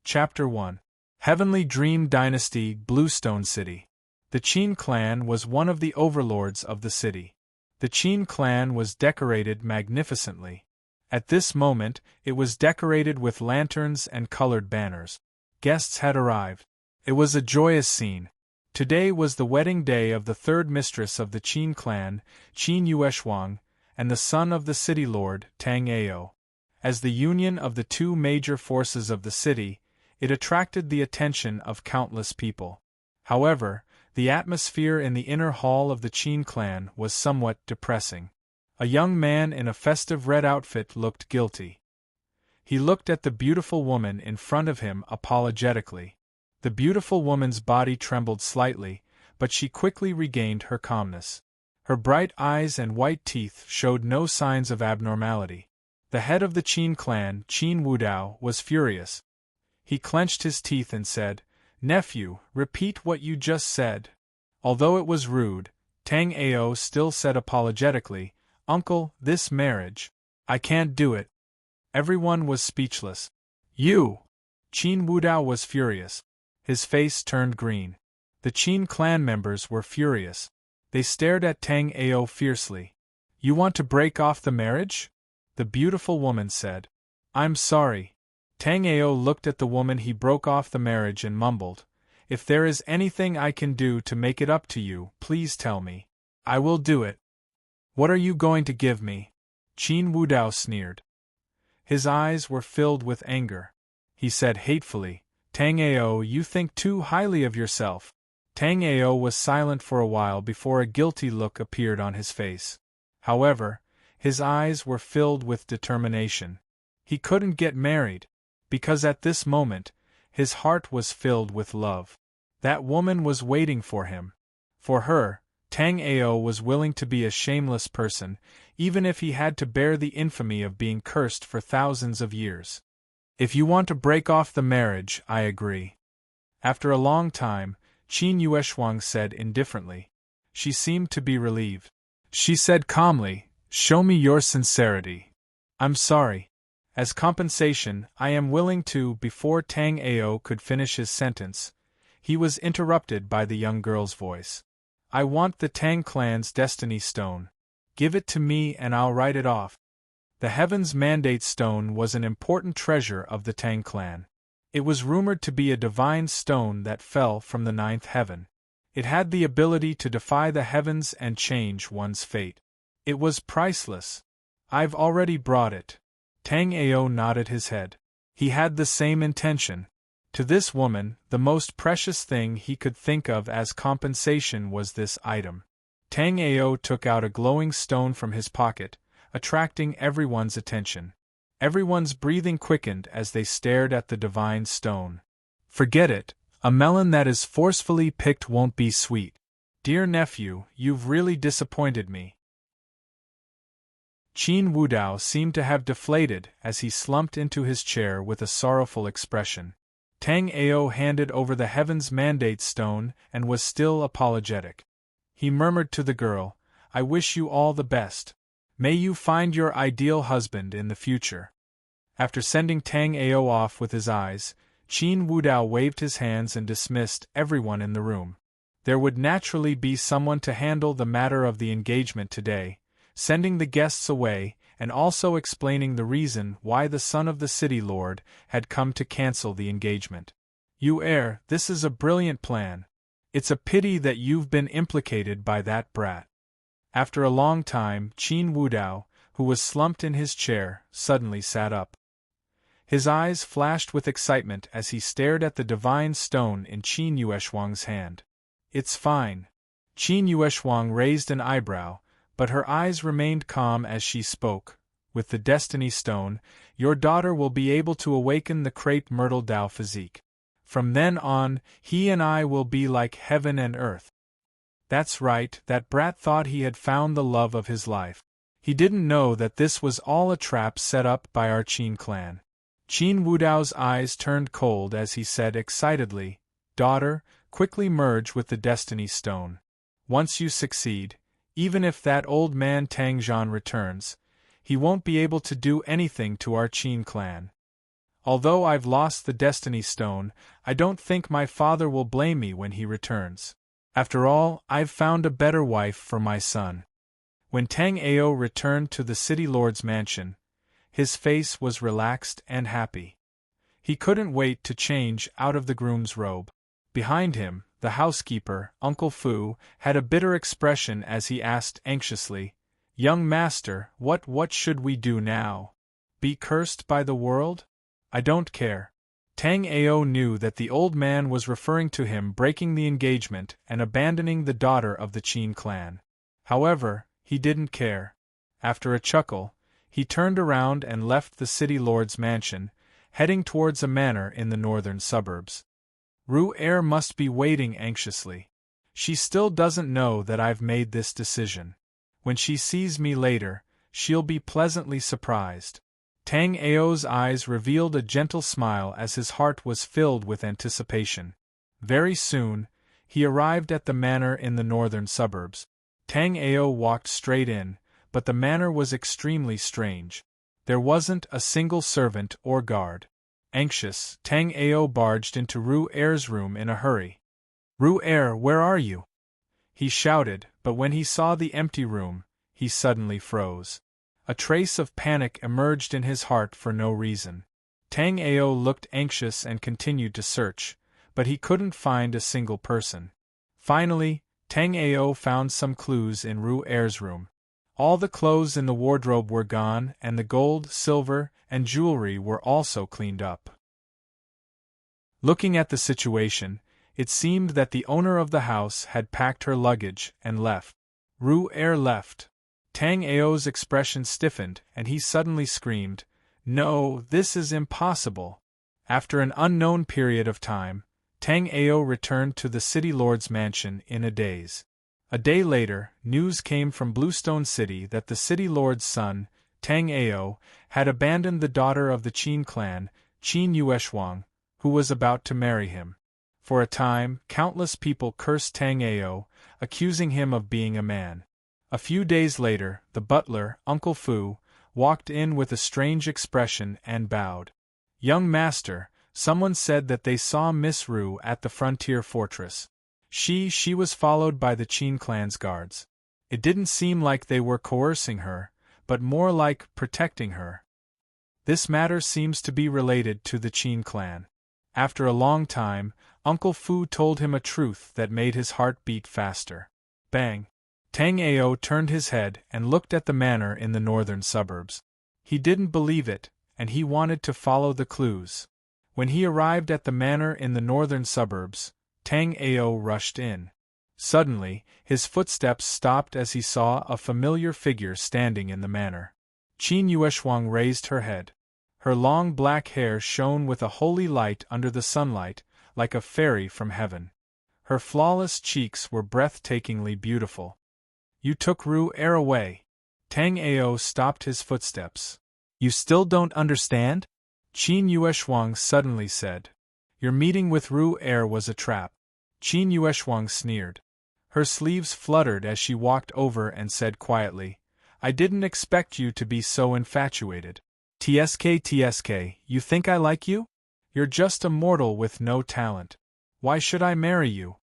Chapter 1. Heavenly Dream Dynasty, Bluestone City. The Qin clan was one of the overlords of the city. The Qin clan was decorated magnificently. At this moment, it was decorated with lanterns and colored banners. Guests had arrived. It was a joyous scene. Today was the wedding day of the third mistress of the Qin clan, Qin Yueshuang, and the son of the city lord, Tang Ao. As the union of the two major forces of the city, it attracted the attention of countless people. However, the atmosphere in the inner hall of the Qin clan was somewhat depressing. A young man in a festive red outfit looked guilty. He looked at the beautiful woman in front of him apologetically. The beautiful woman's body trembled slightly, but she quickly regained her calmness. Her bright eyes and white teeth showed no signs of abnormality. The head of the Qin clan, Qin Wudao, was furious. He clenched his teeth and said, "Nephew, repeat what you just said." Although it was rude, Tang Ao still said apologetically, "Uncle, this marriage. I can't do it." Everyone was speechless. "You!" Qin Wudao was furious. His face turned green. The Qin clan members were furious. They stared at Tang Ao fiercely. "You want to break off the marriage?" The beautiful woman said. "I'm sorry." Tang Ao looked at the woman he broke off the marriage and mumbled, "If there is anything I can do to make it up to you, please tell me. I will do it." "What are you going to give me?" Qin Wudao sneered. His eyes were filled with anger. He said hatefully, "Tang Ao, you think too highly of yourself." Tang Ao was silent for a while before a guilty look appeared on his face. However, his eyes were filled with determination. He couldn't get married, because at this moment, his heart was filled with love. That woman was waiting for him. For her, Tang Ao was willing to be a shameless person, even if he had to bear the infamy of being cursed for thousands of years. "If you want to break off the marriage, I agree." After a long time, Qin Yueshuang said indifferently. She seemed to be relieved. She said calmly, "Show me your sincerity." "I'm sorry. As compensation, I am willing to." Before Tang Ao could finish his sentence, he was interrupted by the young girl's voice. "I want the Tang clan's destiny stone. Give it to me and I'll write it off." The Heaven's Mandate Stone was an important treasure of the Tang clan. It was rumored to be a divine stone that fell from the ninth heaven. It had the ability to defy the heavens and change one's fate. It was priceless. "I've already brought it." Tang Ao nodded his head. He had the same intention. To this woman, the most precious thing he could think of as compensation was this item. Tang Ao took out a glowing stone from his pocket, attracting everyone's attention. Everyone's breathing quickened as they stared at the divine stone. "Forget it. A melon that is forcefully picked won't be sweet. Dear nephew, you've really disappointed me." Qin Wudao seemed to have deflated as he slumped into his chair with a sorrowful expression. Tang Ao handed over the Heaven's Mandate Stone and was still apologetic. He murmured to the girl, "I wish you all the best. May you find your ideal husband in the future." After sending Tang Ao off with his eyes, Qin Wudao waved his hands and dismissed everyone in the room. There would naturally be someone to handle the matter of the engagement today, sending the guests away and also explaining the reason why the son of the city lord had come to cancel the engagement. "You err, this is a brilliant plan. It's a pity that you've been implicated by that brat." After a long time, Qin Wudao, who was slumped in his chair, suddenly sat up. His eyes flashed with excitement as he stared at the divine stone in Qin Yueshuang's hand. "It's fine." Qin Yueshuang raised an eyebrow, but her eyes remained calm as she spoke. "With the Destiny Stone, your daughter will be able to awaken the crepe myrtle Tao physique. From then on, he and I will be like heaven and earth." That's right, that brat thought he had found the love of his life. He didn't know that this was all a trap set up by our Qin clan. Qin Wudao's eyes turned cold as he said excitedly, "Daughter, quickly merge with the Destiny Stone. Once you succeed, even if that old man Tang Zhan returns, he won't be able to do anything to our Qin clan." Although I've lost the Destiny Stone, I don't think my father will blame me when he returns. After all, I've found a better wife for my son." When Tang Ao returned to the city lord's mansion, his face was relaxed and happy. He couldn't wait to change out of the groom's robe. Behind him, the housekeeper, Uncle Fu, had a bitter expression as he asked anxiously, "Young master, what should we do now? Be cursed by the world? I don't care." Tang Ao knew that the old man was referring to him breaking the engagement and abandoning the daughter of the Qin clan. However, he didn't care. After a chuckle, he turned around and left the city lord's mansion, heading towards a manor in the northern suburbs. Ru Er must be waiting anxiously. She still doesn't know that I've made this decision. When she sees me later, she'll be pleasantly surprised. Tang Ao's eyes revealed a gentle smile as his heart was filled with anticipation. Very soon, he arrived at the manor in the northern suburbs. Tang Ao walked straight in, but the manor was extremely strange. There wasn't a single servant or guard. Anxious, Tang Ao barged into Ru Er's room in a hurry. "Ru Er, where are you?" he shouted, but when he saw the empty room, he suddenly froze. A trace of panic emerged in his heart for no reason. Tang Ao looked anxious and continued to search, but he couldn't find a single person. Finally, Tang Ao found some clues in Ru Er's room. All the clothes in the wardrobe were gone, and the gold, silver, and jewelry were also cleaned up. Looking at the situation, it seemed that the owner of the house had packed her luggage and left. Ru Er left. Tang Ao's expression stiffened, and he suddenly screamed, "No, this is impossible." After an unknown period of time, Tang Ao returned to the city lord's mansion in a daze. A day later, news came from Bluestone City that the city lord's son, Tang Ao, had abandoned the daughter of the Qin clan, Qin Yueshuang, who was about to marry him. For a time, countless people cursed Tang Ao, accusing him of being a man. A few days later, the butler, Uncle Fu, walked in with a strange expression and bowed. "Young master, someone said that they saw Miss Ru at the frontier fortress. She was followed by the Qin clan's guards. It didn't seem like they were coercing her, but more like protecting her. This matter seems to be related to the Qin clan." After a long time, Uncle Fu told him a truth that made his heart beat faster. Bang! Tang Ao turned his head and looked at the manor in the northern suburbs. He didn't believe it, and he wanted to follow the clues. When he arrived at the manor in the northern suburbs, Tang Ao rushed in. Suddenly, his footsteps stopped as he saw a familiar figure standing in the manor. Qin Yueshuang raised her head. Her long black hair shone with a holy light under the sunlight, like a fairy from heaven. Her flawless cheeks were breathtakingly beautiful. "You took Ru Er away." Tang Ao stopped his footsteps. "You still don't understand?" Qin Yueshuang suddenly said. "Your meeting with Ru Er was a trap." Qin Yueshuang sneered. Her sleeves fluttered as she walked over and said quietly, "I didn't expect you to be so infatuated. TSK, you think I like you? You're just a mortal with no talent. Why should I marry you?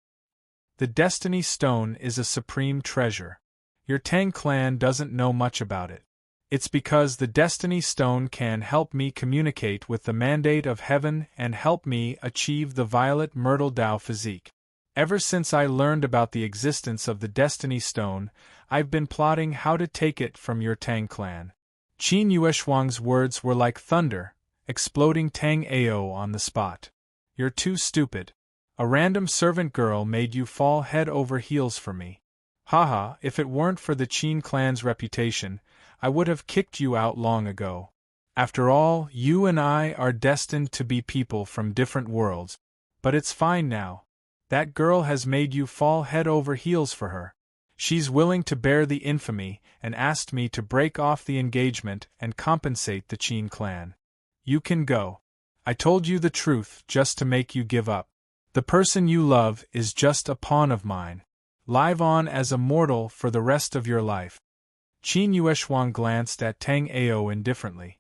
The Destiny Stone is a supreme treasure. Your Tang clan doesn't know much about it. It's because the Destiny Stone can help me communicate with the mandate of heaven and help me achieve the Violet Myrtle Dao physique. Ever since I learned about the existence of the Destiny Stone, I've been plotting how to take it from your Tang clan." Qin Yueshuang's words were like thunder, exploding Tang Ao on the spot. "You're too stupid. A random servant girl made you fall head over heels for me. Haha, if it weren't for the Qin clan's reputation, I would have kicked you out long ago. After all, you and I are destined to be people from different worlds. But it's fine now. That girl has made you fall head over heels for her. She's willing to bear the infamy and asked me to break off the engagement and compensate the Qin clan. You can go. I told you the truth just to make you give up. The person you love is just a pawn of mine. Live on as a mortal for the rest of your life." Qin Yueshuang glanced at Tang Ao indifferently.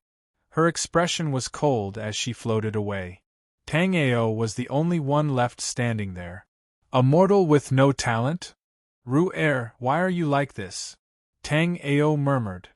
Her expression was cold as she floated away. Tang Ao was the only one left standing there. A mortal with no talent? Ru-er, why are you like this? Tang Ao murmured.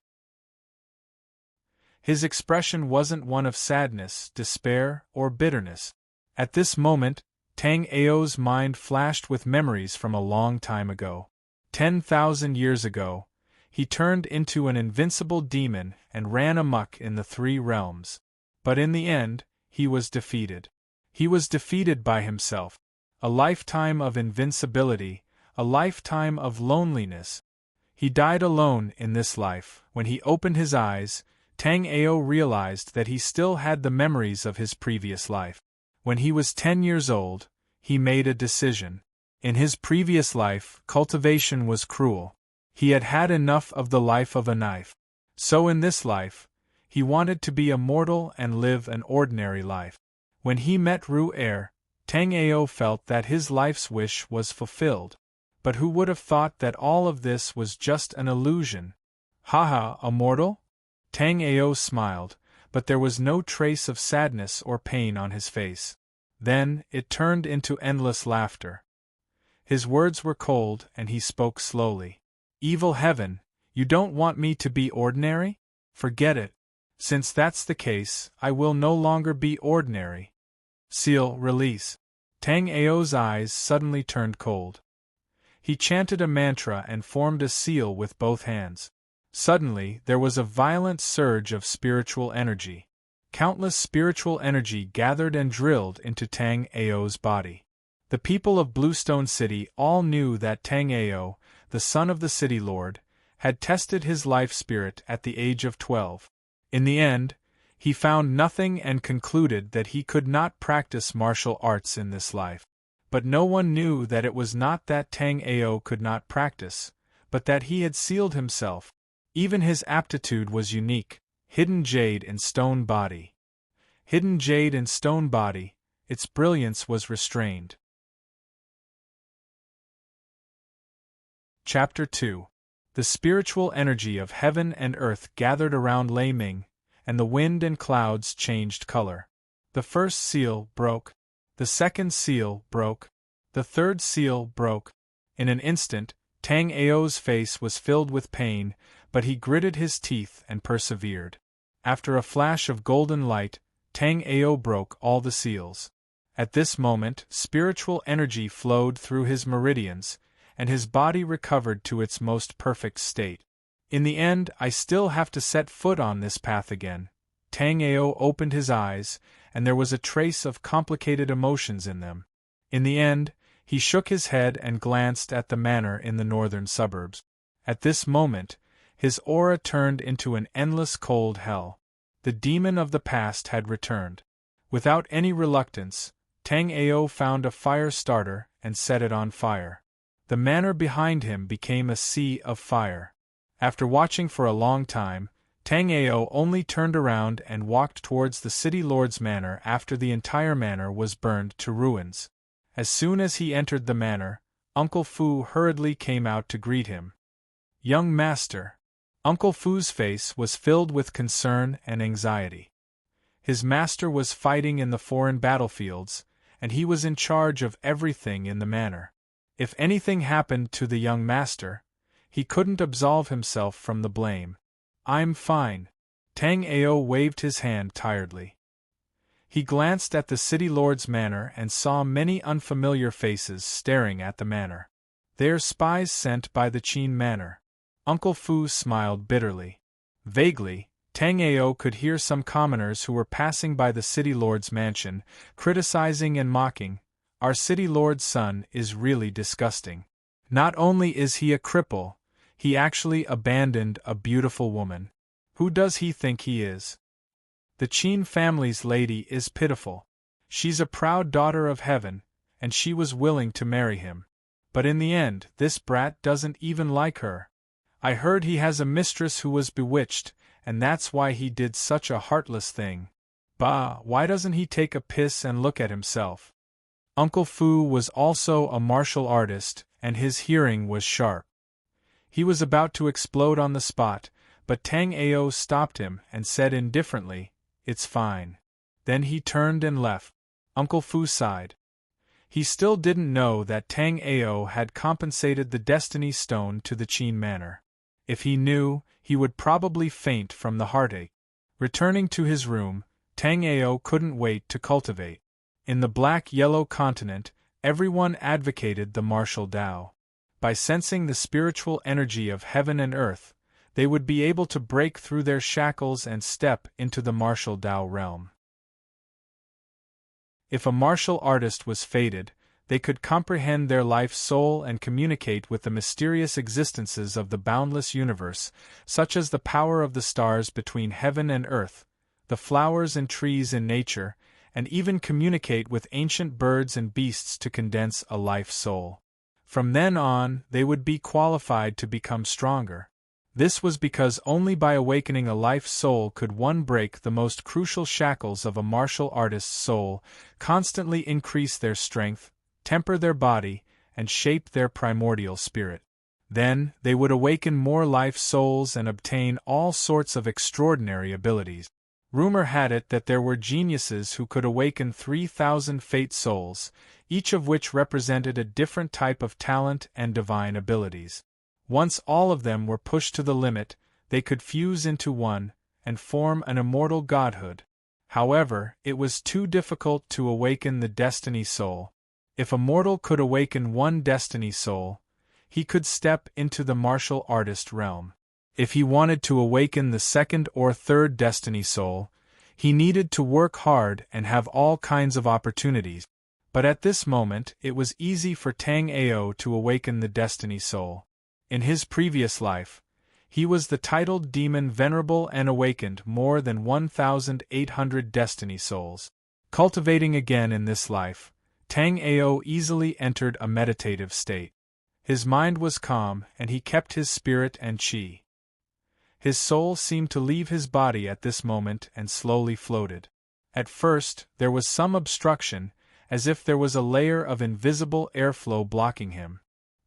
His expression wasn't one of sadness, despair, or bitterness. At this moment, Tang Ao's mind flashed with memories from a long time ago. 10,000 years ago, he turned into an invincible demon and ran amok in the three realms. But in the end, he was defeated. He was defeated by himself. A lifetime of invincibility, a lifetime of loneliness. He died alone in this life. When he opened his eyes, Tang Ao realized that he still had the memories of his previous life. When he was 10 years old, he made a decision. In his previous life, cultivation was cruel. He had had enough of the life of a knife. So in this life, he wanted to be a mortal and live an ordinary life. When he met Ru-er, Tang Ao felt that his life's wish was fulfilled. But who would have thought that all of this was just an illusion? Haha, a mortal? Tang Ao smiled, but there was no trace of sadness or pain on his face. Then, it turned into endless laughter. His words were cold and he spoke slowly. Evil heaven, you don't want me to be ordinary? Forget it. Since that's the case, I will no longer be ordinary. Seal, release. Tang Ao's eyes suddenly turned cold. He chanted a mantra and formed a seal with both hands. Suddenly, there was a violent surge of spiritual energy. Countless spiritual energy gathered and drilled into Tang Ao's body. The people of Bluestone City all knew that Tang Ao, the son of the city lord, had tested his life spirit at the age of 12. In the end, he found nothing and concluded that he could not practice martial arts in this life. But no one knew that it was not that Tang Ao could not practice, but that he had sealed himself. Even his aptitude was unique. Hidden jade in stone body. Hidden jade in stone body, its brilliance was restrained. Chapter 2. The spiritual energy of heaven and earth gathered around Lei Ming, and the wind and clouds changed color. The first seal broke. The second seal broke. The third seal broke. In an instant, Tang Ao's face was filled with pain, but he gritted his teeth and persevered. After a flash of golden light, Tang Ao broke all the seals. At this moment, spiritual energy flowed through his meridians, and his body recovered to its most perfect state. In the end, I still have to set foot on this path again. Tang Ao opened his eyes, and there was a trace of complicated emotions in them. In the end, he shook his head and glanced at the manor in the northern suburbs. At this moment, his aura turned into an endless cold hell. The demon of the past had returned. Without any reluctance, Tang Ao found a fire starter and set it on fire. The manor behind him became a sea of fire. After watching for a long time, Tang Ao only turned around and walked towards the city lord's manor after the entire manor was burned to ruins. As soon as he entered the manor, Uncle Fu hurriedly came out to greet him. Young master. Uncle Fu's face was filled with concern and anxiety. His master was fighting in the foreign battlefields, and he was in charge of everything in the manor. If anything happened to the young master, he couldn't absolve himself from the blame. I'm fine. Tang Ao waved his hand tiredly. He glanced at the city lord's manor and saw many unfamiliar faces staring at the manor. They're spies sent by the Qin manor. Uncle Fu smiled bitterly. Vaguely, Tang Ao could hear some commoners who were passing by the city lord's mansion, criticizing and mocking. Our city lord's son is really disgusting. Not only is he a cripple, he actually abandoned a beautiful woman. Who does he think he is? The Qin family's lady is pitiful. She's a proud daughter of heaven, and she was willing to marry him. But in the end, this brat doesn't even like her. I heard he has a mistress who was bewitched, and that's why he did such a heartless thing. Bah, why doesn't he take a piss and look at himself? Uncle Fu was also a martial artist, and his hearing was sharp. He was about to explode on the spot, but Tang Ao stopped him and said indifferently, It's fine." Then he turned and left. Uncle Fu sighed. He still didn't know that Tang Ao had compensated the Destiny Stone to the Qin Manor. If he knew, he would probably faint from the heartache. Returning to his room, Tang Ao couldn't wait to cultivate. In the black-yellow continent, everyone advocated the martial Tao. By sensing the spiritual energy of heaven and earth, they would be able to break through their shackles and step into the martial Tao realm. If a martial artist was fated, they could comprehend their life soul and communicate with the mysterious existences of the boundless universe, such as the power of the stars between heaven and earth, the flowers and trees in nature, and even communicate with ancient birds and beasts to condense a life soul. From then on, they would be qualified to become stronger. This was because only by awakening a life soul could one break the most crucial shackles of a martial artist's soul, constantly increase their strength, temper their body, and shape their primordial spirit. Then, they would awaken more life souls and obtain all sorts of extraordinary abilities. Rumor had it that there were geniuses who could awaken 3,000 fate souls, each of which represented a different type of talent and divine abilities. Once all of them were pushed to the limit, they could fuse into one, and form an immortal godhood. However, it was too difficult to awaken the Destiny Soul. If a mortal could awaken one Destiny Soul, he could step into the martial artist realm. If he wanted to awaken the second or third Destiny Soul, he needed to work hard and have all kinds of opportunities. But at this moment, it was easy for Tang Ao to awaken the Destiny Soul. In his previous life, he was the titled demon venerable and awakened more than 1,800 Destiny Souls. Cultivating again in this life, Tang Ao easily entered a meditative state. His mind was calm and he kept his spirit and qi. His soul seemed to leave his body at this moment and slowly floated. At first, there was some obstruction, as if there was a layer of invisible airflow blocking him.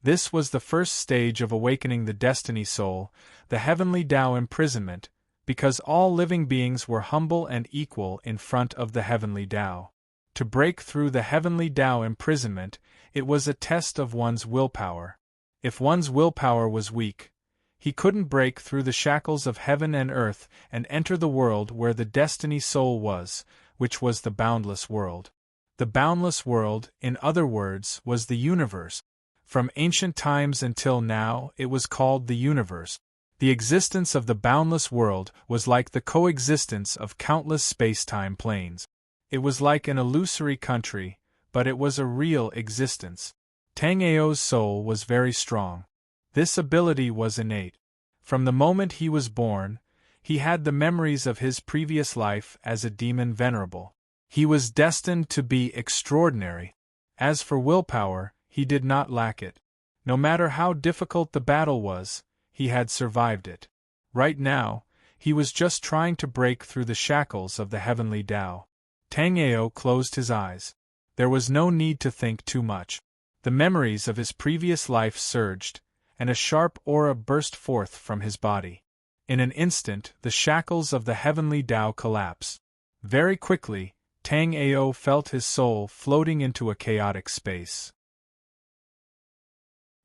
This was the first stage of awakening the Destiny Soul, the heavenly Tao imprisonment, because all living beings were humble and equal in front of the heavenly Tao. To break through the heavenly Tao imprisonment, it was a test of one's willpower. If one's willpower was weak, he couldn't break through the shackles of heaven and earth and enter the world where the Destiny Soul was, which was the boundless world. The boundless world, in other words, was the universe. From ancient times until now, it was called the universe. The existence of the boundless world was like the coexistence of countless space-time planes. It was like an illusory country, but it was a real existence. Tang Ao's soul was very strong. This ability was innate. From the moment he was born, he had the memories of his previous life as a demon venerable. He was destined to be extraordinary. As for willpower, he did not lack it. No matter how difficult the battle was, he had survived it. Right now, he was just trying to break through the shackles of the heavenly Tao. Tang Ao closed his eyes. There was no need to think too much. The memories of his previous life surged, and a sharp aura burst forth from his body. In an instant, the shackles of the heavenly Tao collapsed. Very quickly, Tang Ao felt his soul floating into a chaotic space.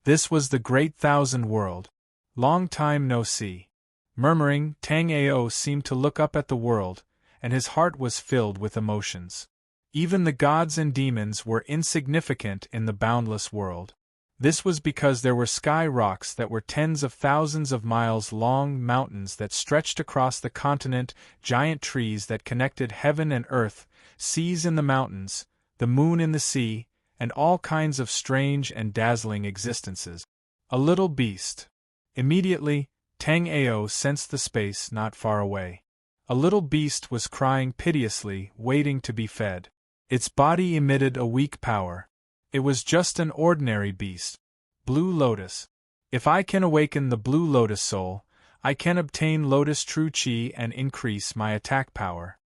This was the great thousand world. Long time no see. Murmuring, Tang Ao seemed to look up at the world, and his heart was filled with emotions. Even the gods and demons were insignificant in the boundless world. This was because there were sky rocks that were tens of thousands of miles long, mountains that stretched across the continent, giant trees that connected heaven and earth, seas in the mountains, the moon in the sea, and all kinds of strange and dazzling existences. A little beast. Immediately, Tang Ao sensed the space not far away. A little beast was crying piteously, waiting to be fed. Its body emitted a weak power. It was just an ordinary beast. Blue Lotus. If I can awaken the Blue Lotus soul, I can obtain Lotus True Qi and increase my attack power.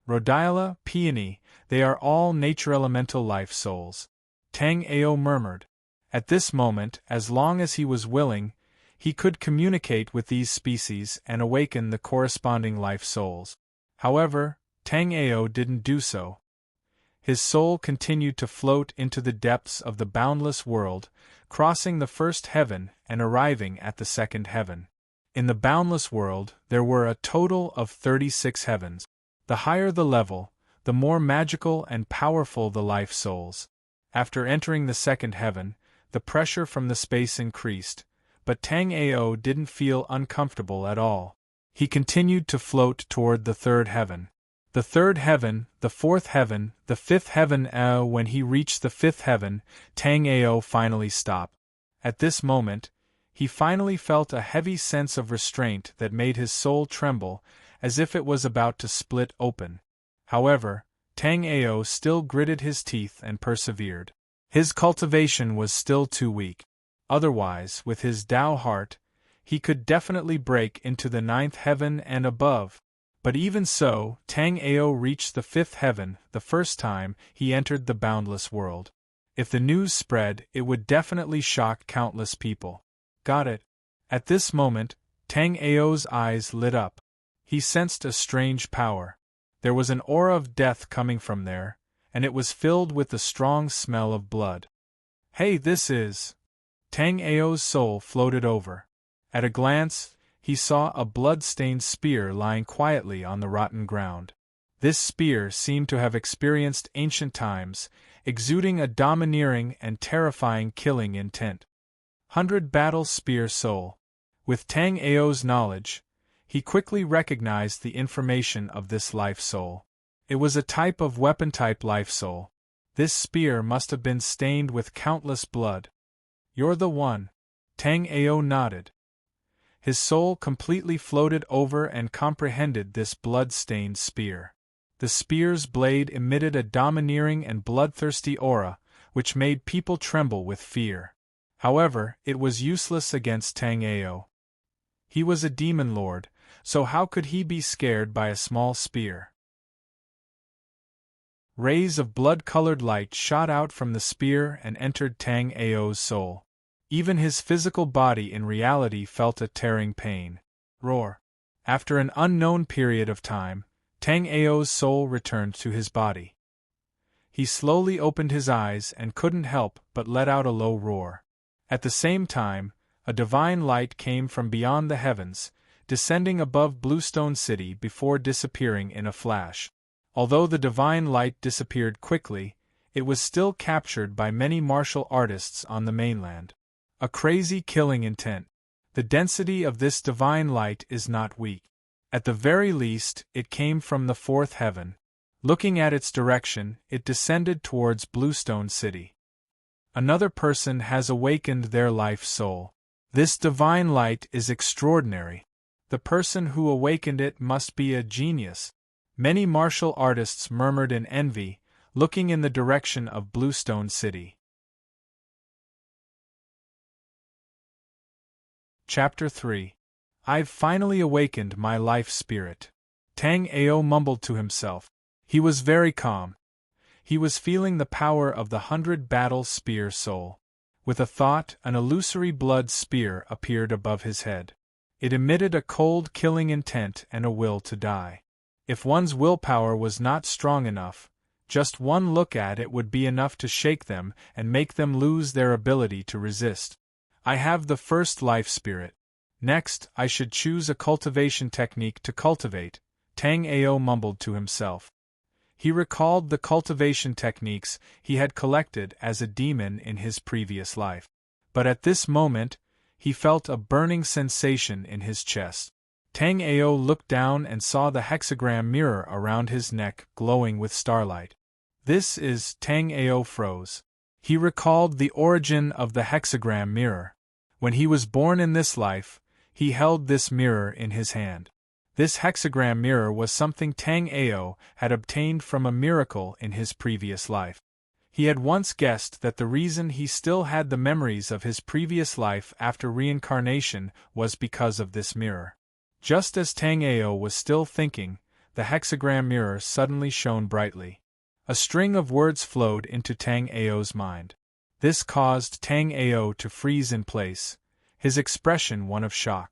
Rhodiola, Peony, they are all nature elemental life souls. Tang Ao murmured. At this moment, as long as he was willing, he could communicate with these species and awaken the corresponding life souls. However, Tang Ao didn't do so. His soul continued to float into the depths of the boundless world, crossing the first heaven and arriving at the second heaven. In the boundless world, there were a total of 36 heavens. The higher the level, the more magical and powerful the life souls. After entering the second heaven, the pressure from the space increased, but Tang Ao didn't feel uncomfortable at all. He continued to float toward the third heaven. The third heaven, the fourth heaven, the fifth heaven. When he reached the fifth heaven, Tang Ao finally stopped. At this moment, he finally felt a heavy sense of restraint that made his soul tremble, as if it was about to split open. However, Tang Ao still gritted his teeth and persevered. His cultivation was still too weak. Otherwise, with his Tao heart, he could definitely break into the ninth heaven and above. But even so, Tang Ao reached the fifth heaven the first time he entered the boundless world. If the news spread, it would definitely shock countless people. Got it. At this moment, Tang Ao's eyes lit up. He sensed a strange power. There was an aura of death coming from there, and it was filled with the strong smell of blood. Hey, this is... Tang Ao's soul floated over. At a glance, he saw a blood-stained spear lying quietly on the rotten ground. This spear seemed to have experienced ancient times, exuding a domineering and terrifying killing intent. 100 Battle Spear Soul. With Tang Ao's knowledge, he quickly recognized the information of this life soul. It was a type of weapon-type life soul. This spear must have been stained with countless blood. You're the one. Tang Ao nodded. His soul completely floated over and comprehended this blood-stained spear. The spear's blade emitted a domineering and bloodthirsty aura, which made people tremble with fear. However, it was useless against Tang Ao. He was a demon lord, so how could he be scared by a small spear? Rays of blood-colored light shot out from the spear and entered Tang Ao's soul. Even his physical body in reality felt a tearing pain. Roar. After an unknown period of time, Tang Ao's soul returned to his body. He slowly opened his eyes and couldn't help but let out a low roar. At the same time, a divine light came from beyond the heavens, descending above Bluestone City before disappearing in a flash. Although the divine light disappeared quickly, it was still captured by many martial artists on the mainland. A crazy killing intent. The density of this divine light is not weak. At the very least, it came from the fourth heaven. Looking at its direction, it descended towards Bluestone City. Another person has awakened their life soul. This divine light is extraordinary. The person who awakened it must be a genius. Many martial artists murmured in envy, looking in the direction of Bluestone City. Chapter 3. I've finally awakened my life spirit. Tang Ao mumbled to himself. He was very calm. He was feeling the power of the 100 Battle Spear Soul. With a thought, an illusory blood spear appeared above his head. It emitted a cold killing intent and a will to die. If one's willpower was not strong enough, just one look at it would be enough to shake them and make them lose their ability to resist. I have the first life spirit. Next, I should choose a cultivation technique to cultivate, Tang Ao mumbled to himself. He recalled the cultivation techniques he had collected as a demon in his previous life. But at this moment, he felt a burning sensation in his chest. Tang Ao looked down and saw the hexagram mirror around his neck glowing with starlight. This is... Tang Ao froze. He recalled the origin of the hexagram mirror. When he was born in this life, he held this mirror in his hand. This hexagram mirror was something Tang Ao had obtained from a miracle in his previous life. He had once guessed that the reason he still had the memories of his previous life after reincarnation was because of this mirror. Just as Tang Ao was still thinking, the hexagram mirror suddenly shone brightly. A string of words flowed into Tang Ao's mind. This caused Tang Ao to freeze in place, his expression one of shock.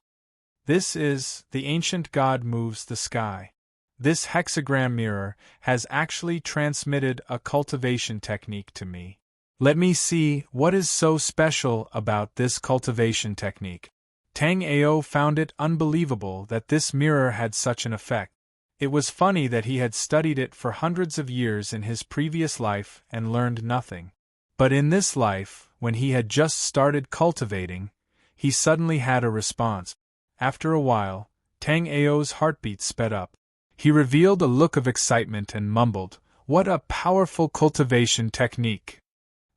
This is, the ancient god moves the sky. This hexagram mirror has actually transmitted a cultivation technique to me. Let me see what is so special about this cultivation technique. Tang Ao found it unbelievable that this mirror had such an effect. It was funny that he had studied it for hundreds of years in his previous life and learned nothing. But in this life, when he had just started cultivating, he suddenly had a response. After a while, Tang Ao's heartbeat sped up. He revealed a look of excitement and mumbled, "What a powerful cultivation technique!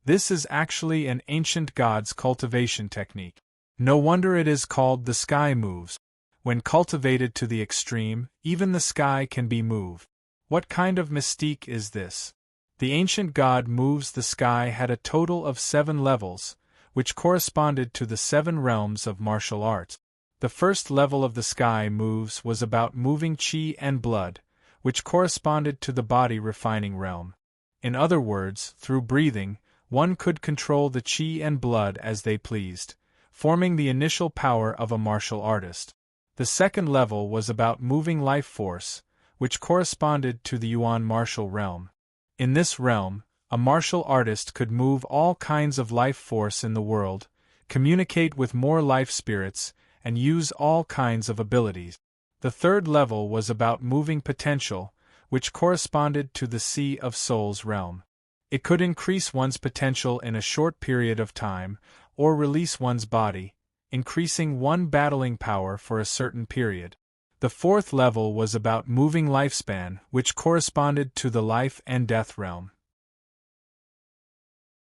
This is actually an ancient god's cultivation technique. No wonder it is called the sky moves. When cultivated to the extreme, even the sky can be moved. What kind of mystique is this?" The ancient god moves the sky had a total of 7 levels, which corresponded to the 7 realms of martial arts. The first level of the sky moves was about moving chi and blood, which corresponded to the body refining realm. In other words, through breathing, one could control the chi and blood as they pleased, forming the initial power of a martial artist. The second level was about moving life force, which corresponded to the yuan martial realm. In this realm, a martial artist could move all kinds of life force in the world, communicate with more life spirits, and use all kinds of abilities. The third level was about moving potential, which corresponded to the Sea of Souls realm. It could increase one's potential in a short period of time, or release one's body, increasing one battling power for a certain period. The fourth level was about moving lifespan, which corresponded to the life and death realm.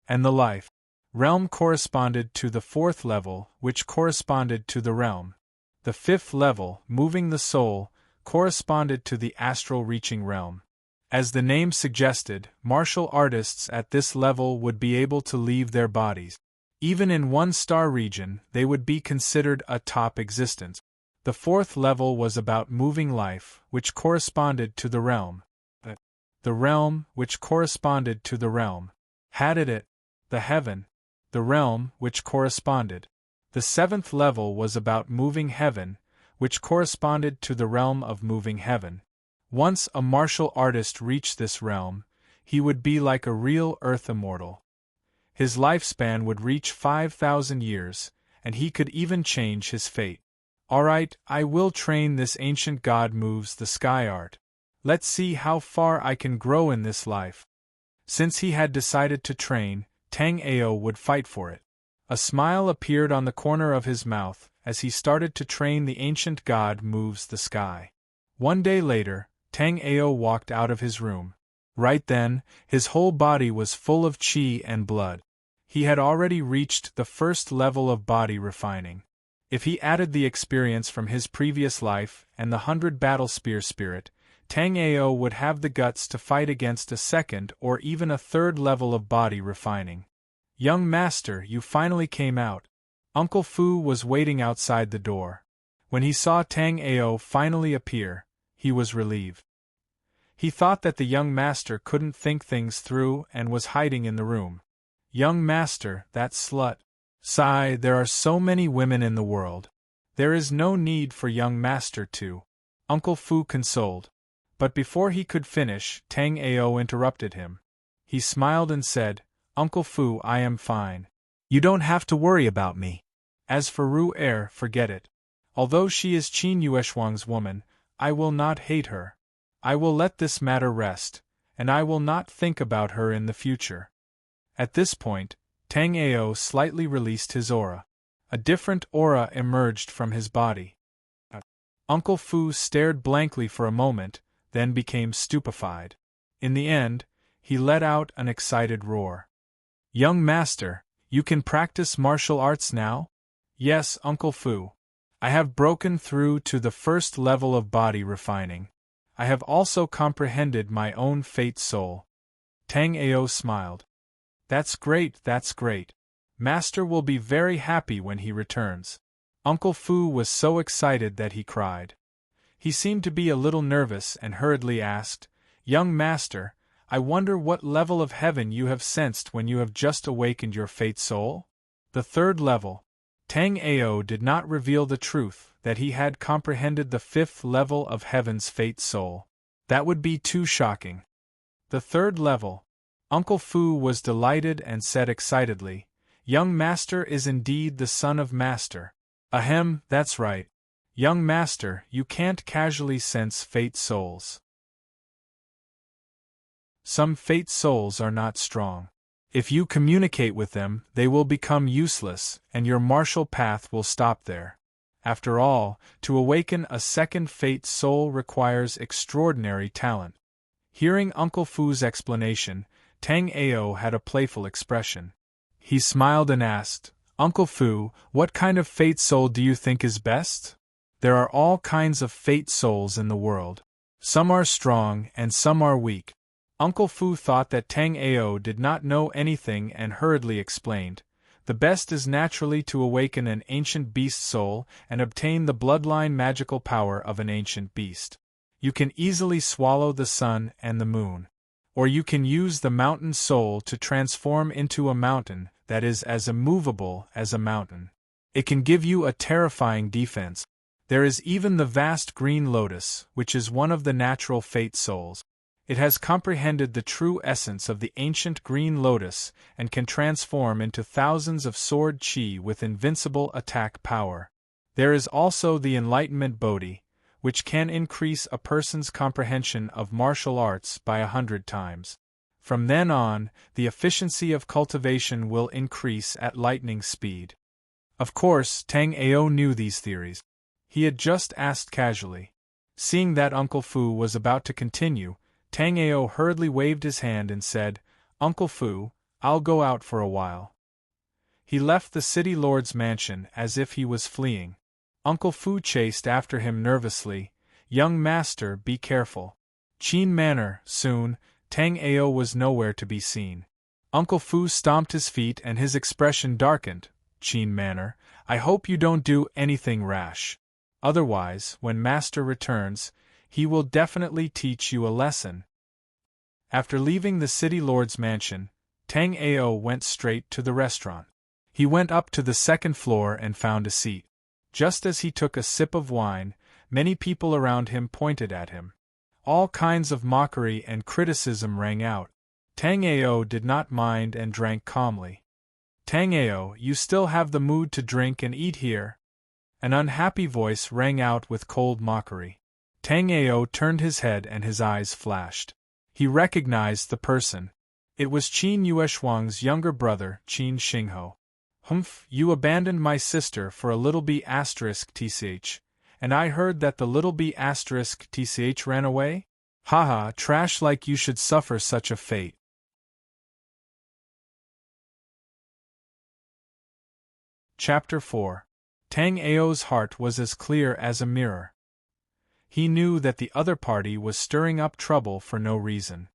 And the life realm corresponded to the fourth level, which corresponded to the realm. The fifth level, moving the soul, corresponded to the astral reaching realm. As the name suggested, martial artists at this level would be able to leave their bodies. Even in one-star region, they would be considered a top existence. The fourth level was about moving life, which corresponded to the realm. The realm, which corresponded to the realm. Had it. The heaven. The realm, which corresponded. The seventh level was about moving heaven, which corresponded to the realm of moving heaven. Once a martial artist reached this realm, he would be like a real earth immortal. His lifespan would reach 5,000 years, and he could even change his fate. Alright, I will train this ancient god moves the sky art. Let's see how far I can grow in this life. Since he had decided to train, Tang Ao would fight for it. A smile appeared on the corner of his mouth as he started to train the ancient god moves the sky. One day later, Tang Ao walked out of his room. Right then, his whole body was full of chi and blood. He had already reached the first level of body refining. If he added the experience from his previous life and the 100 battle spear spirit, Tang Ao would have the guts to fight against a second or even a third level of body refining. "Young master, you finally came out." Uncle Fu was waiting outside the door. When he saw Tang Ao finally appear, he was relieved. He thought that the young master couldn't think things through and was hiding in the room. "Young master, that slut. Sigh, there are so many women in the world. There is no need for young master to." Uncle Fu consoled. But before he could finish, Tang Ao interrupted him. He smiled and said, "Uncle Fu, I am fine. You don't have to worry about me. As for Ru Er, forget it. Although she is Qin Yueshuang's woman, I will not hate her. I will let this matter rest, and I will not think about her in the future." At this point, Tang Ao slightly released his aura. A different aura emerged from his body. Uncle Fu stared blankly for a moment, then became stupefied. In the end, he let out an excited roar. "Young master, you can practice martial arts now?" "Yes, Uncle Fu. I have broken through to the first level of body refining. I have also comprehended my own fate soul." Tang Ao smiled. That's great. Master will be very happy when he returns." Uncle Fu was so excited that he cried. He seemed to be a little nervous and hurriedly asked, "Young master, I wonder what level of heaven you have sensed when you have just awakened your fate soul?" "The third level." Tang Ao did not reveal the truth that he had comprehended the 5th level of heaven's fate soul. That would be too shocking. The third level. Uncle Fu was delighted and said excitedly, "Young master is indeed the son of master." Ahem, that's right. Young master, you can't casually sense fate souls. Some fate souls are not strong. If you communicate with them, they will become useless, and your martial path will stop there. After all, to awaken a second fate soul requires extraordinary talent. Hearing Uncle Fu's explanation, Tang Ao had a playful expression. He smiled and asked, "Uncle Fu, what kind of fate soul do you think is best?" "There are all kinds of fate souls in the world. Some are strong and some are weak." Uncle Fu thought that Tang Ao did not know anything and hurriedly explained, "The best is naturally to awaken an ancient beast soul and obtain the bloodline magical power of an ancient beast. You can easily swallow the sun and the moon. Or you can use the mountain soul to transform into a mountain that is as immovable as a mountain. It can give you a terrifying defense. There is even the vast green lotus, which is one of the natural fate souls. It has comprehended the true essence of the ancient green lotus and can transform into thousands of sword chi with invincible attack power. There is also the enlightenment bodhi, which can increase a person's comprehension of martial arts by 100 times. From then on, the efficiency of cultivation will increase at lightning speed." Of course, Tang Ao knew these theories. He had just asked casually. Seeing that Uncle Fu was about to continue, Tang Ao hurriedly waved his hand and said, "Uncle Fu, I'll go out for a while." He left the city lord's mansion as if he was fleeing. Uncle Fu chased after him nervously, "Young master, be careful." Qin Manor, soon, Tang Ao was nowhere to be seen. Uncle Fu stomped his feet and his expression darkened. "Qin Manor, I hope you don't do anything rash. Otherwise, when master returns, he will definitely teach you a lesson." After leaving the city lord's mansion, Tang Ao went straight to the restaurant. He went up to the second floor and found a seat. Just as he took a sip of wine, many people around him pointed at him. All kinds of mockery and criticism rang out. Tang Ao did not mind and drank calmly. "Tang Ao, you still have the mood to drink and eat here?" An unhappy voice rang out with cold mockery. Tang Ao turned his head and his eyes flashed. He recognized the person. It was Qin Yueshuang's younger brother, Qin Xingho. "Humph, you abandoned my sister for a little b****, and I heard that the little b**** ran away? Haha, trash, like you should suffer such a fate." Chapter 4. Tang Ao's heart was as clear as a mirror. He knew that the other party was stirring up trouble for no reason.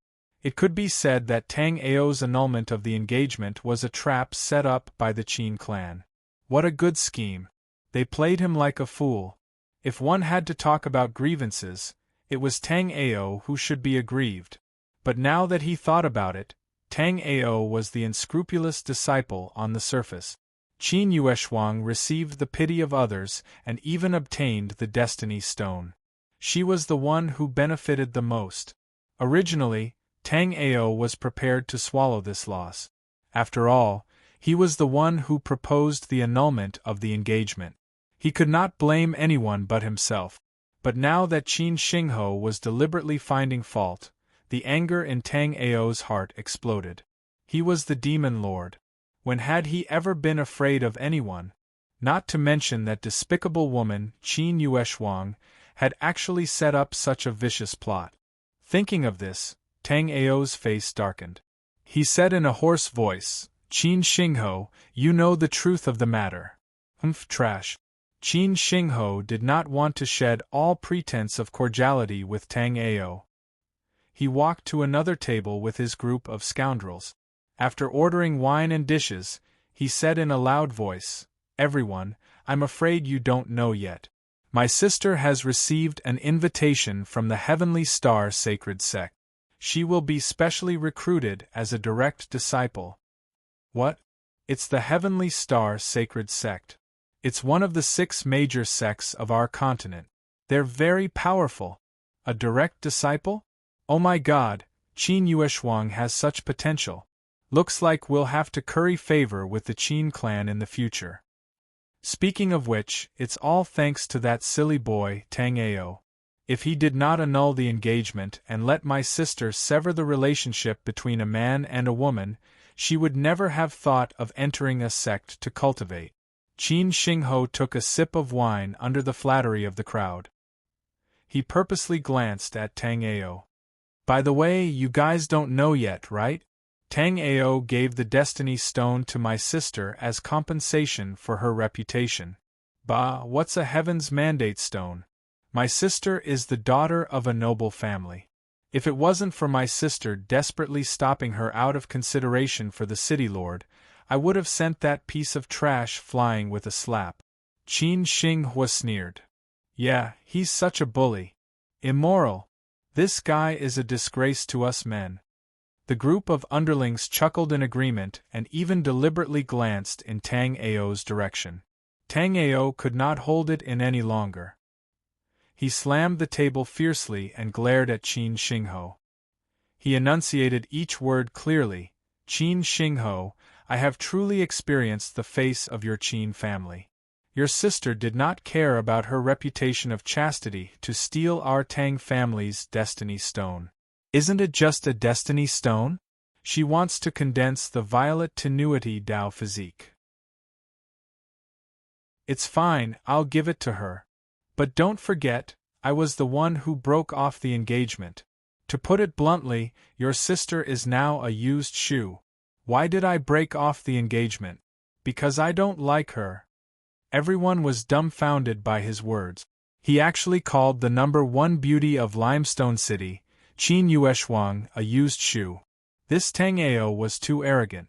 It could be said that Tang Ao's annulment of the engagement was a trap set up by the Qin clan. What a good scheme! They played him like a fool. If one had to talk about grievances, it was Tang Ao who should be aggrieved. But now that he thought about it, Tang Ao was the unscrupulous disciple on the surface. Qin Yueshuang received the pity of others and even obtained the Destiny Stone. She was the one who benefited the most. Originally, Tang Ao was prepared to swallow this loss. After all, he was the one who proposed the annulment of the engagement. He could not blame anyone but himself. But now that Qin Xingho was deliberately finding fault, the anger in Tang Ao's heart exploded. He was the demon lord. When had he ever been afraid of anyone? Not to mention that despicable woman, Qin Yueshuang, had actually set up such a vicious plot. Thinking of this, Tang Ao's face darkened. He said in a hoarse voice, "Qin Xingho, you know the truth of the matter." "Humph, trash." Qin Xingho did not want to shed all pretense of cordiality with Tang Ao. He walked to another table with his group of scoundrels. After ordering wine and dishes, he said in a loud voice, "Everyone, I'm afraid you don't know yet. My sister has received an invitation from the Heavenly Star Sacred Sect. She will be specially recruited as a direct disciple." "What? It's the Heavenly Star Sacred Sect. It's one of the 6 major sects of our continent. They're very powerful." A direct disciple? Oh my god, Qin Yueshuang has such potential. Looks like we'll have to curry favor with the Qin clan in the future. Speaking of which, it's all thanks to that silly boy, Tang Ao. If he did not annul the engagement and let my sister sever the relationship between a man and a woman, she would never have thought of entering a sect to cultivate. Qin Xingho took a sip of wine under the flattery of the crowd. He purposely glanced at Tang Ao. By the way, you guys don't know yet, right? Tang Ao gave the destiny stone to my sister as compensation for her reputation. Bah, what's a heaven's mandate stone? My sister is the daughter of a noble family. If it wasn't for my sister desperately stopping her out of consideration for the city lord, I would have sent that piece of trash flying with a slap. Qin Xinghua sneered. Yeah, he's such a bully. Immoral. This guy is a disgrace to us men. The group of underlings chuckled in agreement and even deliberately glanced in Tang Ao's direction. Tang Ao could not hold it in any longer. He slammed the table fiercely and glared at Qin Xingho. He enunciated each word clearly. Qin Xingho, I have truly experienced the face of your Qin family. Your sister did not care about her reputation of chastity to steal our Tang family's destiny stone. Isn't it just a destiny stone? She wants to condense the violet tenuity Dao physique. It's fine, I'll give it to her. But don't forget, I was the one who broke off the engagement. To put it bluntly, your sister is now a used shoe. Why did I break off the engagement? Because I don't like her. Everyone was dumbfounded by his words. He actually called the number one beauty of Limestone City, Qin Yueshuang, a used shoe. This Tang Ao was too arrogant.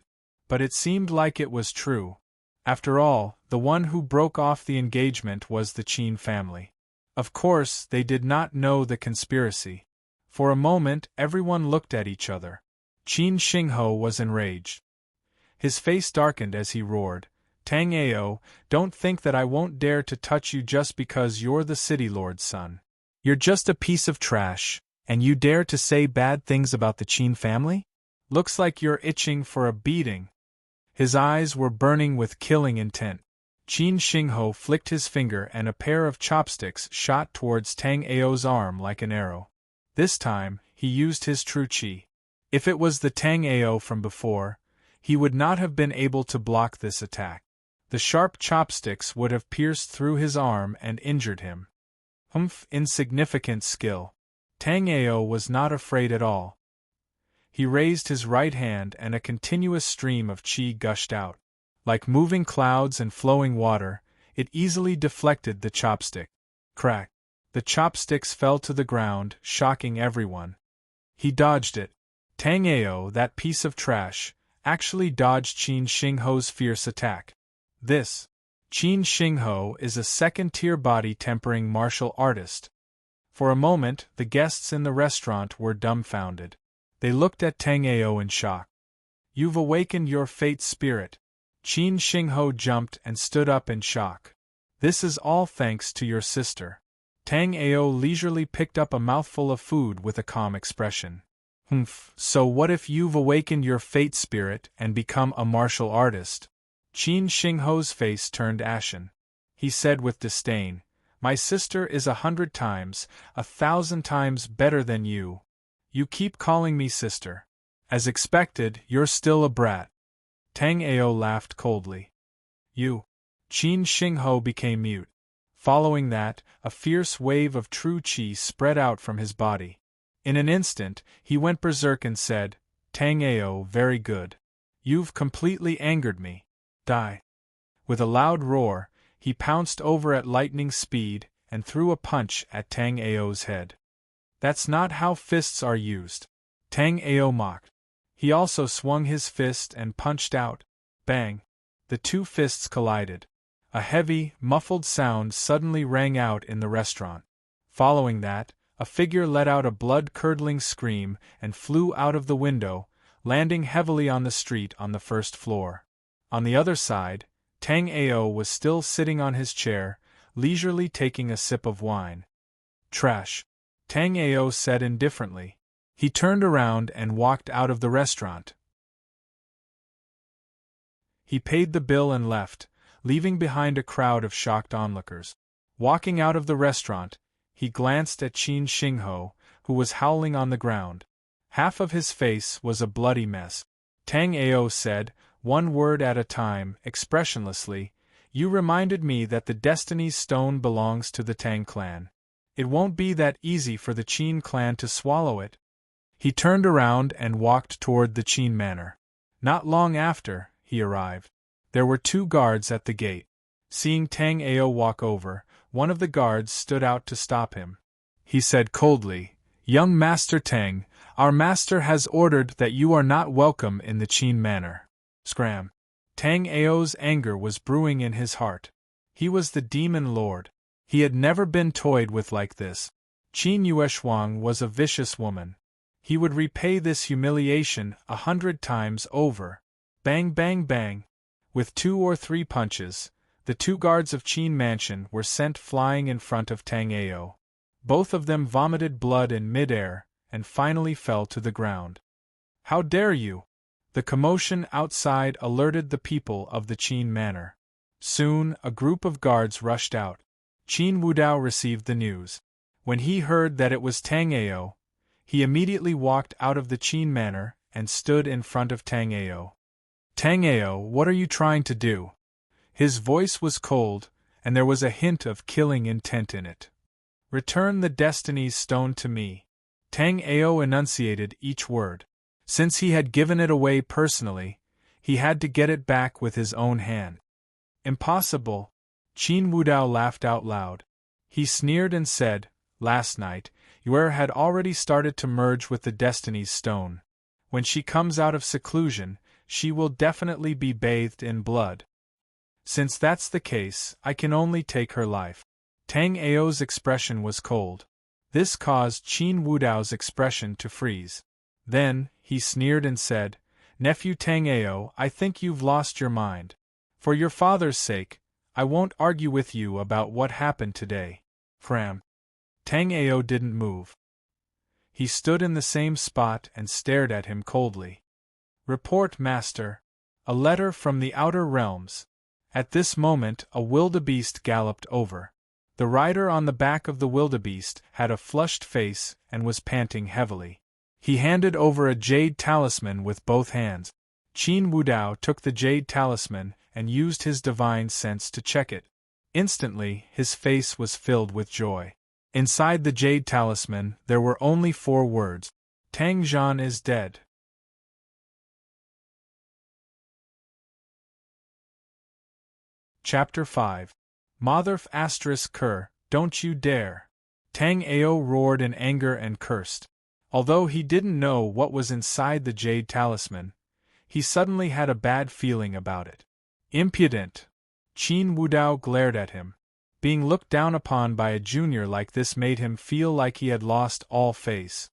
But it seemed like it was true. After all, the one who broke off the engagement was the Qin family. Of course, they did not know the conspiracy. For a moment, everyone looked at each other. Qin Xingho was enraged. His face darkened as he roared, Tang Ao, don't think that I won't dare to touch you just because you're the city lord's son. You're just a piece of trash, and you dare to say bad things about the Qin family? Looks like you're itching for a beating. His eyes were burning with killing intent. Qin Xingho flicked his finger and a pair of chopsticks shot towards Tang Ao's arm like an arrow. This time, he used his true qi. If it was the Tang Ao from before, he would not have been able to block this attack. The sharp chopsticks would have pierced through his arm and injured him. Insignificant skill. Tang Ao was not afraid at all. He raised his right hand and a continuous stream of qi gushed out. Like moving clouds and flowing water, it easily deflected the chopstick. Crack! The chopsticks fell to the ground, shocking everyone. He dodged it. Tang Ao, that piece of trash, actually dodged Qin Xingho's fierce attack. This Qin Xingho is a second-tier body-tempering martial artist. For a moment, the guests in the restaurant were dumbfounded. They looked at Tang Ao in shock. You've awakened your fate spirit. Qin Xingho jumped and stood up in shock. This is all thanks to your sister. Tang Ao leisurely picked up a mouthful of food with a calm expression. So what if you've awakened your fate spirit and become a martial artist? Qin Xingho's face turned ashen. He said with disdain, My sister is 100 times, 1,000 times better than you. You keep calling me sister. As expected, you're still a brat. Tang Ao laughed coldly. You. Qin Xingho became mute. Following that, a fierce wave of true qi spread out from his body. In an instant, he went berserk and said, Tang Ao, very good. You've completely angered me. Die. With a loud roar, he pounced over at lightning speed and threw a punch at Tang Ao's head. That's not how fists are used. Tang Ao mocked. He also swung his fist and punched out. Bang! The two fists collided. A heavy, muffled sound suddenly rang out in the restaurant. Following that, a figure let out a blood-curdling scream and flew out of the window, landing heavily on the street on the first floor. On the other side, Tang Ao was still sitting on his chair, leisurely taking a sip of wine. Trash. Tang Ao said indifferently. He turned around and walked out of the restaurant. He paid the bill and left, leaving behind a crowd of shocked onlookers. Walking out of the restaurant, he glanced at Qin Xingho, who was howling on the ground. Half of his face was a bloody mess. Tang Ao said, one word at a time, expressionlessly, "You reminded me that the Destiny's Stone belongs to the Tang clan. It won't be that easy for the Qin clan to swallow it." He turned around and walked toward the Qin manor. Not long after, he arrived. There were 2 guards at the gate. Seeing Tang Ao walk over, one of the guards stood out to stop him. He said coldly, "Young Master Tang, our master has ordered that you are not welcome in the Qin manor." Scram. Tang Ao's anger was brewing in his heart. He was the demon lord. He had never been toyed with like this. Qin Yueshuang was a vicious woman. He would repay this humiliation 100 times over. Bang bang bang. With 2 or 3 punches, the 2 guards of Qin Mansion were sent flying in front of Tang Ao. Both of them vomited blood in midair, and finally fell to the ground. "How dare you!" The commotion outside alerted the people of the Qin manor. Soon, a group of guards rushed out. Qin Wudao received the news. When he heard that it was Tang Ao, he immediately walked out of the Qin manor and stood in front of Tang Ao. "Tang Ao, what are you trying to do?" His voice was cold, and there was a hint of killing intent in it. "Return the Destiny's Stone to me." Tang Ao enunciated each word. Since he had given it away personally, he had to get it back with his own hand. "Impossible." Qin Wudao laughed out loud. He sneered and said, "Last night, Yue had already started to merge with the Destiny's Stone. When she comes out of seclusion, she will definitely be bathed in blood. Since that's the case, I can only take her life." Tang Ao's expression was cold. This caused Qin Wudao's expression to freeze. Then, he sneered and said, "Nephew Tang Ao, I think you've lost your mind. For your father's sake, I won't argue with you about what happened today." Fram. Tang Ao didn't move. He stood in the same spot and stared at him coldly. "Report, master. A letter from the outer realms." At this moment, a wildebeest galloped over. The rider on the back of the wildebeest had a flushed face and was panting heavily. He handed over a jade talisman with both hands. Qin Wudao took the jade talisman and used his divine sense to check it. Instantly, his face was filled with joy. Inside the jade talisman, there were only 4 words. "Tang Zhan is dead." Chapter 5. Motherf *Ker, don't you dare! Tang Ao roared in anger and cursed. Although he didn't know what was inside the jade talisman, he suddenly had a bad feeling about it. Impudent! Qin Wudao glared at him. Being looked down upon by a junior like this made him feel like he had lost all face.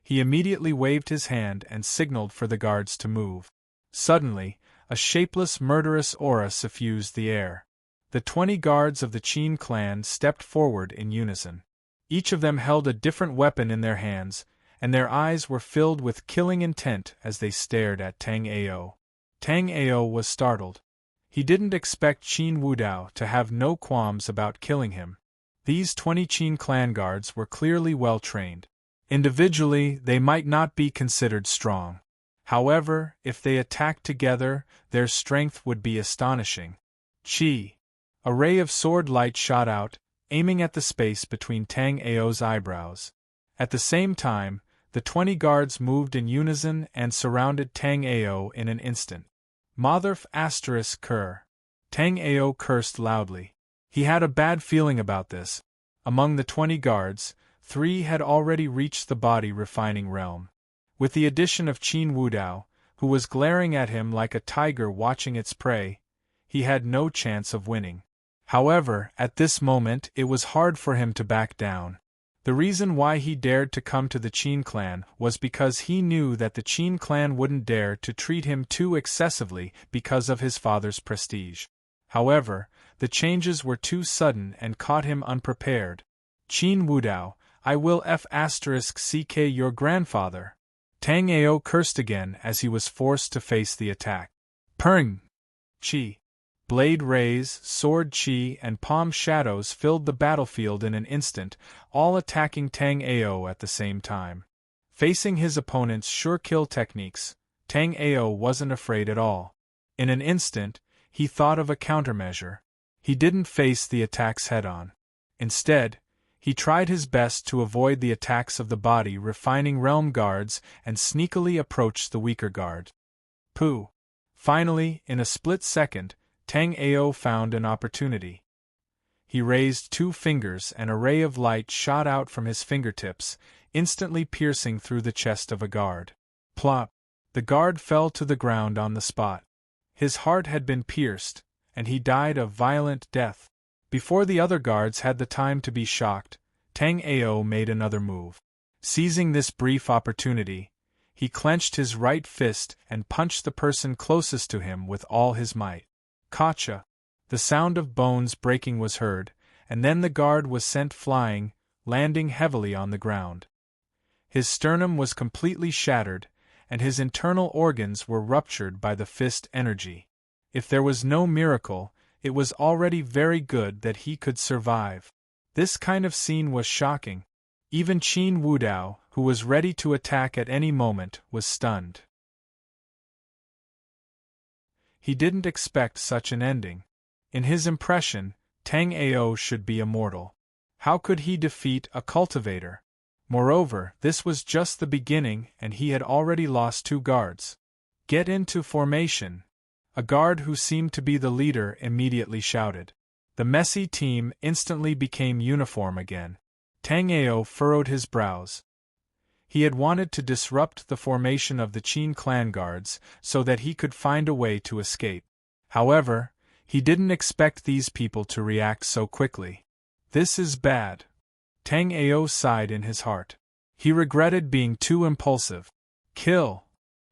He immediately waved his hand and signaled for the guards to move. Suddenly, a shapeless murderous aura suffused the air. The 20 guards of the Qin clan stepped forward in unison. Each of them held a different weapon in their hands, and their eyes were filled with killing intent as they stared at Tang Ao. Tang Ao was startled. He didn't expect Qin Wudao to have no qualms about killing him. These 20 Qin clan guards were clearly well trained. Individually, they might not be considered strong. However, if they attacked together, their strength would be astonishing. Chi! A ray of sword light shot out, aiming at the space between Tang Ao's eyebrows. At the same time, the 20 guards moved in unison and surrounded Tang Ao in an instant. Motherf *Ker. Tang Ao cursed loudly. He had a bad feeling about this. Among the 20 guards, 3 had already reached the body refining realm. With the addition of Qin Wudao, who was glaring at him like a tiger watching its prey, he had no chance of winning. However, at this moment it was hard for him to back down. The reason why he dared to come to the Qin clan was because he knew that the Qin clan wouldn't dare to treat him too excessively because of his father's prestige. However, the changes were too sudden and caught him unprepared. "Qin Wudao, I will *ck your grandfather. Tang Ao cursed again as he was forced to face the attack. Purring! Chi. Blade rays, sword chi, and palm shadows filled the battlefield in an instant, all attacking Tang Ao at the same time. Facing his opponent's sure kill techniques, Tang Ao wasn't afraid at all. In an instant, he thought of a countermeasure. He didn't face the attacks head-on. Instead, he tried his best to avoid the attacks of the body refining realm guards and sneakily approached the weaker guard. Pooh! Finally, in a split second, Tang Ao found an opportunity. He raised 2 fingers and a ray of light shot out from his fingertips, instantly piercing through the chest of a guard. Plop! The guard fell to the ground on the spot. His heart had been pierced, and he died a violent death. Before the other guards had the time to be shocked, Tang Ao made another move. Seizing this brief opportunity, he clenched his right fist and punched the person closest to him with all his might. Gotcha! The sound of bones breaking was heard, and then the guard was sent flying, landing heavily on the ground. His sternum was completely shattered, and his internal organs were ruptured by the fist energy. If there was no miracle, it was already very good that he could survive. This kind of scene was shocking. Even Qin Wudao, who was ready to attack at any moment, was stunned. He didn't expect such an ending. In his impression, Tang Ao should be immortal. How could he defeat a cultivator? Moreover, this was just the beginning and he had already lost 2 guards. Get into formation! A guard who seemed to be the leader immediately shouted. The messy team instantly became uniform again. Tang Ao furrowed his brows. He had wanted to disrupt the formation of the Qin clan guards so that he could find a way to escape. However, he didn't expect these people to react so quickly. This is bad. Tang Ao sighed in his heart. He regretted being too impulsive. Kill!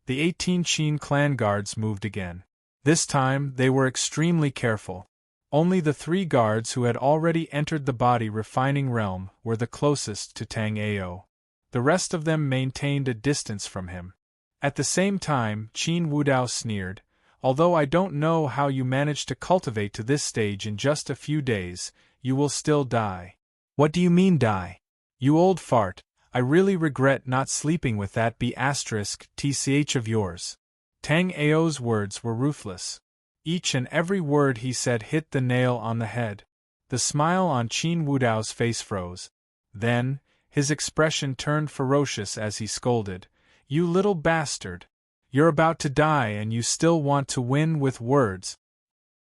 The 18 Qin clan guards moved again. This time they were extremely careful. Only the 3 guards who had already entered the body refining realm were the closest to Tang Ao. The rest of them maintained a distance from him. At the same time, Qin Wudao sneered, "Although I don't know how you managed to cultivate to this stage in just a few days, you will still die." "What do you mean die? You old fart, I really regret not sleeping with that *tch of yours." Tang Ao's words were ruthless. Each and every word he said hit the nail on the head. The smile on Qin Wudao's face froze. Then, his expression turned ferocious as he scolded, "You little bastard! You're about to die and you still want to win with words.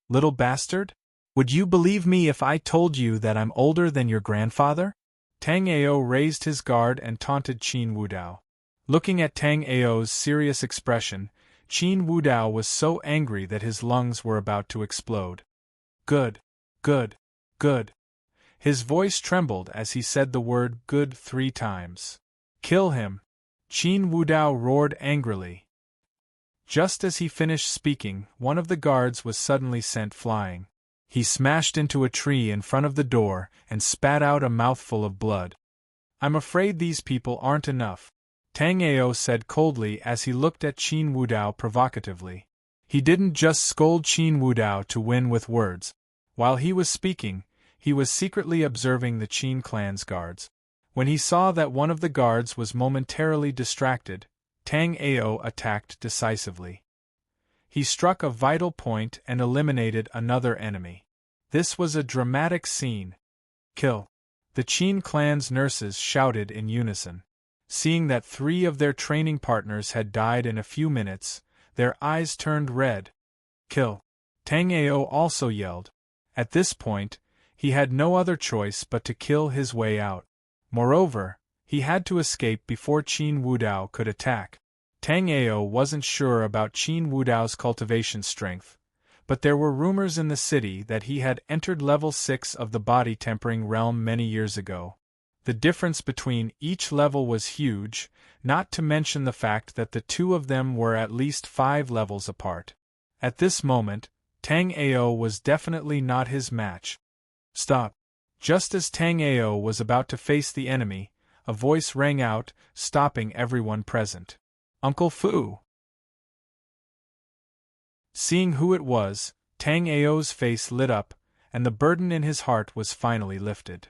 Little bastard? Would you believe me if I told you that I'm older than your grandfather?" Tang Ao raised his guard and taunted Qin Wudao. Looking at Tang Ao's serious expression, Qin Wudao was so angry that his lungs were about to explode. "Good, good, good." His voice trembled as he said the word "good" 3 times. "Kill him!" Qin Wudao roared angrily. Just as he finished speaking, one of the guards was suddenly sent flying. He smashed into a tree in front of the door and spat out a mouthful of blood. "I'm afraid these people aren't enough," Tang Ao said coldly as he looked at Qin Wudao provocatively. He didn't just scold Qin Wudao to win with words. While he was speaking, he was secretly observing the Qin clan's guards. When he saw that one of the guards was momentarily distracted, Tang Ao attacked decisively. He struck a vital point and eliminated another enemy. This was a dramatic scene. "Kill!" The Qin clan's nurses shouted in unison. Seeing that 3 of their training partners had died in a few minutes, their eyes turned red. "Kill!" Tang Ao also yelled. At this point, he had no other choice but to kill his way out. Moreover, he had to escape before Qin Wudao could attack. Tang Ao wasn't sure about Qin Wudao's cultivation strength, but there were rumors in the city that he had entered level 6 of the body tempering realm many years ago. The difference between each level was huge, not to mention the fact that the 2 of them were at least 5 levels apart. At this moment, Tang Ao was definitely not his match. "Stop!" Just as Tang Ao was about to face the enemy, a voice rang out, stopping everyone present. "Uncle Fu!" Seeing who it was, Tang Ao's face lit up, and the burden in his heart was finally lifted.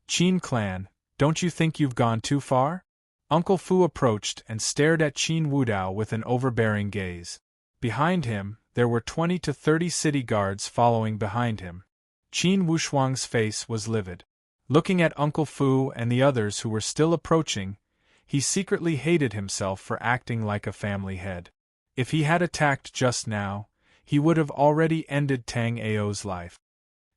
"Qin clan, don't you think you've gone too far?" Uncle Fu approached and stared at Qin Wudao with an overbearing gaze. Behind him, there were 20 to 30 city guards following behind him. Qin Wushuang's face was livid. Looking at Uncle Fu and the others who were still approaching, he secretly hated himself for acting like a family head. If he had attacked just now, he would have already ended Tang Ao's life.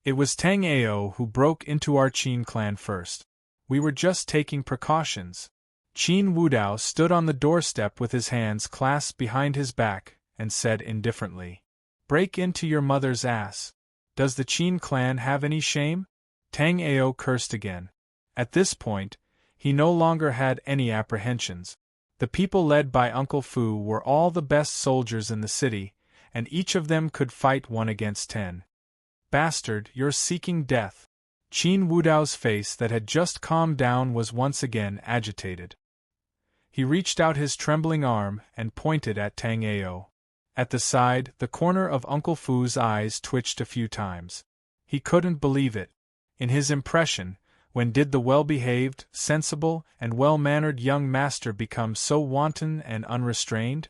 "It was Tang Ao who broke into our Qin clan first. We were just taking precautions." Qin Wudao stood on the doorstep with his hands clasped behind his back, and said indifferently, "Break into your mother's ass. Does the Qin clan have any shame?" Tang Ao cursed again. At this point, he no longer had any apprehensions. The people led by Uncle Fu were all the best soldiers in the city, and each of them could fight 1 against 10. "Bastard, you're seeking death." Qin Wudao's face that had just calmed down was once again agitated. He reached out his trembling arm and pointed at Tang Ao. At the side, the corner of Uncle Fu's eyes twitched a few times. He couldn't believe it. In his impression, when did the well-behaved, sensible, and well-mannered young master become so wanton and unrestrained?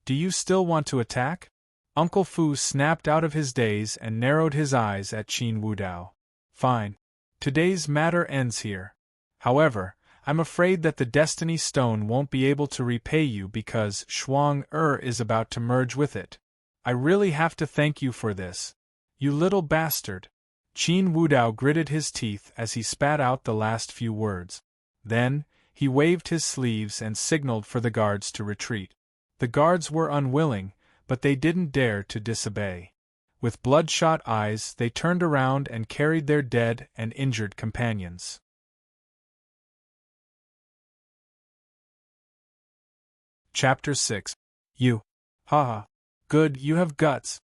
Do you still want to attack?" Uncle Fu snapped out of his daze and narrowed his eyes at Qin Wudao. "Fine. Today's matter ends here. However, I'm afraid that the Destiny Stone won't be able to repay you because Shuang is about to merge with it. I really have to thank you for this. You little bastard." Qin Wudao gritted his teeth as he spat out the last few words. Then, he waved his sleeves and signaled for the guards to retreat. The guards were unwilling, but they didn't dare to disobey. With bloodshot eyes, they turned around and carried their dead and injured companions. Chapter 6. You. Haha. Good, you have guts.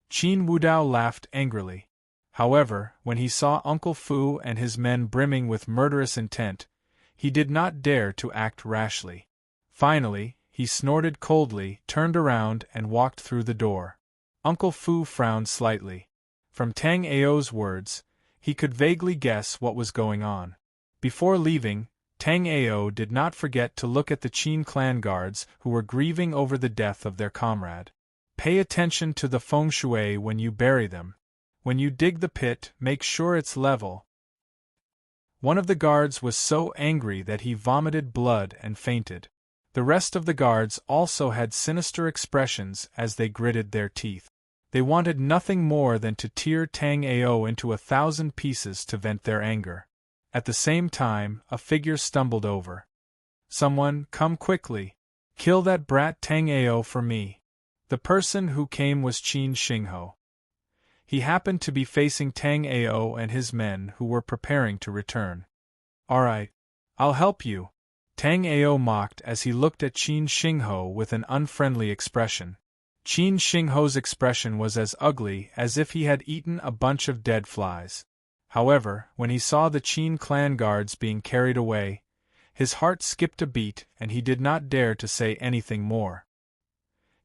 Qin Wudao laughed angrily. However, when he saw Uncle Fu and his men brimming with murderous intent, he did not dare to act rashly. Finally, he snorted coldly, turned around and walked through the door. Uncle Fu frowned slightly. From Tang Ao's words, he could vaguely guess what was going on. Before leaving, Tang Ao did not forget to look at the Qin clan guards who were grieving over the death of their comrade. "Pay attention to the feng shui when you bury them. When you dig the pit, make sure it's level." One of the guards was so angry that he vomited blood and fainted. The rest of the guards also had sinister expressions as they gritted their teeth. They wanted nothing more than to tear Tang Ao into 1,000 pieces to vent their anger. At the same time, a figure stumbled over. "Someone, come quickly. Kill that brat Tang Ao for me." The person who came was Qin Xingho. He happened to be facing Tang Ao and his men who were preparing to return. "All right. I'll help you," Tang Ao mocked as he looked at Qin Xingho with an unfriendly expression. Qin Xingho's expression was as ugly as if he had eaten a bunch of dead flies. However, when he saw the Qin clan guards being carried away, his heart skipped a beat and he did not dare to say anything more.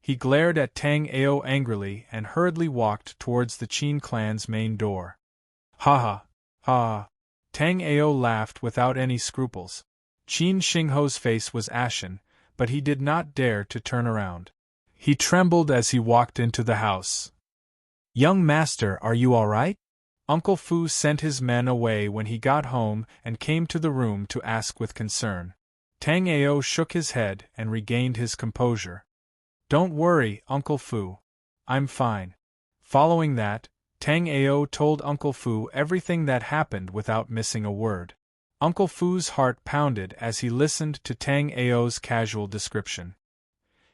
He glared at Tang Ao angrily and hurriedly walked towards the Qin clan's main door. "Ha ha, ha!" Tang Ao laughed without any scruples. Qin Xingho's face was ashen, but he did not dare to turn around. He trembled as he walked into the house. "Young master, are you all right?" Uncle Fu sent his men away when he got home and came to the room to ask with concern. Tang Ao shook his head and regained his composure. "Don't worry, Uncle Fu. I'm fine." Following that, Tang Ao told Uncle Fu everything that happened without missing a word. Uncle Fu's heart pounded as he listened to Tang Ao's casual description.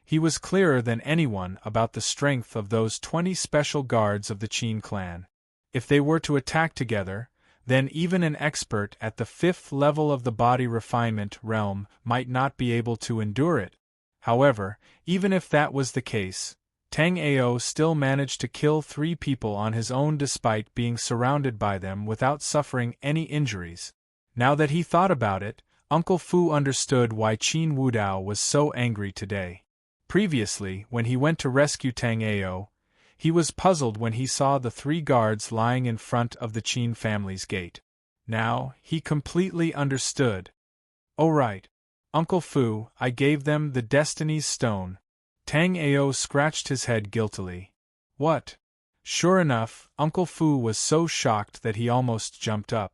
He was clearer than anyone about the strength of those 20 special guards of the Qin clan. If they were to attack together, then even an expert at the 5th level of the body refinement realm might not be able to endure it. However, even if that was the case, Tang Ao still managed to kill 3 people on his own despite being surrounded by them without suffering any injuries. Now that he thought about it, Uncle Fu understood why Qin Wudao was so angry today. Previously, when he went to rescue Tang Ao, he was puzzled when he saw the 3 guards lying in front of the Qin family's gate. Now, he completely understood. "Oh right. Uncle Fu, I gave them the Destiny's Stone." Tang Ao scratched his head guiltily. "What?" Sure enough, Uncle Fu was so shocked that he almost jumped up.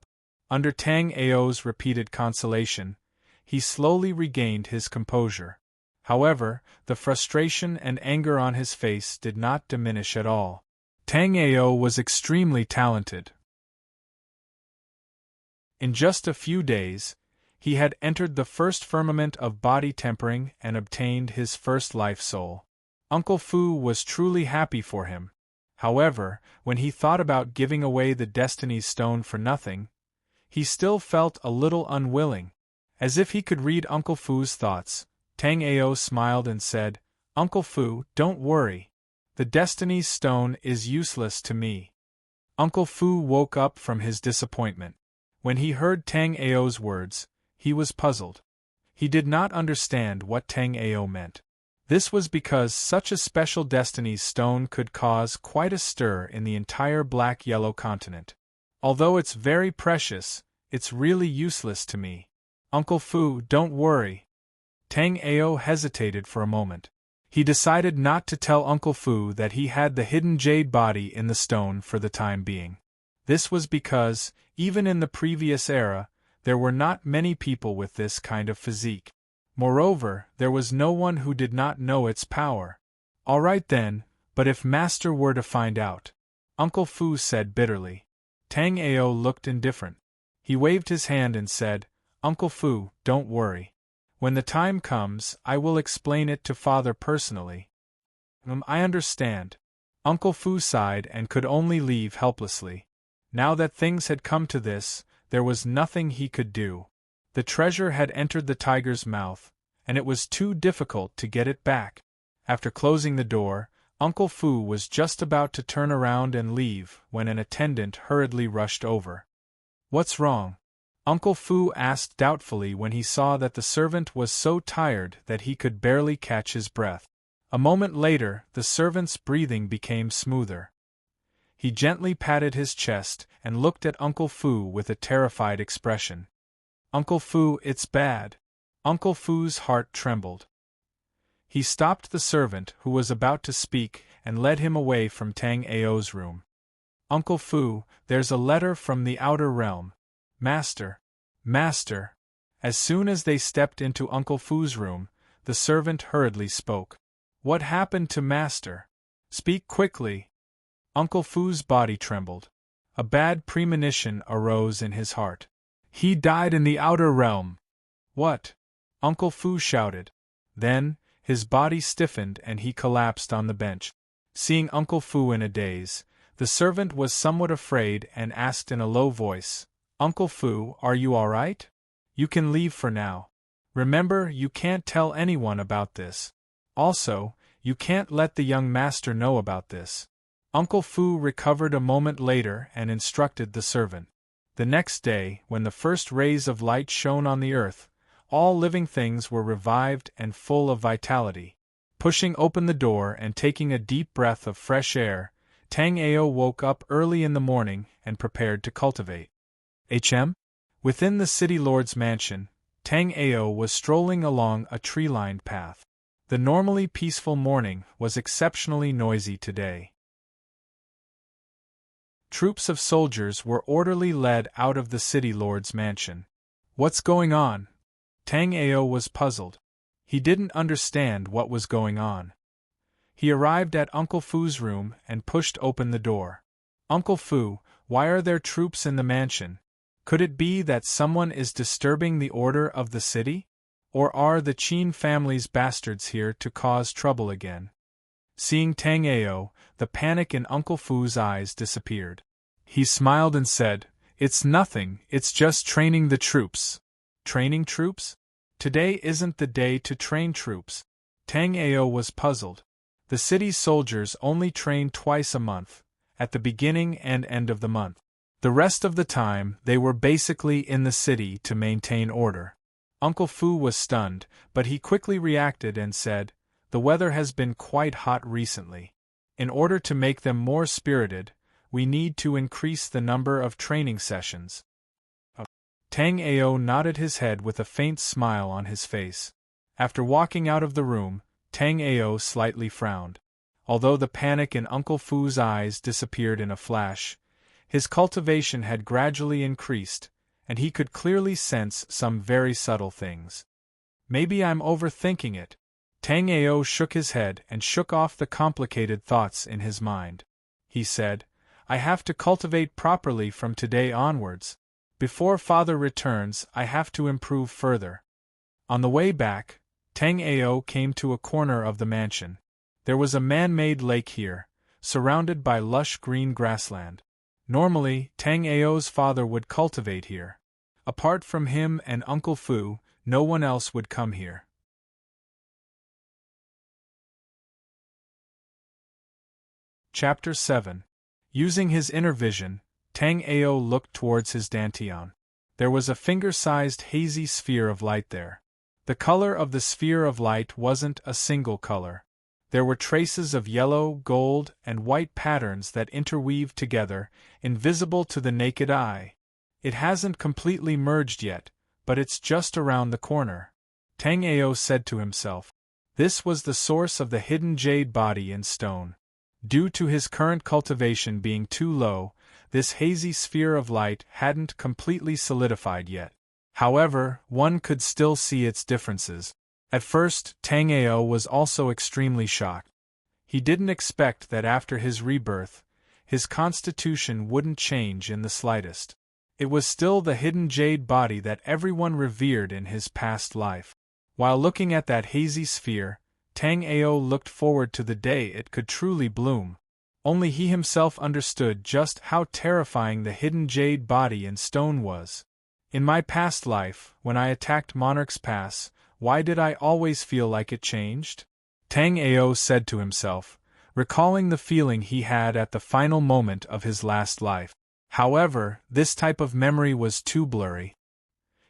Under Tang Ao's repeated consolation, he slowly regained his composure. However, the frustration and anger on his face did not diminish at all. Tang Ao was extremely talented. In just a few days, he had entered the first firmament of body tempering and obtained his first life soul. Uncle Fu was truly happy for him. However, when he thought about giving away the Destiny's Stone for nothing, he still felt a little unwilling. As if he could read Uncle Fu's thoughts, Tang Ao smiled and said, "Uncle Fu, don't worry. The Destiny's Stone is useless to me." Uncle Fu woke up from his disappointment. When he heard Tang Ao's words, he was puzzled. He did not understand what Tang Ao meant. This was because such a special Destiny's Stone could cause quite a stir in the entire black-yellow continent. Although it's very precious, it's really useless to me. Uncle Fu, don't worry. Tang Ao hesitated for a moment. He decided not to tell Uncle Fu that he had the hidden jade body in the stone for the time being. This was because, even in the previous era, there were not many people with this kind of physique. Moreover, there was no one who did not know its power. "All right then, but if Master were to find out," Uncle Fu said bitterly. Tang Ao looked indifferent. He waved his hand and said, "Uncle Fu, don't worry. When the time comes, I will explain it to Father personally." I understand." Uncle Fu sighed and could only leave helplessly. Now that things had come to this, there was nothing he could do. The treasure had entered the tiger's mouth, and it was too difficult to get it back. After closing the door, Uncle Fu was just about to turn around and leave when an attendant hurriedly rushed over. "What's wrong?" Uncle Fu asked doubtfully when he saw that the servant was so tired that he could barely catch his breath. A moment later, the servant's breathing became smoother. He gently patted his chest and looked at Uncle Fu with a terrified expression. "Uncle Fu, it's bad." Uncle Fu's heart trembled. He stopped the servant who was about to speak and led him away from Tang Ao's room. "Uncle Fu, there's a letter from the outer realm." "Master! Master!" As soon as they stepped into Uncle Fu's room, the servant hurriedly spoke. "What happened to Master? Speak quickly." Uncle Fu's body trembled. A bad premonition arose in his heart. "He died in the outer realm." "What?" Uncle Fu shouted. Then, his body stiffened and he collapsed on the bench. Seeing Uncle Fu in a daze, the servant was somewhat afraid and asked in a low voice, "Uncle Fu, are you all right? You can leave for now. Remember, you can't tell anyone about this. Also, you can't let the young master know about this." Uncle Fu recovered a moment later and instructed the servant. The next day, when the first rays of light shone on the earth, all living things were revived and full of vitality. Pushing open the door and taking a deep breath of fresh air, Tang Ao woke up early in the morning and prepared to cultivate. Within the city lord's mansion, Tang Ao was strolling along a tree-lined path. The normally peaceful morning was exceptionally noisy today. Troops of soldiers were orderly led out of the city lord's mansion. "What's going on?" Tang Ao was puzzled. He didn't understand what was going on. He arrived at Uncle Fu's room and pushed open the door. "Uncle Fu, why are there troops in the mansion? Could it be that someone is disturbing the order of the city? Or are the Qin family's bastards here to cause trouble again?" Seeing Tang Ao, the panic in Uncle Fu's eyes disappeared. He smiled and said, "It's nothing, it's just training the troops." "Training troops? Today isn't the day to train troops." Tang Ao was puzzled. The city's soldiers only train twice a month, at the beginning and end of the month. The rest of the time, they were basically in the city to maintain order. Uncle Fu was stunned, but he quickly reacted and said, "The weather has been quite hot recently. In order to make them more spirited, we need to increase the number of training sessions." Tang Ao nodded his head with a faint smile on his face. After walking out of the room, Tang Ao slightly frowned. Although the panic in Uncle Fu's eyes disappeared in a flash, his cultivation had gradually increased, and he could clearly sense some very subtle things. "Maybe I'm overthinking it." Tang Ao shook his head and shook off the complicated thoughts in his mind. He said, "I have to cultivate properly from today onwards. Before father returns, I have to improve further." On the way back, Tang Ao came to a corner of the mansion. There was a man-made lake here, surrounded by lush green grassland. Normally, Tang Ao's father would cultivate here. Apart from him and Uncle Fu, no one else would come here. Chapter 7. Using his inner vision, Tang Ao looked towards his dantian. There was a finger-sized hazy sphere of light there. The color of the sphere of light wasn't a single color. There were traces of yellow, gold, and white patterns that interweaved together, invisible to the naked eye. "It hasn't completely merged yet, but it's just around the corner," Tang Ao said to himself. This was the source of the hidden jade body in stone. Due to his current cultivation being too low, this hazy sphere of light hadn't completely solidified yet. However, one could still see its differences. At first, Tang Ao was also extremely shocked. He didn't expect that after his rebirth, his constitution wouldn't change in the slightest. It was still the hidden jade body that everyone revered in his past life. While looking at that hazy sphere, Tang Ao looked forward to the day it could truly bloom. Only he himself understood just how terrifying the hidden jade body in stone was. "In my past life, when I attacked Monarch's Pass, why did I always feel like it changed?" Tang Ao said to himself, recalling the feeling he had at the final moment of his last life. However, this type of memory was too blurry.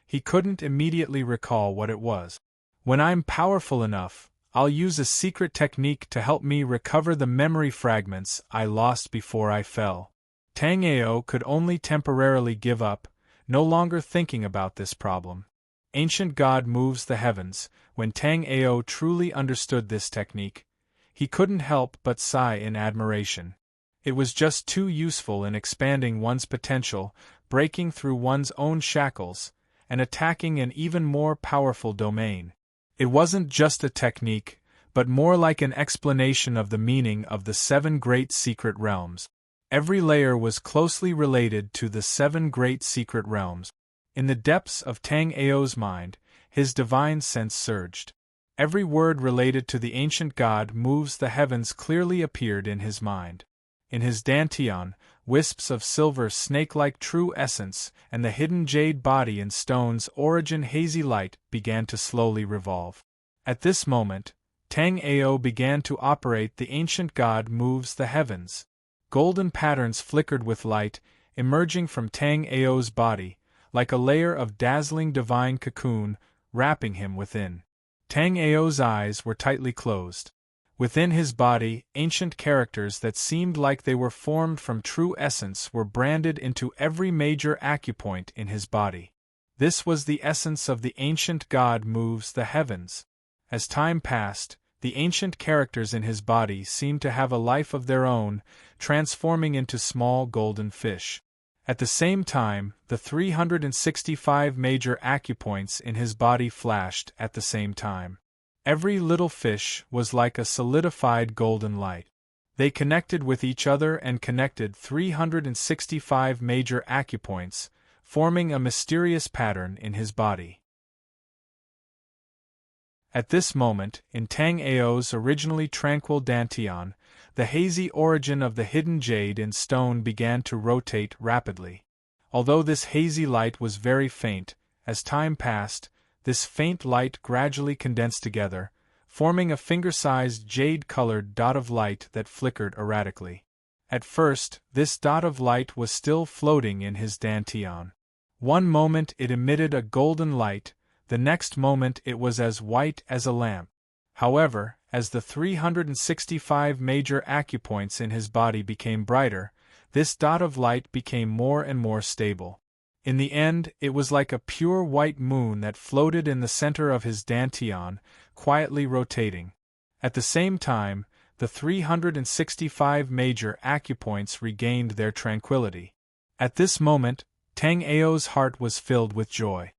He couldn't immediately recall what it was. "When I'm powerful enough, I'll use a secret technique to help me recover the memory fragments I lost before I fell." Tang Ao could only temporarily give up, no longer thinking about this problem. Ancient God moves the heavens. When Tang Ao truly understood this technique, he couldn't help but sigh in admiration. It was just too useful in expanding one's potential, breaking through one's own shackles, and attacking an even more powerful domain. It wasn't just a technique, but more like an explanation of the meaning of the 7 great secret realms. Every layer was closely related to the 7 great secret realms. In the depths of Tang Ao's mind, his divine sense surged. Every word related to the ancient God moves the heavens clearly appeared in his mind. In his dantian, wisps of silver snake-like true essence and the hidden jade body in stone's origin hazy light began to slowly revolve. At this moment, Tang Ao began to operate the ancient God moves the heavens. Golden patterns flickered with light, emerging from Tang Ao's body, like a layer of dazzling divine cocoon, wrapping him within. Tang Ao's eyes were tightly closed. Within his body, ancient characters that seemed like they were formed from true essence were branded into every major acupoint in his body. This was the essence of the ancient God moves the heavens. As time passed, the ancient characters in his body seemed to have a life of their own, transforming into small golden fish. At the same time, the 365 major acupoints in his body flashed at the same time. Every little fish was like a solidified golden light. They connected with each other and connected 365 major acupoints, forming a mysterious pattern in his body. At this moment, in Tang Ao's originally tranquil dantian, the hazy origin of the hidden jade in stone began to rotate rapidly. Although this hazy light was very faint, as time passed, this faint light gradually condensed together, forming a finger-sized jade-colored dot of light that flickered erratically. At first, this dot of light was still floating in his dantian. One moment it emitted a golden light, The next moment it was as white as a lamp. However, as the 365 major acupoints in his body became brighter, this dot of light became more and more stable. In the end, it was like a pure white moon that floated in the center of his dantian, quietly rotating. At the same time, the 365 major acupoints regained their tranquility. At this moment, Tang Ao's heart was filled with joy.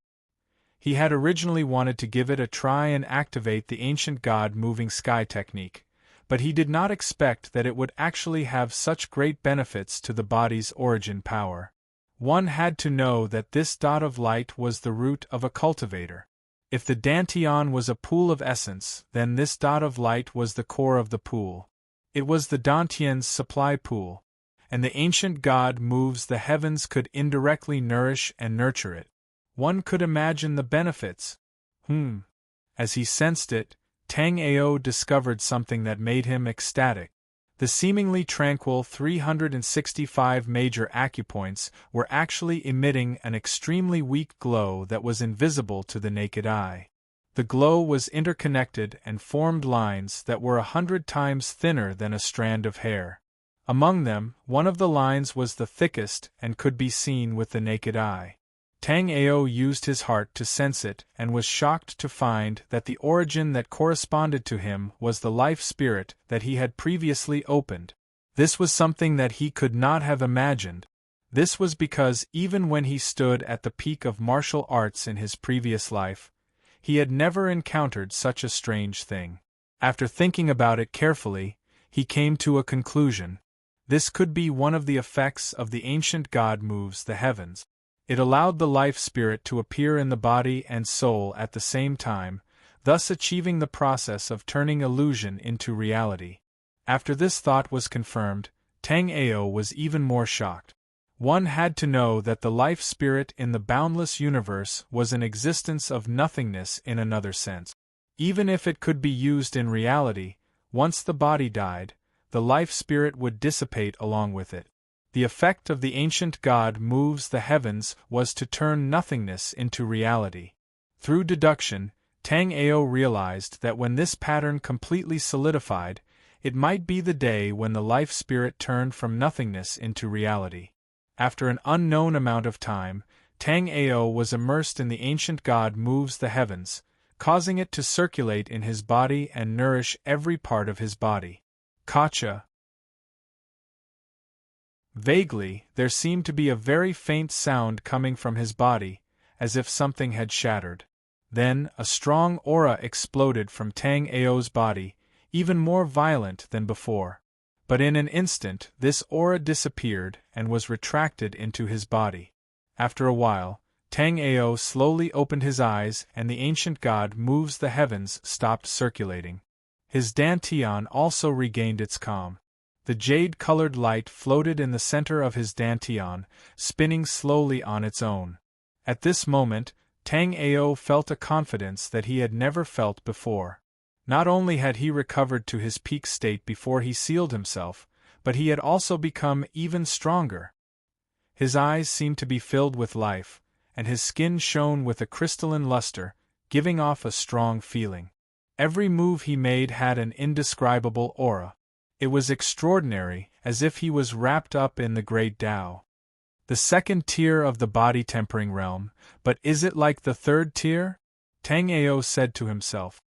He had originally wanted to give it a try and activate the ancient god moving sky technique, but he did not expect that it would actually have such great benefits to the body's origin power. One had to know that this dot of light was the root of a cultivator. If the dantian was a pool of essence, then this dot of light was the core of the pool. It was the dantian's supply pool, and the ancient god moves the heavens could indirectly nourish and nurture it. One could imagine the benefits. As he sensed it, Tang Ao discovered something that made him ecstatic. The seemingly tranquil 365 major acupoints were actually emitting an extremely weak glow that was invisible to the naked eye. The glow was interconnected and formed lines that were 100 times thinner than a strand of hair. Among them, one of the lines was the thickest and could be seen with the naked eye. Tang Ao used his heart to sense it and was shocked to find that the origin that corresponded to him was the life spirit that he had previously opened. This was something that he could not have imagined. This was because even when he stood at the peak of martial arts in his previous life, he had never encountered such a strange thing. After thinking about it carefully, he came to a conclusion. This could be one of the effects of the ancient god moves the heavens. It allowed the life spirit to appear in the body and soul at the same time, thus achieving the process of turning illusion into reality. After this thought was confirmed, Tang Ao was even more shocked. One had to know that the life spirit in the boundless universe was an existence of nothingness in another sense. Even if it could be used in reality, once the body died, the life spirit would dissipate along with it. The effect of the ancient god moves the heavens was to turn nothingness into reality. Through deduction, Tang Ao realized that when this pattern completely solidified, it might be the day when the life spirit turned from nothingness into reality. After an unknown amount of time, Tang Ao was immersed in the ancient god moves the heavens, causing it to circulate in his body and nourish every part of his body. Kacha. Vaguely, there seemed to be a very faint sound coming from his body, as if something had shattered. Then, a strong aura exploded from Tang Ao's body, even more violent than before. But in an instant, this aura disappeared and was retracted into his body. After a while, Tang Ao slowly opened his eyes and the ancient god moves the heavens stopped circulating. His dantian also regained its calm. The jade-colored light floated in the center of his dantian, spinning slowly on its own. At this moment, Tang Ao felt a confidence that he had never felt before. Not only had he recovered to his peak state before he sealed himself, but he had also become even stronger. His eyes seemed to be filled with life, and his skin shone with a crystalline luster, giving off a strong feeling. Every move he made had an indescribable aura. It was extraordinary, as if he was wrapped up in the great Tao. The second tier of the body-tempering realm, but is it like the third tier? Tang Ao said to himself.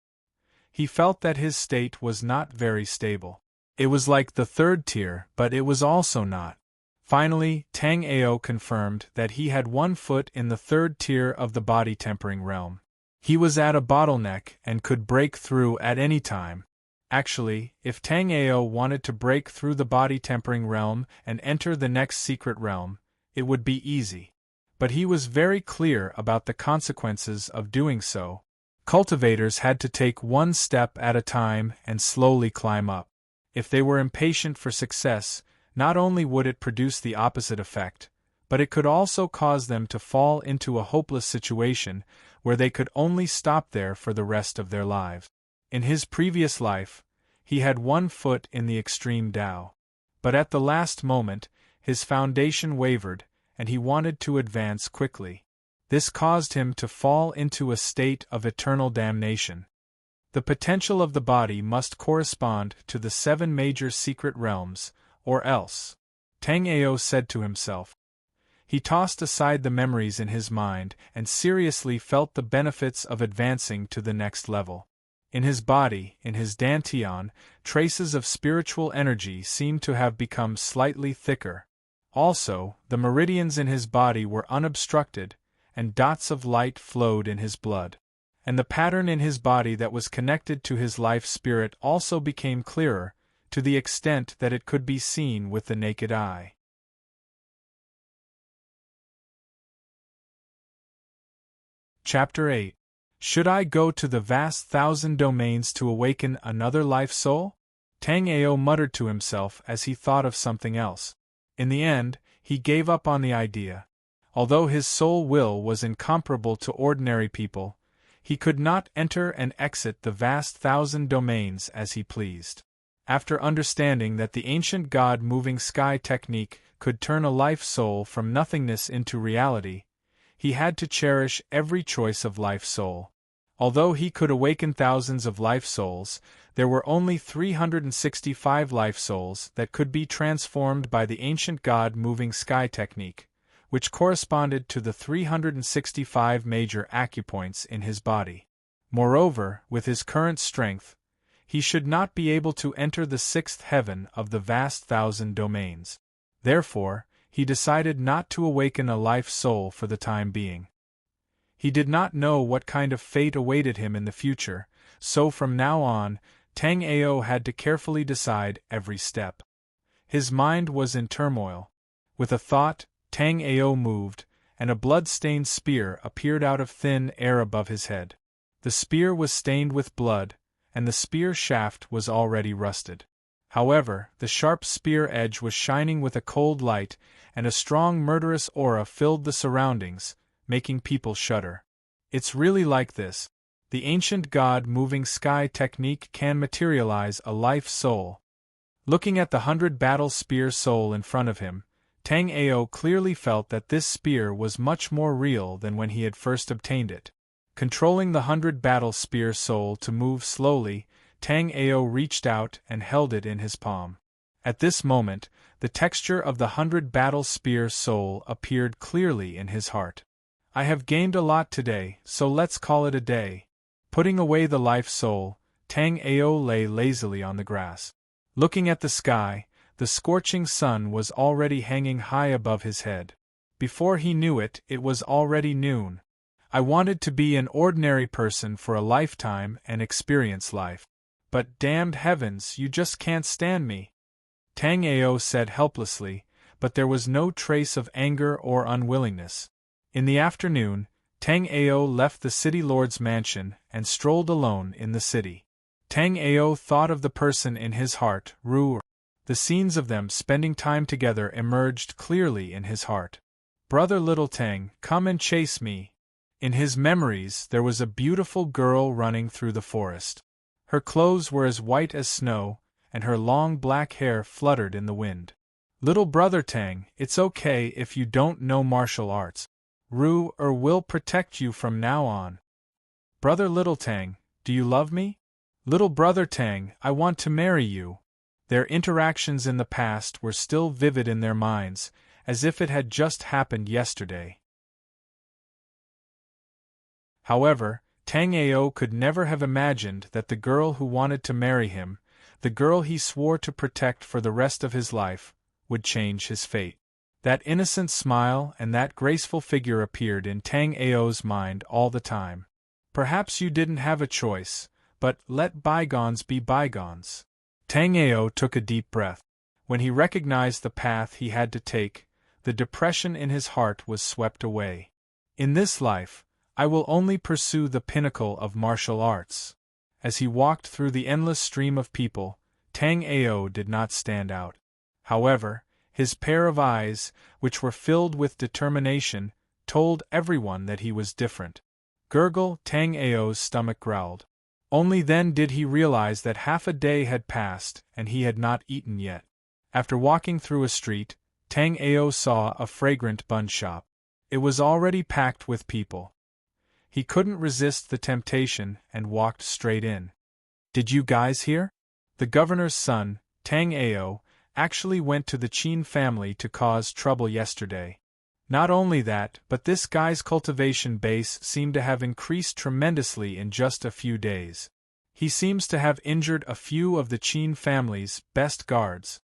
He felt that his state was not very stable. It was like the third tier, but it was also not. Finally, Tang Ao confirmed that he had one foot in the third tier of the body-tempering realm. He was at a bottleneck and could break through at any time. Actually, if Tang Ao wanted to break through the body-tempering realm and enter the next secret realm, it would be easy. But he was very clear about the consequences of doing so. Cultivators had to take one step at a time and slowly climb up. If they were impatient for success, not only would it produce the opposite effect, but it could also cause them to fall into a hopeless situation where they could only stop there for the rest of their lives. In his previous life, he had one foot in the extreme Tao. But at the last moment, his foundation wavered, and he wanted to advance quickly. This caused him to fall into a state of eternal damnation. The potential of the body must correspond to the 7 major secret realms, or else. Tang Ao said to himself. He tossed aside the memories in his mind and seriously felt the benefits of advancing to the next level. In his body, in his dantian, traces of spiritual energy seemed to have become slightly thicker. Also, the meridians in his body were unobstructed, and dots of light flowed in his blood. And the pattern in his body that was connected to his life spirit also became clearer, to the extent that it could be seen with the naked eye. Chapter 8. Should I go to the vast 1,000 domains to awaken another life soul? Tang Ao muttered to himself as he thought of something else. In the end, he gave up on the idea. Although his soul will was incomparable to ordinary people, he could not enter and exit the vast 1,000 domains as he pleased. After understanding that the ancient God-moving sky technique could turn a life soul from nothingness into reality, he had to cherish every choice of life soul. Although he could awaken thousands of life souls, there were only 365 life souls that could be transformed by the ancient God-moving sky technique, which corresponded to the 365 major acupoints in his body. Moreover, with his current strength, he should not be able to enter the 6th heaven of the vast 1,000 domains. Therefore, he decided not to awaken a life soul for the time being. He did not know what kind of fate awaited him in the future, so from now on, Tang Ao had to carefully decide every step. His mind was in turmoil. With a thought, Tang Ao moved, and a blood-stained spear appeared out of thin air above his head. The spear was stained with blood, and the spear shaft was already rusted. However, the sharp spear edge was shining with a cold light, and a strong murderous aura filled the surroundings, making people shudder. It's really like this. The ancient God-moving sky technique can materialize a life soul. Looking at the 100-battle spear soul in front of him, Tang Ao clearly felt that this spear was much more real than when he had first obtained it. Controlling the 100-battle spear soul to move slowly, Tang Ao reached out and held it in his palm. At this moment, the texture of the 100-battle spear soul appeared clearly in his heart. I have gained a lot today, so let's call it a day. Putting away the life soul, Tang Ao lay lazily on the grass. Looking at the sky, the scorching sun was already hanging high above his head. Before he knew it, it was already noon. I wanted to be an ordinary person for a lifetime and experience life. But damned heavens, you just can't stand me. Tang Ao said helplessly, but there was no trace of anger or unwillingness. In the afternoon, Tang Ao left the city lord's mansion and strolled alone in the city. Tang Ao thought of the person in his heart, Ru. The scenes of them spending time together emerged clearly in his heart. Brother Little Tang, come and chase me. In his memories there was a beautiful girl running through the forest. Her clothes were as white as snow, and her long black hair fluttered in the wind. Little brother Tang, it's okay if you don't know martial arts. Ru will protect you from now on. Brother Little Tang, do you love me? Little brother Tang, I want to marry you. Their interactions in the past were still vivid in their minds, as if it had just happened yesterday. However, Tang Ao could never have imagined that the girl who wanted to marry him, the girl he swore to protect for the rest of his life, would change his fate. That innocent smile and that graceful figure appeared in Tang Ao's mind all the time. Perhaps you didn't have a choice, but let bygones be bygones. Tang Ao took a deep breath. When he recognized the path he had to take, the depression in his heart was swept away. In this life, I will only pursue the pinnacle of martial arts. As he walked through the endless stream of people, Tang Ao did not stand out. However, his pair of eyes, which were filled with determination, told everyone that he was different. Gurgle, Tang Ao's stomach growled. Only then did he realize that half a day had passed and he had not eaten yet. After walking through a street, Tang Ao saw a fragrant bun shop. It was already packed with people. He couldn't resist the temptation and walked straight in. Did you guys hear? The governor's son, Tang Ao, actually went to the Qin family to cause trouble yesterday. Not only that, but this guy's cultivation base seemed to have increased tremendously in just a few days. He seems to have injured a few of the Qin family's best guards.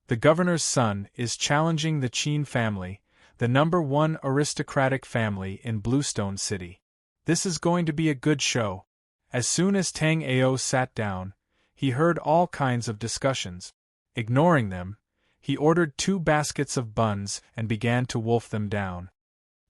The governor's son is challenging the Qin family, the #1 aristocratic family in Bluestone City. This is going to be a good show. As soon as Tang Ao sat down, he heard all kinds of discussions. Ignoring them, he ordered 2 baskets of buns and began to wolf them down.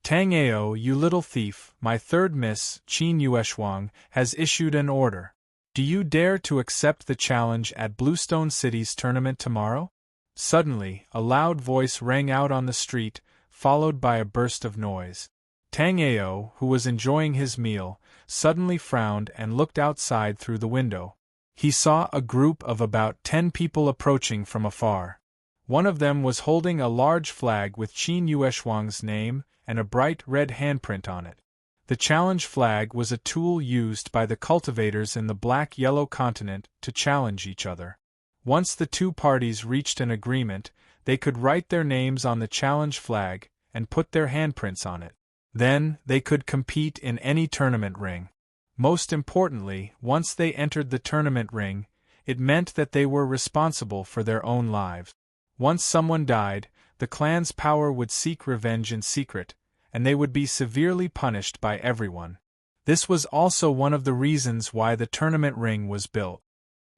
Tang Ao, you little thief, my third miss, Qin Yueshuang, has issued an order. Do you dare to accept the challenge at Bluestone City's tournament tomorrow? Suddenly, a loud voice rang out on the street, followed by a burst of noise. Tang Ao, who was enjoying his meal, suddenly frowned and looked outside through the window. He saw a group of about 10 people approaching from afar. One of them was holding a large flag with Qin Yueshuang's name and a bright red handprint on it. The challenge flag was a tool used by the cultivators in the Black-Yellow continent to challenge each other. Once the 2 parties reached an agreement, they could write their names on the challenge flag and put their handprints on it. Then, they could compete in any tournament ring. Most importantly, once they entered the tournament ring, it meant that they were responsible for their own lives. Once someone died, the clan's power would seek revenge in secret, and they would be severely punished by everyone. This was also one of the reasons why the tournament ring was built.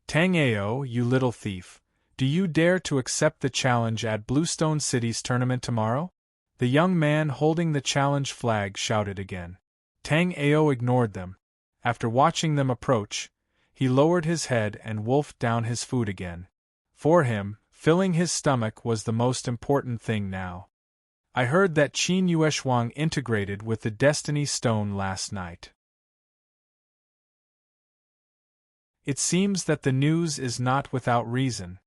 Tang Ao, you little thief, do you dare to accept the challenge at Bluestone City's tournament tomorrow? The young man holding the challenge flag shouted again. Tang Ao ignored them. After watching them approach, he lowered his head and wolfed down his food again. For him, filling his stomach was the most important thing now. I heard that Qin Yueshuang integrated with the Destiny Stone last night. It seems that the news is not without reason.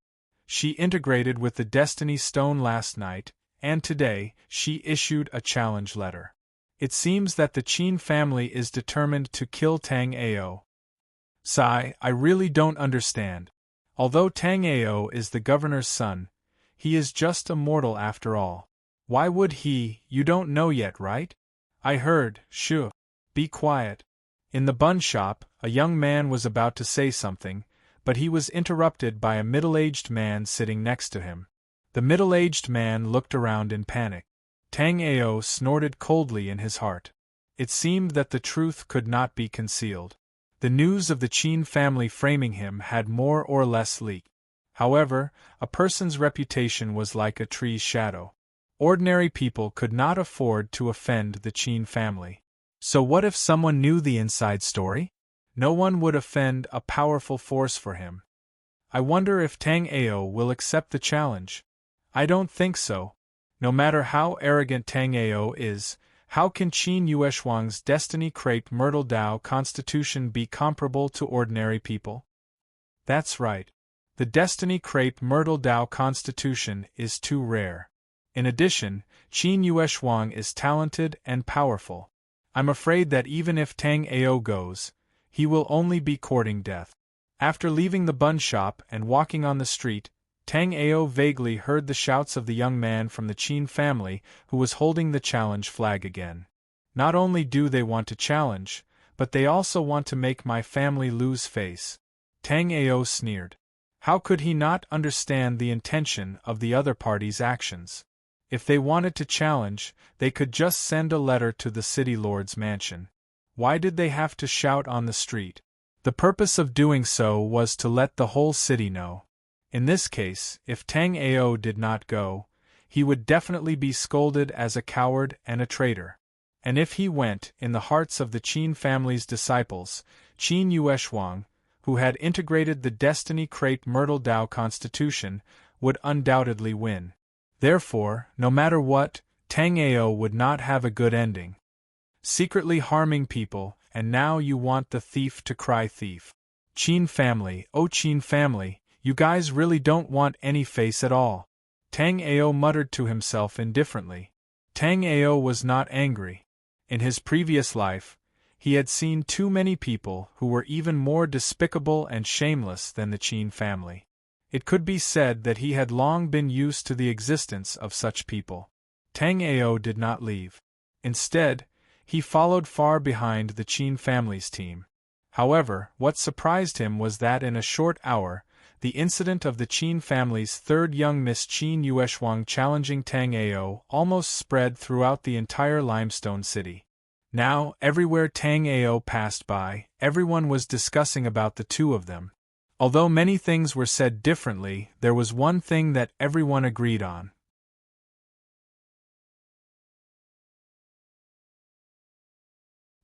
She integrated with the Destiny Stone last night, and today, she issued a challenge letter. It seems that the Qin family is determined to kill Tang Ao. Sigh, I really don't understand. Although Tang Ao is the governor's son, he is just a mortal after all. Why would he? You don't know yet, right? I heard, shoo. Be quiet. In the bun shop, a young man was about to say something, but he was interrupted by a middle-aged man sitting next to him. The middle-aged man looked around in panic. Tang Ao snorted coldly in his heart. It seemed that the truth could not be concealed. The news of the Qin family framing him had more or less leaked. However, a person's reputation was like a tree's shadow. Ordinary people could not afford to offend the Qin family. So what if someone knew the inside story? No one would offend a powerful force for him. I wonder if Tang Ao will accept the challenge. I don't think so. No matter how arrogant Tang Ao is, how can Qin Yueshuang's Destiny Crepe Myrtle Dao constitution be comparable to ordinary people? That's right. The Destiny Crepe Myrtle Dao constitution is too rare. In addition, Qin Yueshuang is talented and powerful. I'm afraid that even if Tang Ao goes, he will only be courting death. After leaving the bun shop and walking on the street, Tang Ao vaguely heard the shouts of the young man from the Qin family who was holding the challenge flag again. Not only do they want to challenge, but they also want to make my family lose face. Tang Ao sneered. How could he not understand the intention of the other party's actions? If they wanted to challenge, they could just send a letter to the city lord's mansion. Why did they have to shout on the street? The purpose of doing so was to let the whole city know. In this case, if Tang Ao did not go, he would definitely be scolded as a coward and a traitor. And if he went, in the hearts of the Qin family's disciples, Qin Yueshuang, who had integrated the Destiny Crepe Myrtle Dao constitution, would undoubtedly win. Therefore, no matter what, Tang Ao would not have a good ending. Secretly harming people, and now you want the thief to cry thief. Qin family, oh Qin family, you guys really don't want any face at all. Tang Ao muttered to himself indifferently. Tang Ao was not angry. In his previous life, he had seen too many people who were even more despicable and shameless than the Qin family. It could be said that he had long been used to the existence of such people. Tang Ao did not leave. Instead, he followed far behind the Qin family's team. However, what surprised him was that in a short hour, the incident of the Qin family's third young Miss Qin Yueshuang challenging Tang Ao almost spread throughout the entire limestone city. Now, everywhere Tang Ao passed by, everyone was discussing about the two of them. Although many things were said differently, there was one thing that everyone agreed on.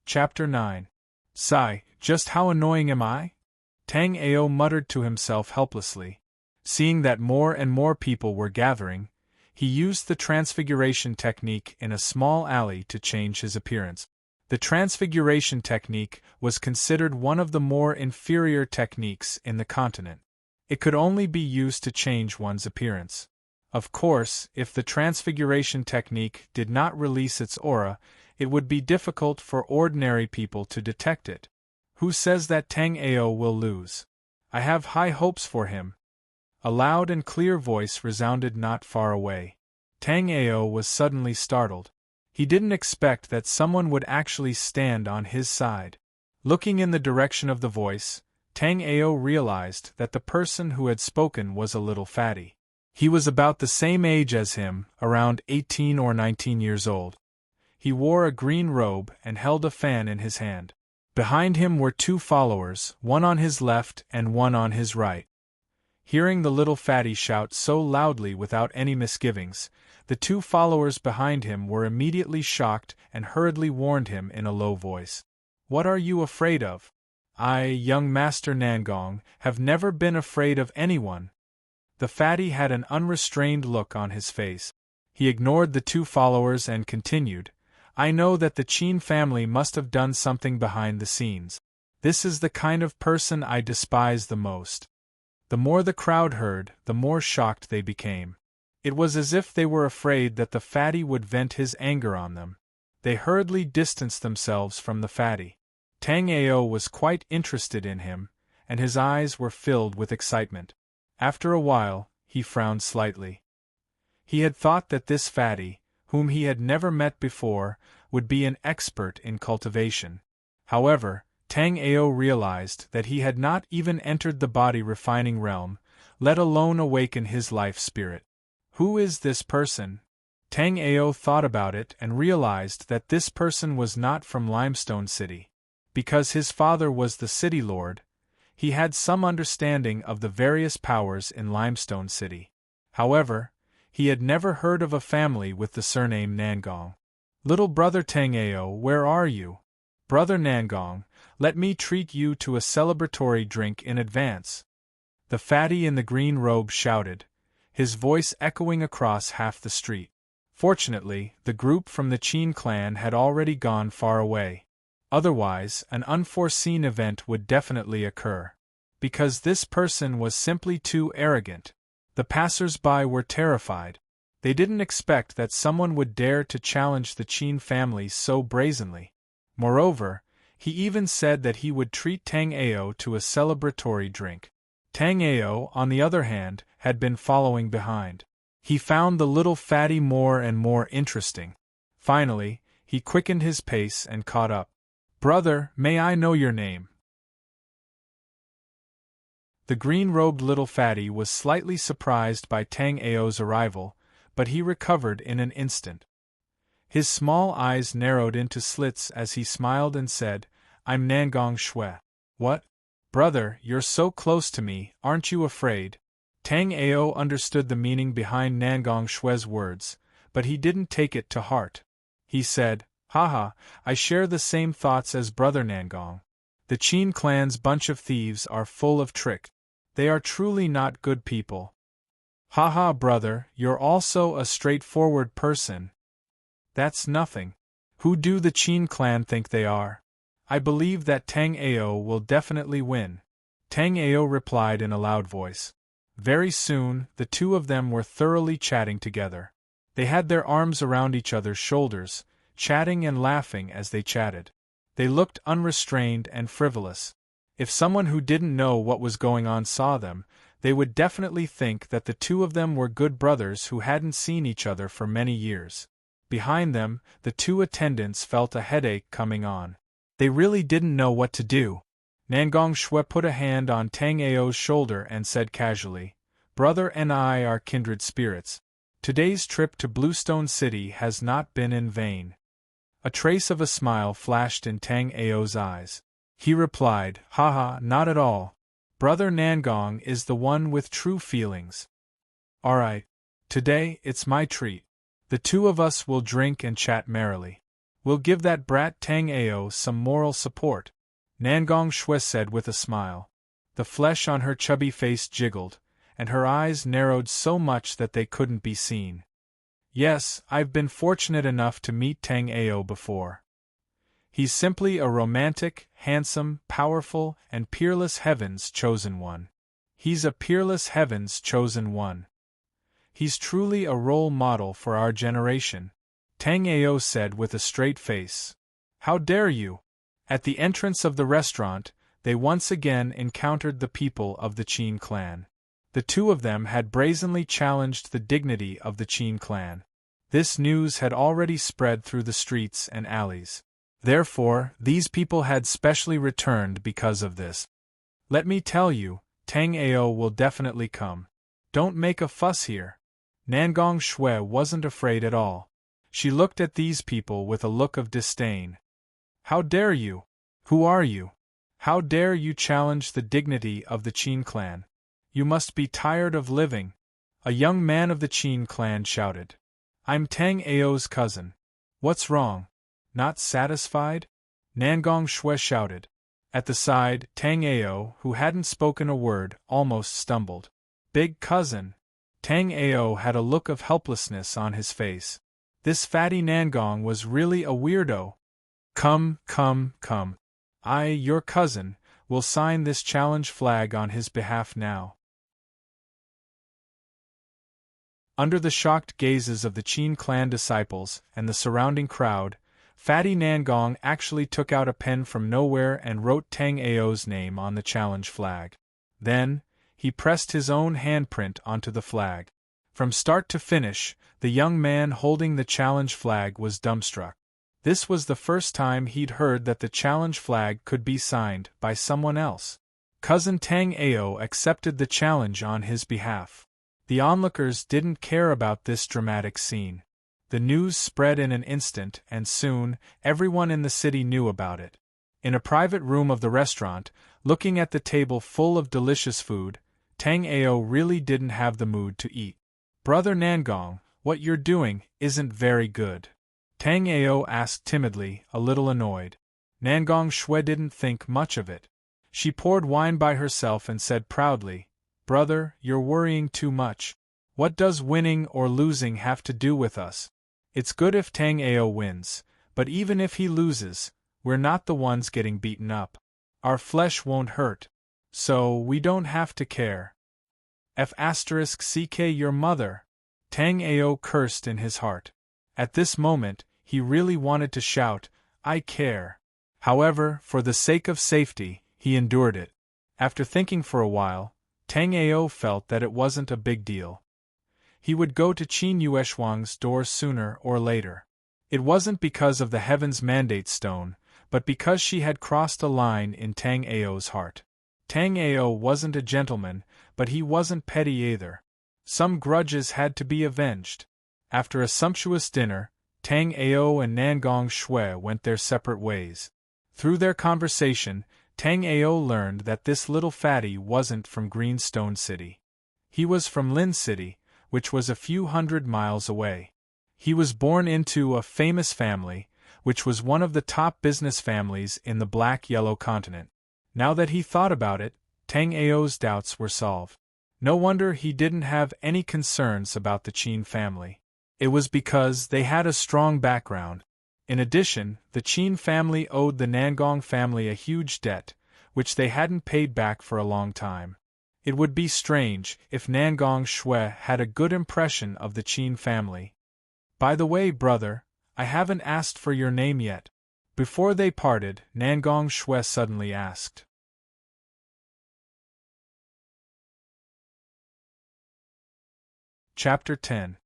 Chapter 9. Sigh, just how annoying am I? Tang Ao muttered to himself helplessly. Seeing that more and more people were gathering, he used the transfiguration technique in a small alley to change his appearance. The transfiguration technique was considered one of the more inferior techniques in the continent. It could only be used to change one's appearance. Of course, if the transfiguration technique did not release its aura, it would be difficult for ordinary people to detect it. Who says that Tang Ao will lose? I have high hopes for him. A loud and clear voice resounded not far away. Tang Ao was suddenly startled. He didn't expect that someone would actually stand on his side. Looking in the direction of the voice, Tang Ao realized that the person who had spoken was a little fatty. He was about the same age as him, around 18 or 19 years old. He wore a green robe and held a fan in his hand. Behind him were two followers, one on his left and one on his right. Hearing the little fatty shout so loudly without any misgivings, the two followers behind him were immediately shocked and hurriedly warned him in a low voice. What are you afraid of? I, young Master Nangong, have never been afraid of anyone. The fatty had an unrestrained look on his face. He ignored the two followers and continued, I know that the Qin family must have done something behind the scenes. This is the kind of person I despise the most. The more the crowd heard, the more shocked they became. It was as if they were afraid that the fatty would vent his anger on them. They hurriedly distanced themselves from the fatty. Tang Ao was quite interested in him, and his eyes were filled with excitement. After a while, he frowned slightly. He had thought that this fatty, whom he had never met before, would be an expert in cultivation. However, Tang Ao realized that he had not even entered the body-refining realm, let alone awaken his life spirit. Who is this person? Tang Ao thought about it and realized that this person was not from Limestone City. Because his father was the city lord, he had some understanding of the various powers in Limestone City. However, he had never heard of a family with the surname Nangong. Little brother Tang Ao, where are you? Brother Nangong, let me treat you to a celebratory drink in advance. The fatty in the green robe shouted, his voice echoing across half the street. Fortunately, the group from the Qin clan had already gone far away. Otherwise, an unforeseen event would definitely occur. Because this person was simply too arrogant. The passers-by were terrified. They didn't expect that someone would dare to challenge the Qin family so brazenly. Moreover, he even said that he would treat Tang Ao to a celebratory drink. Tang Ao, on the other hand, had been following behind. He found the little fatty more and more interesting. Finally, he quickened his pace and caught up. Brother, may I know your name? The green-robed little fatty was slightly surprised by Tang Ao's arrival, but he recovered in an instant. His small eyes narrowed into slits as he smiled and said, I'm Nangong Shui. What? Brother, you're so close to me, aren't you afraid? Tang Ao understood the meaning behind Nangong Shui's words, but he didn't take it to heart. He said, Haha, I share the same thoughts as Brother Nangong. The Qin clan's bunch of thieves are full of trick. They are truly not good people. Haha, brother, you're also a straightforward person. That's nothing. Who do the Qin clan think they are? I believe that Tang Ao will definitely win. Tang Ao replied in a loud voice. Very soon, the two of them were thoroughly chatting together. They had their arms around each other's shoulders, chatting and laughing as they chatted. They looked unrestrained and frivolous. If someone who didn't know what was going on saw them, they would definitely think that the two of them were good brothers who hadn't seen each other for many years. Behind them, the two attendants felt a headache coming on. They really didn't know what to do. Nangong Shui put a hand on Tang Ao's shoulder and said casually, "Brother and I are kindred spirits. Today's trip to Bluestone City has not been in vain." A trace of a smile flashed in Tang Ao's eyes. He replied, "Haha, not at all. Brother Nangong is the one with true feelings. Alright. Today, it's my treat. The two of us will drink and chat merrily. We'll give that brat Tang Ao some moral support," Nangong Shui said with a smile. The flesh on her chubby face jiggled, and her eyes narrowed so much that they couldn't be seen. "Yes, I've been fortunate enough to meet Tang Ao before. He's simply a romantic, handsome, powerful, and peerless Heaven's chosen one. He's a peerless Heaven's chosen one. He's truly a role model for our generation," Tang Ao said with a straight face. "How dare you?" At the entrance of the restaurant, they once again encountered the people of the Qin clan. The two of them had brazenly challenged the dignity of the Qin clan. This news had already spread through the streets and alleys. Therefore, these people had specially returned because of this. "Let me tell you, Tang Ao will definitely come. Don't make a fuss here." Nangong Shui wasn't afraid at all. She looked at these people with a look of disdain. "How dare you? Who are you? How dare you challenge the dignity of the Qin clan? You must be tired of living." A young man of the Qin clan shouted. "I'm Tang Ao's cousin. What's wrong? Not satisfied?" Nangong Shui shouted. At the side, Tang Ao, who hadn't spoken a word, almost stumbled. "Big cousin." Tang Ao had a look of helplessness on his face. This fatty Nangong was really a weirdo. Come. I, your cousin, will sign this challenge flag on his behalf now." Under the shocked gazes of the Qin clan disciples and the surrounding crowd, fatty Nangong actually took out a pen from nowhere and wrote Tang Ao's name on the challenge flag. Then, he pressed his own handprint onto the flag. From start to finish, the young man holding the challenge flag was dumbstruck. This was the first time he'd heard that the challenge flag could be signed by someone else. Cousin Tang Ao accepted the challenge on his behalf. The onlookers didn't care about this dramatic scene. The news spread in an instant, and soon, everyone in the city knew about it. In a private room of the restaurant, looking at the table full of delicious food, Tang Ao really didn't have the mood to eat. "Brother Nangong, what you're doing isn't very good," Tang Ao asked timidly, a little annoyed. Nangong Shui didn't think much of it. She poured wine by herself and said proudly, "Brother, you're worrying too much. What does winning or losing have to do with us? It's good if Tang Ao wins, but even if he loses, we're not the ones getting beaten up. Our flesh won't hurt. So, we don't have to care." "F*ck your mother," Tang Ao cursed in his heart. At this moment, he really wanted to shout, "I care." However, for the sake of safety, he endured it. After thinking for a while, Tang Ao felt that it wasn't a big deal. He would go to Qin Yueshuang's door sooner or later. It wasn't because of the Heaven's Mandate Stone, but because she had crossed a line in Tang Ao's heart. Tang Ao wasn't a gentleman, but he wasn't petty either. Some grudges had to be avenged. After a sumptuous dinner, Tang Ao and Nangong Shui went their separate ways. Through their conversation, Tang Ao learned that this little fatty wasn't from Greenstone City. He was from Lin City, which was a few hundred miles away. He was born into a famous family, which was one of the top business families in the Black-Yellow continent. Now that he thought about it, Tang Ao's doubts were solved. No wonder he didn't have any concerns about the Qin family. It was because they had a strong background. In addition, the Qin family owed the Nangong family a huge debt, which they hadn't paid back for a long time. It would be strange if Nangong Shui had a good impression of the Qin family. By the way, brother, I haven't asked for your name yet. Before they parted, Nangong Shui suddenly asked. Chapter 10.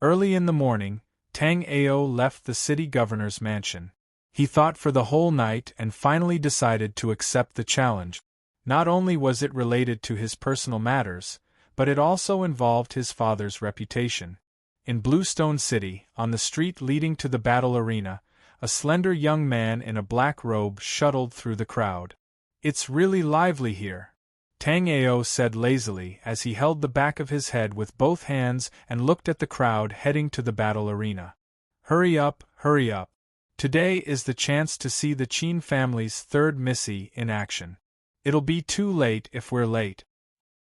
Early in the morning, Tang Ao left the city governor's mansion. He thought for the whole night and finally decided to accept the challenge. Not only was it related to his personal matters, but it also involved his father's reputation. In Bluestone City, on the street leading to the battle arena, a slender young man in a black robe shuttled through the crowd. "It's really lively here," Tang Ao said lazily as he held the back of his head with both hands and looked at the crowd heading to the battle arena. Hurry up, hurry up. Today is the chance to see the Qin family's third Missy in action. It'll be too late if we're late."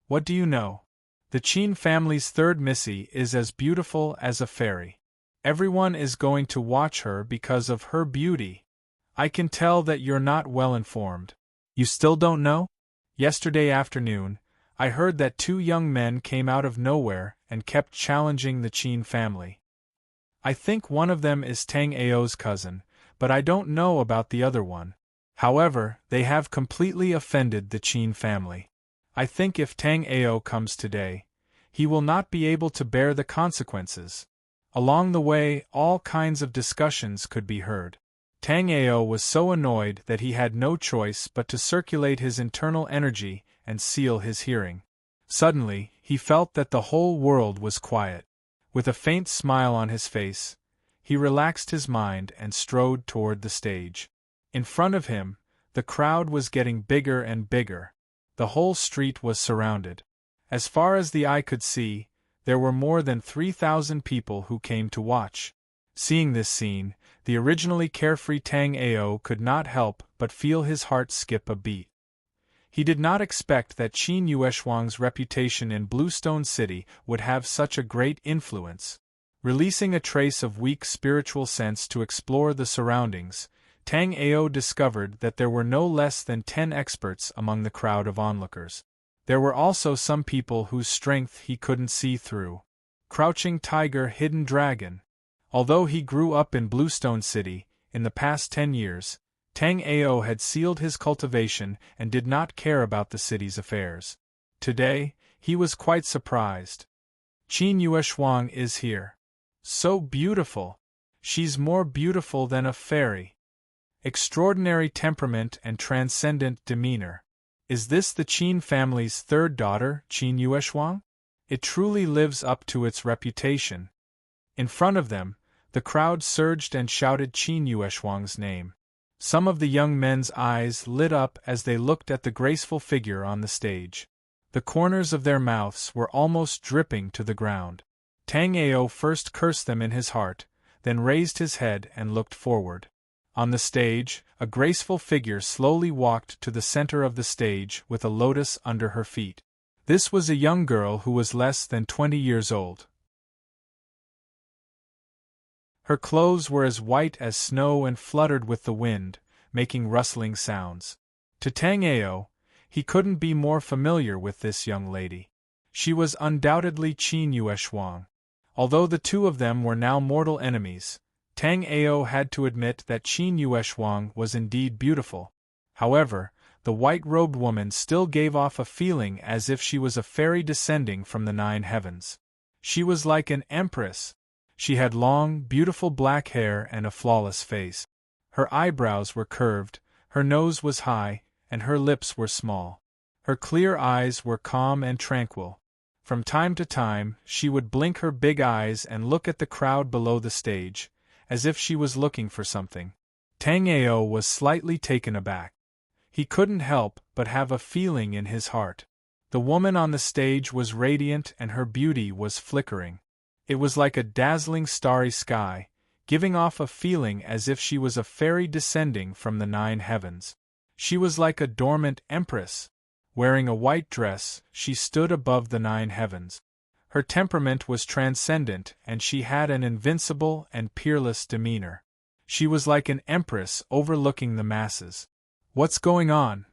"What do you know? The Qin family's third Missy is as beautiful as a fairy. Everyone is going to watch her because of her beauty. I can tell that you're not well informed. You still don't know? Yesterday afternoon, I heard that 2 young men came out of nowhere and kept challenging the Qin family. I think one of them is Tang Ao's cousin, but I don't know about the other one. However, they have completely offended the Qin family. I think if Tang Ao comes today, he will not be able to bear the consequences." Along the way, all kinds of discussions could be heard. Tang Ao was so annoyed that he had no choice but to circulate his internal energy and seal his hearing. Suddenly, he felt that the whole world was quiet. With a faint smile on his face, he relaxed his mind and strode toward the stage. In front of him, the crowd was getting bigger and bigger. The whole street was surrounded. As far as the eye could see, there were more than 3,000 people who came to watch. Seeing this scene, the originally carefree Tang Ao could not help but feel his heart skip a beat. He did not expect that Qin Yueshuang's reputation in Bluestone City would have such a great influence. Releasing a trace of weak spiritual sense to explore the surroundings, Tang Ao discovered that there were no less than 10 experts among the crowd of onlookers. There were also some people whose strength he couldn't see through. Crouching Tiger, Hidden Dragon. Although he grew up in Bluestone City, in the past 10 years, Tang Ao had sealed his cultivation and did not care about the city's affairs. Today, he was quite surprised. "Qin Yueshuang is here. So beautiful. She's more beautiful than a fairy. Extraordinary temperament and transcendent demeanor. Is this the Qin family's third daughter, Qin Yueshuang? It truly lives up to its reputation." In front of them, the crowd surged and shouted Qin Yueshuang's name. Some of the young men's eyes lit up as they looked at the graceful figure on the stage. The corners of their mouths were almost dripping to the ground. Tang Ao first cursed them in his heart, then raised his head and looked forward. On the stage, a graceful figure slowly walked to the center of the stage with a lotus under her feet. This was a young girl who was less than 20 years old. Her clothes were as white as snow and fluttered with the wind, making rustling sounds. To Tang Ao, he couldn't be more familiar with this young lady. She was undoubtedly Qin Yueshuang. Although the two of them were now mortal enemies, Tang Ao had to admit that Qin Yueshuang was indeed beautiful. However, the white-robed woman still gave off a feeling as if she was a fairy descending from the 9 heavens. She was like an empress. She had long, beautiful black hair and a flawless face. Her eyebrows were curved, her nose was high, and her lips were small. Her clear eyes were calm and tranquil. From time to time, she would blink her big eyes and look at the crowd below the stage, as if she was looking for something. Tang Ao was slightly taken aback. He couldn't help but have a feeling in his heart. The woman on the stage was radiant and her beauty was flickering. It was like a dazzling starry sky, giving off a feeling as if she was a fairy descending from the 9 heavens. She was like a dormant empress. Wearing a white dress, she stood above the 9 heavens. Her temperament was transcendent and she had an invincible and peerless demeanor. She was like an empress overlooking the masses. "What's going on?"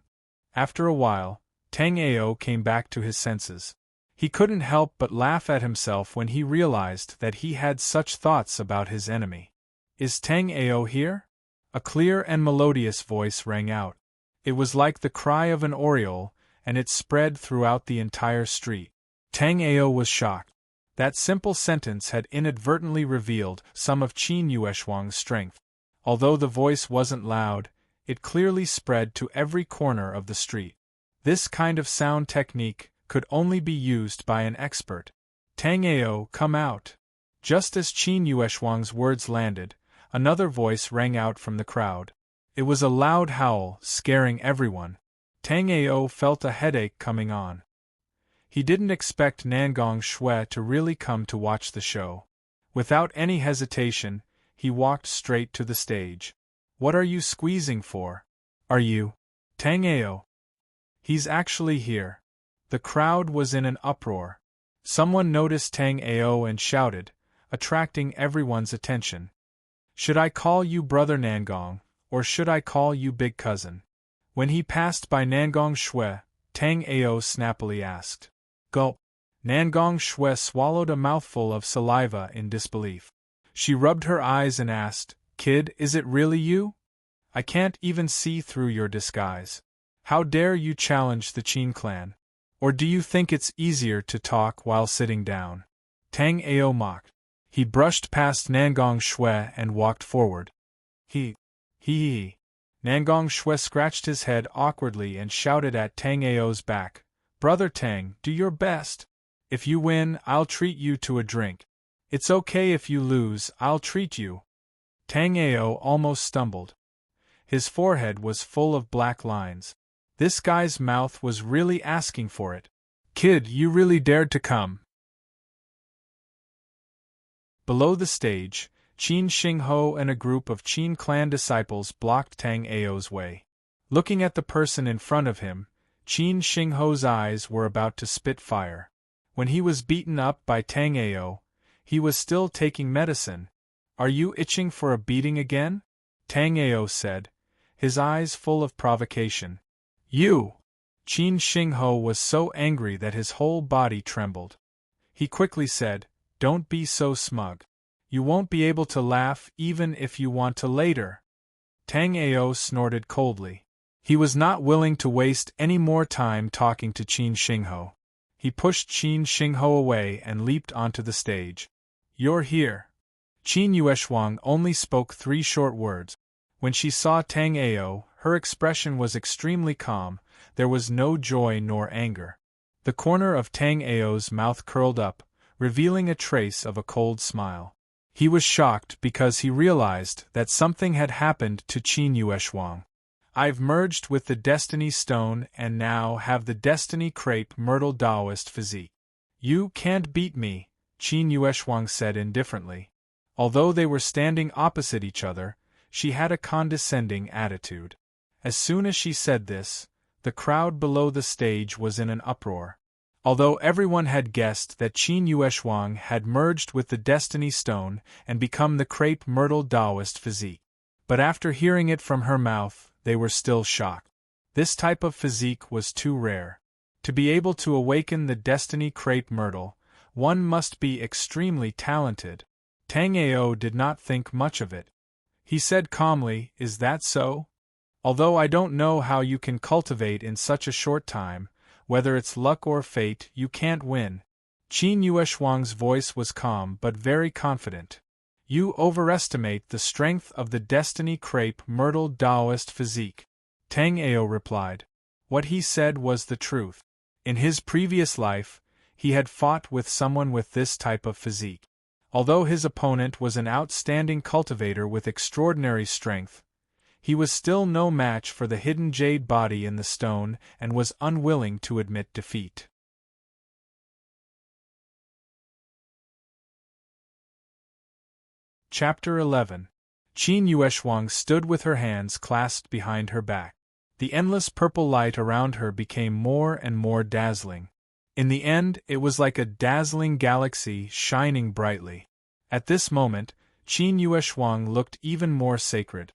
After a while, Tang Ao came back to his senses. He couldn't help but laugh at himself when he realized that he had such thoughts about his enemy. Is Tang Ao here? A clear and melodious voice rang out. It was like the cry of an oriole, and it spread throughout the entire street. Tang Ao was shocked. That simple sentence had inadvertently revealed some of Qin Yueshuang's strength. Although the voice wasn't loud, it clearly spread to every corner of the street. This kind of sound technique could only be used by an expert. Tang Ao, come out! Just as Qin Yueshuang's words landed, another voice rang out from the crowd. It was a loud howl, scaring everyone. Tang Ao felt a headache coming on. He didn't expect Nangong Shui to really come to watch the show. Without any hesitation, he walked straight to the stage. What are you squeezing for? Are you Tang Ao? He's actually here. The crowd was in an uproar. Someone noticed Tang Ao and shouted, attracting everyone's attention. Should I call you Brother Nangong, or should I call you Big Cousin? When he passed by Nangong Shui, Tang Ao snappily asked. Gulp. Nangong Shui swallowed a mouthful of saliva in disbelief. She rubbed her eyes and asked, Kid, is it really you? I can't even see through your disguise. How dare you challenge the Qin clan? Or do you think it's easier to talk while sitting down? Tang Ao mocked. He brushed past Nangong Shui and walked forward. He. Nangong Shui scratched his head awkwardly and shouted at Tang Ao's back. Brother Tang, do your best. If you win, I'll treat you to a drink. It's okay if you lose, I'll treat you. Tang Ao almost stumbled. His forehead was full of black lines. This guy's mouth was really asking for it. Kid, you really dared to come. Below the stage, Qin Xingho and a group of Qin clan disciples blocked Tang Ao's way. Looking at the person in front of him, Qin Xingho's eyes were about to spit fire. When he was beaten up by Tang Ao, he was still taking medicine. Are you itching for a beating again? Tang Ao said, his eyes full of provocation. You! Qin Xingho was so angry that his whole body trembled. He quickly said, Don't be so smug. You won't be able to laugh even if you want to later. Tang Ao snorted coldly. He was not willing to waste any more time talking to Qin Xingho. He pushed Qin Xingho away and leaped onto the stage. You're here. Qin Yueshuang only spoke 3 short words. When she saw Tang Ao, her expression was extremely calm, there was no joy nor anger. The corner of Tang Ao's mouth curled up, revealing a trace of a cold smile. He was shocked because he realized that something had happened to Qin Yueshuang. I've merged with the Destiny Stone and now have the Destiny Crepe Myrtle Taoist physique. You can't beat me, Qin Yueshuang said indifferently. Although they were standing opposite each other, she had a condescending attitude. As soon as she said this, the crowd below the stage was in an uproar. Although everyone had guessed that Qin Yueshuang had merged with the Destiny Stone and become the Crepe Myrtle Taoist physique. But after hearing it from her mouth, they were still shocked. This type of physique was too rare. To be able to awaken the Destiny Crepe Myrtle, one must be extremely talented. Tang Ao did not think much of it. He said calmly, Is that so? Although I don't know how you can cultivate in such a short time, whether it's luck or fate, you can't win. Qin Yueshuang's voice was calm but very confident. You overestimate the strength of the Destiny Crepe Myrtle Taoist physique. Tang Ao replied. What he said was the truth. In his previous life, he had fought with someone with this type of physique. Although his opponent was an outstanding cultivator with extraordinary strength, he was still no match for the hidden jade body in the stone and was unwilling to admit defeat. Chapter 11. Qin Yueshuang stood with her hands clasped behind her back. The endless purple light around her became more and more dazzling. In the end, it was like a dazzling galaxy shining brightly. At this moment, Qin Yueshuang looked even more sacred.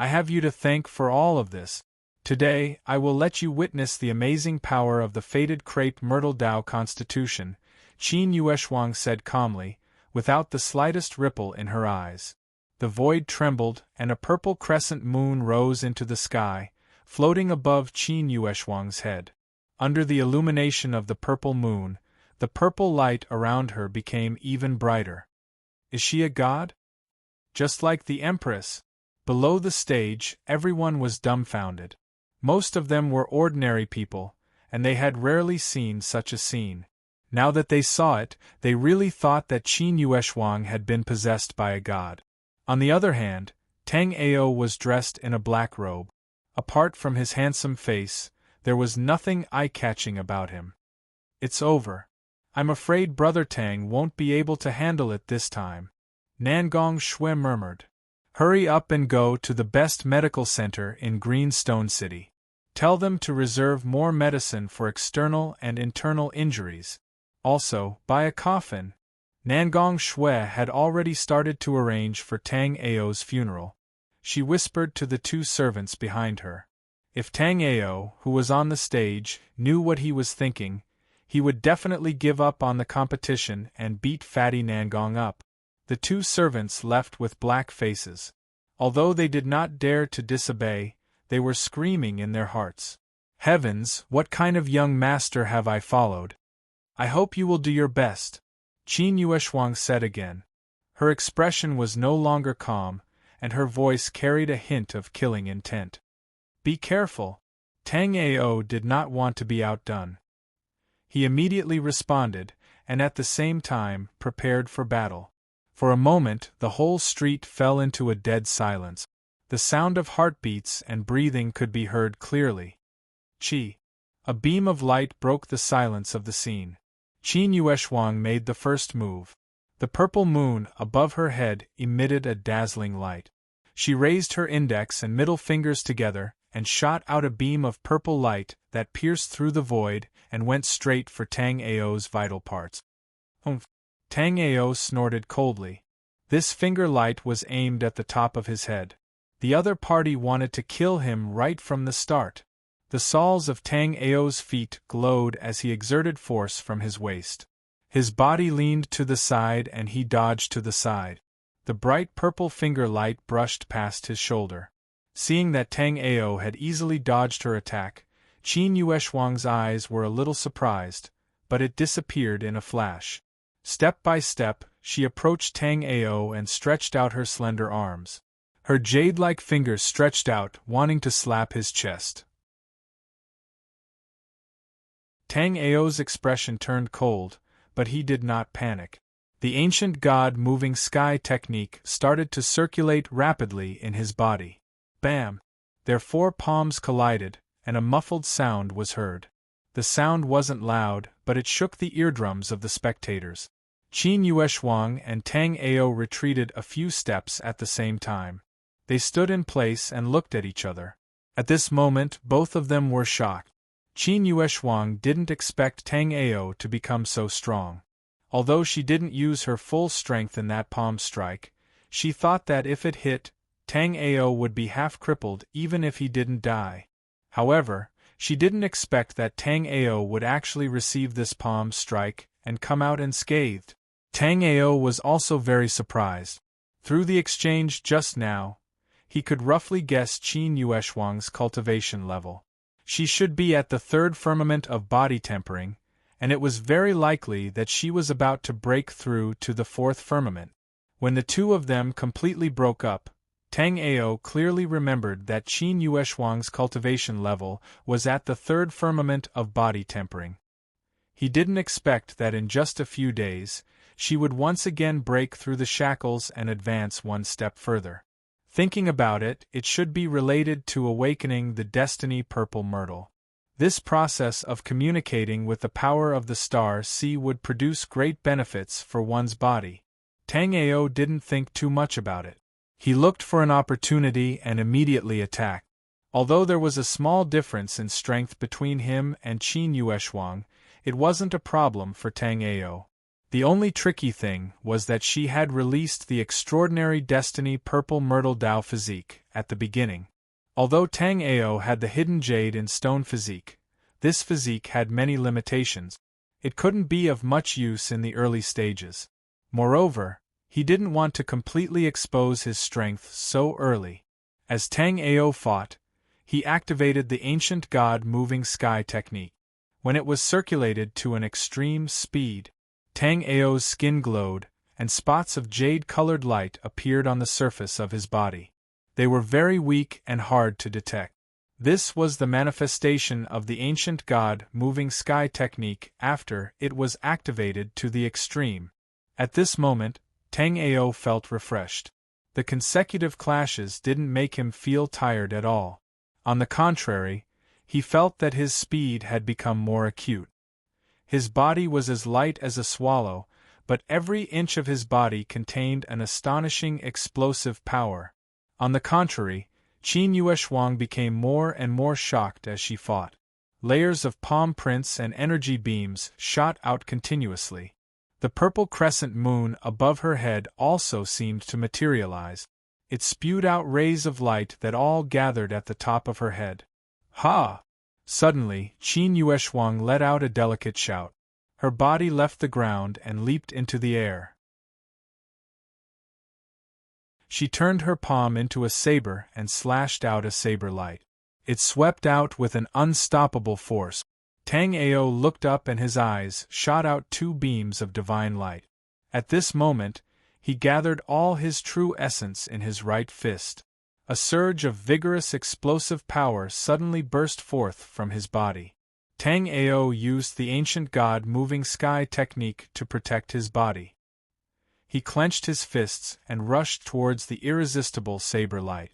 I have you to thank for all of this. Today, I will let you witness the amazing power of the fated crepe myrtle Dao constitution, Qin Yueshuang said calmly, without the slightest ripple in her eyes. The void trembled, and a purple crescent moon rose into the sky, floating above Qin Yueshuang's head. Under the illumination of the purple moon, the purple light around her became even brighter. Is she a god? Just like the Empress. Below the stage, everyone was dumbfounded. Most of them were ordinary people, and they had rarely seen such a scene. Now that they saw it, they really thought that Qin Yueshuang had been possessed by a god. On the other hand, Tang Ao was dressed in a black robe. Apart from his handsome face, there was nothing eye-catching about him. It's over. I'm afraid Brother Tang won't be able to handle it this time, Nangong Shui murmured. Hurry up and go to the best medical center in Greenstone City. Tell them to reserve more medicine for external and internal injuries. Also, buy a coffin. Nangong Shui had already started to arrange for Tang Ao's funeral. She whispered to the two servants behind her. If Tang Ao, who was on the stage, knew what he was thinking, he would definitely give up on the competition and beat Fatty Nangong up. The two servants left with black faces. Although they did not dare to disobey, they were screaming in their hearts. Heavens, what kind of young master have I followed? I hope you will do your best, Qin Yueshuang said again. Her expression was no longer calm, and her voice carried a hint of killing intent. Be careful. Tang Ao did not want to be outdone. He immediately responded, and at the same time, prepared for battle. For a moment, the whole street fell into a dead silence. The sound of heartbeats and breathing could be heard clearly. Chi. A beam of light broke the silence of the scene. Qin Yueshuang made the first move. The purple moon above her head emitted a dazzling light. She raised her index and middle fingers together and shot out a beam of purple light that pierced through the void and went straight for Tang Ao's vital parts. Humph! Tang Ao snorted coldly. This finger light was aimed at the top of his head. The other party wanted to kill him right from the start. The soles of Tang Ao's feet glowed as he exerted force from his waist. His body leaned to the side and he dodged to the side. The bright purple finger light brushed past his shoulder. Seeing that Tang Ao had easily dodged her attack, Qin Yueshuang's eyes were a little surprised, but it disappeared in a flash. Step by step, she approached Tang Ao and stretched out her slender arms. Her jade-like fingers stretched out, wanting to slap his chest. Tang Ao's expression turned cold, but he did not panic. The ancient god-moving sky technique started to circulate rapidly in his body. Bam! Their four palms collided, and a muffled sound was heard. The sound wasn't loud, but it shook the eardrums of the spectators. Qin Yueshuang and Tang Ao retreated a few steps at the same time. They stood in place and looked at each other. At this moment, both of them were shocked. Qin Yueshuang didn't expect Tang Ao to become so strong. Although she didn't use her full strength in that palm strike, she thought that if it hit, Tang Ao would be half crippled even if he didn't die. However, she didn't expect that Tang Ao would actually receive this palm strike and come out unscathed. Tang Ao was also very surprised. Through the exchange just now, he could roughly guess Qin Yueshuang's cultivation level. She should be at the third firmament of body tempering, and it was very likely that she was about to break through to the fourth firmament. When the two of them completely broke up, Tang Ao clearly remembered that Qin Yueshuang's cultivation level was at the third firmament of body tempering. He didn't expect that in just a few days, she would once again break through the shackles and advance one step further. Thinking about it, it should be related to awakening the destiny purple myrtle. This process of communicating with the power of the star sea would produce great benefits for one's body. Tang Ao didn't think too much about it. He looked for an opportunity and immediately attacked. Although there was a small difference in strength between him and Qin Yueshuang, it wasn't a problem for Tang Ao. The only tricky thing was that she had released the extraordinary destiny purple myrtle Dao physique at the beginning. Although Tang Ao had the hidden jade in stone physique, this physique had many limitations. It couldn't be of much use in the early stages. Moreover, he didn't want to completely expose his strength so early. As Tang Ao fought, he activated the ancient god moving sky technique. When it was circulated to an extreme speed, Tang Ao's skin glowed, and spots of jade-colored light appeared on the surface of his body. They were very weak and hard to detect. This was the manifestation of the ancient god moving sky technique after it was activated to the extreme. At this moment, Tang Ao felt refreshed. The consecutive clashes didn't make him feel tired at all. On the contrary, he felt that his speed had become more acute. His body was as light as a swallow, but every inch of his body contained an astonishing explosive power. On the contrary, Qin Yueshuang became more and more shocked as she fought. Layers of palm prints and energy beams shot out continuously. The purple crescent moon above her head also seemed to materialize. It spewed out rays of light that all gathered at the top of her head. Ha! Suddenly, Qin Yueshuang let out a delicate shout. Her body left the ground and leaped into the air. She turned her palm into a saber and slashed out a saber light. It swept out with an unstoppable force. Tang Ao looked up and his eyes shot out two beams of divine light. At this moment, he gathered all his true essence in his right fist. A surge of vigorous explosive power suddenly burst forth from his body. Tang Ao used the ancient god moving sky technique to protect his body. He clenched his fists and rushed towards the irresistible saber light.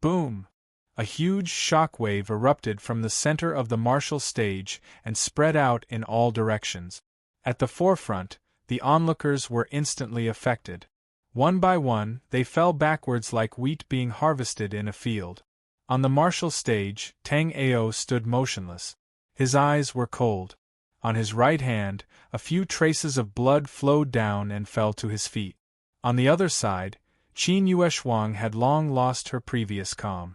Boom! A huge shock wave erupted from the center of the martial stage and spread out in all directions. At the forefront, the onlookers were instantly affected. One by one, they fell backwards like wheat being harvested in a field. On the martial stage, Tang Ao stood motionless. His eyes were cold. On his right hand, a few traces of blood flowed down and fell to his feet. On the other side, Qin Yueshuang had long lost her previous calm.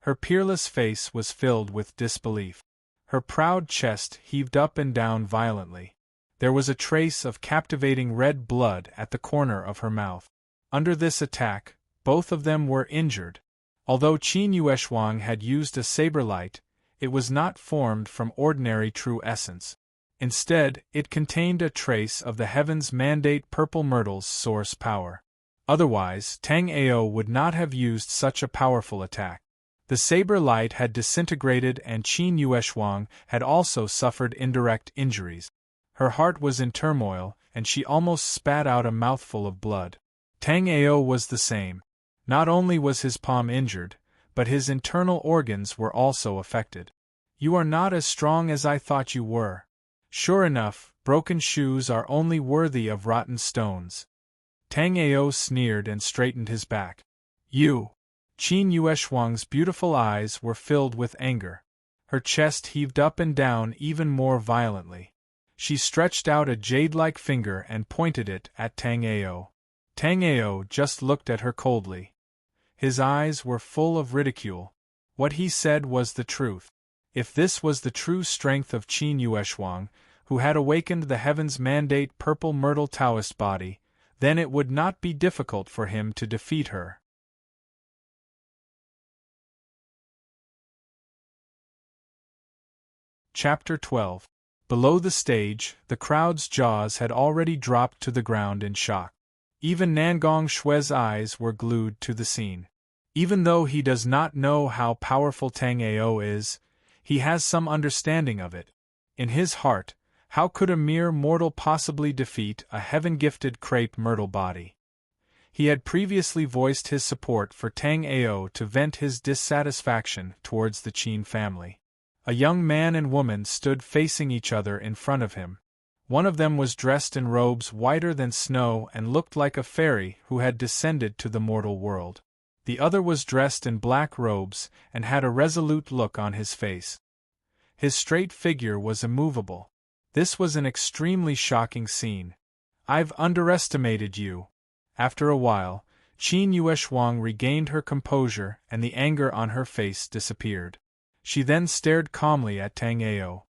Her peerless face was filled with disbelief. Her proud chest heaved up and down violently. There was a trace of captivating red blood at the corner of her mouth. Under this attack, both of them were injured. Although Qin Yueshuang had used a saber light, it was not formed from ordinary true essence. Instead, it contained a trace of the heavens' mandate purple myrtle's source power. Otherwise, Tang Ao would not have used such a powerful attack. The saber light had disintegrated and Qin Yueshuang had also suffered indirect injuries. Her heart was in turmoil, and she almost spat out a mouthful of blood. Tang Ao was the same. Not only was his palm injured, but his internal organs were also affected. "You are not as strong as I thought you were. Sure enough, broken shoes are only worthy of rotten stones." Tang Ao sneered and straightened his back. "You!" Qin Yueshuang's beautiful eyes were filled with anger. Her chest heaved up and down even more violently. She stretched out a jade-like finger and pointed it at Tang Ao. Tang Ao just looked at her coldly. His eyes were full of ridicule. What he said was the truth. If this was the true strength of Qin Yueshuang, who had awakened the heavens' mandate purple myrtle Taoist body, then it would not be difficult for him to defeat her. Chapter 12. Below the stage, the crowd's jaws had already dropped to the ground in shock. Even Nangong Shui's eyes were glued to the scene. Even though he does not know how powerful Tang Ao is, he has some understanding of it. In his heart, how could a mere mortal possibly defeat a heaven-gifted crepe myrtle body? He had previously voiced his support for Tang Ao to vent his dissatisfaction towards the Qin family. A young man and woman stood facing each other in front of him. One of them was dressed in robes whiter than snow and looked like a fairy who had descended to the mortal world. The other was dressed in black robes and had a resolute look on his face. His straight figure was immovable. This was an extremely shocking scene. "I've underestimated you." After a while, Qin Yueshuang regained her composure and the anger on her face disappeared. She then stared calmly at Tang Ao.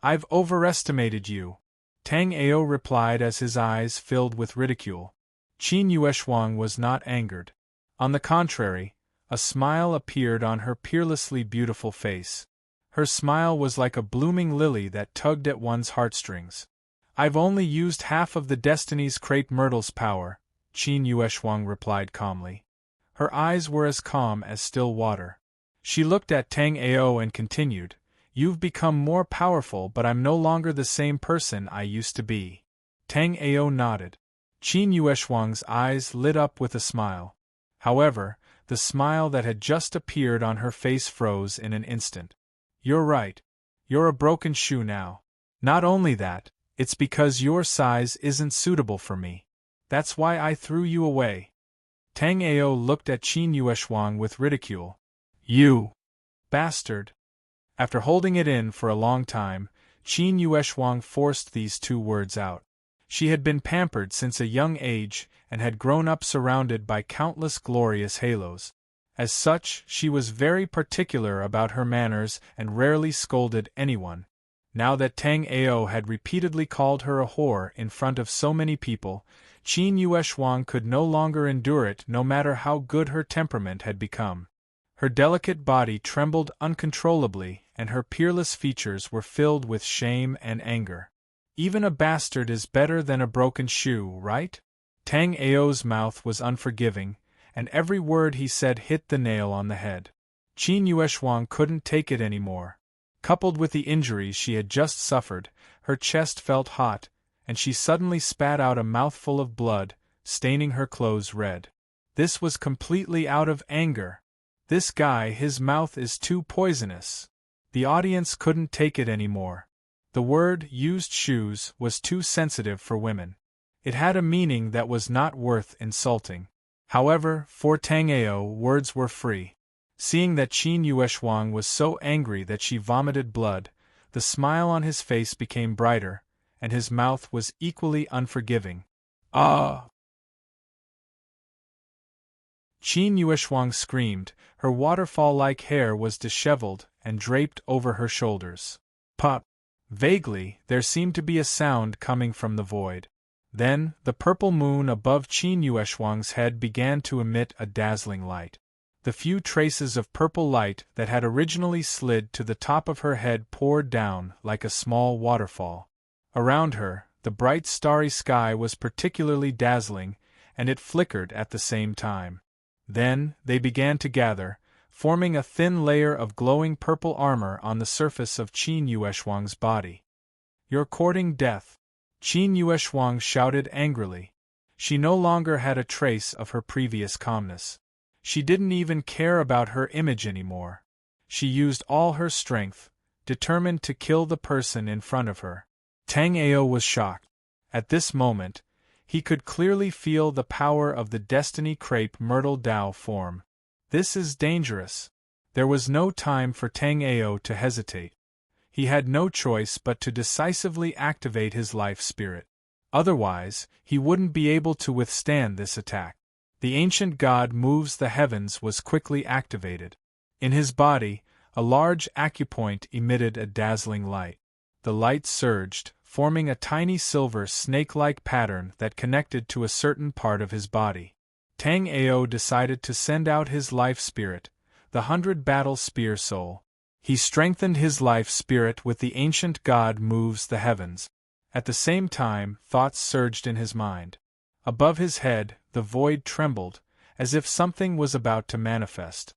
"I've overestimated you," Tang Ao replied as his eyes filled with ridicule. Qin Yueshuang was not angered. On the contrary, a smile appeared on her peerlessly beautiful face. Her smile was like a blooming lily that tugged at one's heartstrings. "I've only used half of the Destiny's Crepe Myrtle's power," Qin Yueshuang replied calmly. Her eyes were as calm as still water. She looked at Tang Ao and continued, "You've become more powerful, but I'm no longer the same person I used to be." Tang Ao nodded. Qin Yueshuang's eyes lit up with a smile. However, the smile that had just appeared on her face froze in an instant. "You're right. You're a broken shoe now. Not only that, it's because your size isn't suitable for me. That's why I threw you away." Tang Ao looked at Qin Yueshuang with ridicule. "You bastard." After holding it in for a long time, Qin Yueshuang forced these two words out. She had been pampered since a young age and had grown up surrounded by countless glorious halos. As such, she was very particular about her manners and rarely scolded anyone. Now that Tang Ao had repeatedly called her a whore in front of so many people, Qin Yueshuang could no longer endure it no matter how good her temperament had become. Her delicate body trembled uncontrollably and her peerless features were filled with shame and anger. "Even a bastard is better than a broken shoe, right?" Tang Ao's mouth was unforgiving, and every word he said hit the nail on the head. Qin Yueshuang couldn't take it anymore. Coupled with the injuries she had just suffered, her chest felt hot, and she suddenly spat out a mouthful of blood, staining her clothes red. This was completely out of anger. "This guy, his mouth is too poisonous." The audience couldn't take it anymore. The word "used shoes" was too sensitive for women. It had a meaning that was not worth insulting. However, for Tang Ao, words were free. Seeing that Qin Yueshuang was so angry that she vomited blood, the smile on his face became brighter, and his mouth was equally unforgiving. "Ah!" Qin Yueshuang screamed, her waterfall-like hair was disheveled and draped over her shoulders. "Pop!" Vaguely, there seemed to be a sound coming from the void. Then, the purple moon above Qin Yueshuang's head began to emit a dazzling light. The few traces of purple light that had originally slid to the top of her head poured down like a small waterfall. Around her, the bright starry sky was particularly dazzling, and it flickered at the same time. Then, they began to gather, forming a thin layer of glowing purple armor on the surface of Qin Yueshuang's body. "You're courting death," Qin Yueshuang shouted angrily. She no longer had a trace of her previous calmness. She didn't even care about her image anymore. She used all her strength, determined to kill the person in front of her. Tang Ao was shocked. At this moment, he could clearly feel the power of the Destiny Crepe Myrtle Dao form. "This is dangerous." There was no time for Tang Ao to hesitate. He had no choice but to decisively activate his life spirit. Otherwise, he wouldn't be able to withstand this attack. The ancient god moves the heavens was quickly activated. In his body, a large acupoint emitted a dazzling light. The light surged, forming a tiny silver snake-like pattern that connected to a certain part of his body. Tang Ao decided to send out his life spirit, the 100 battle spear soul. He strengthened his life spirit with the ancient god moves the heavens. At the same time, thoughts surged in his mind. Above his head, the void trembled, as if something was about to manifest.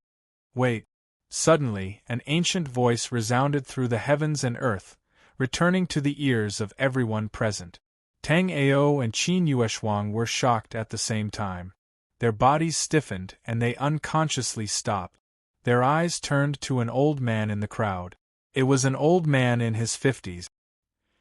"Wait!" Suddenly, an ancient voice resounded through the heavens and earth, returning to the ears of everyone present. Tang Ao and Qin Yueshuang were shocked at the same time. Their bodies stiffened and they unconsciously stopped. Their eyes turned to an old man in the crowd. It was an old man in his 50s.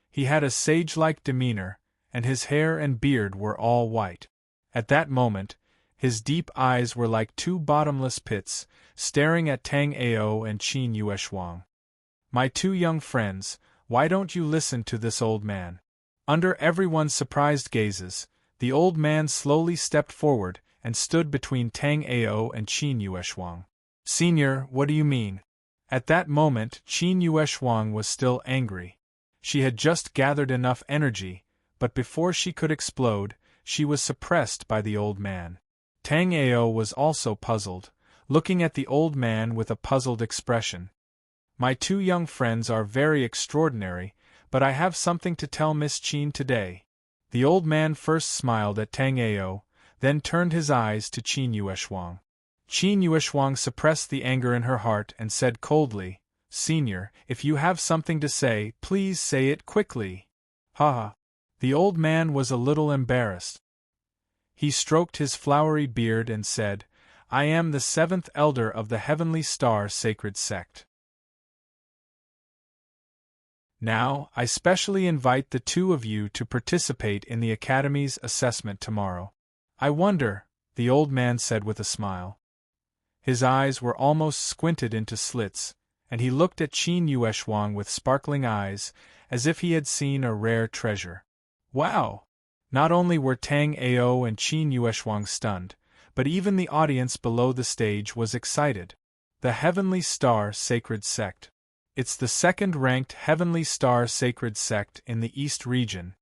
He had a sage-like demeanor, and his hair and beard were all white. At that moment, his deep eyes were like two bottomless pits, staring at Tang Ao and Qin Yueshuang. "My two young friends, why don't you listen to this old man?" Under everyone's surprised gazes, the old man slowly stepped forward and stood between Tang Ao and Qin Yueshuang. "Senior, what do you mean?" At that moment, Qin Yueshuang was still angry. She had just gathered enough energy, but before she could explode, she was suppressed by the old man. Tang Ao was also puzzled, looking at the old man with a puzzled expression. "My two young friends are very extraordinary, but I have something to tell Miss Qin today." The old man first smiled at Tang Ao, then turned his eyes to Qin Yueshuang. Qin Yueshuang suppressed the anger in her heart and said coldly, "Senior, if you have something to say, please say it quickly." "Ha ha." The old man was a little embarrassed. He stroked his flowery beard and said, "I am the 7th elder of the Heavenly Star Sacred Sect. Now, I specially invite the two of you to participate in the Academy's assessment tomorrow." "I wonder," the old man said with a smile. His eyes were almost squinted into slits, and he looked at Qin Yueshuang with sparkling eyes, as if he had seen a rare treasure. Wow! Not only were Tang Ao and Qin Yueshuang stunned, but even the audience below the stage was excited. The Heavenly Star Sacred Sect. It's the second-ranked Heavenly Star Sacred Sect in the East region.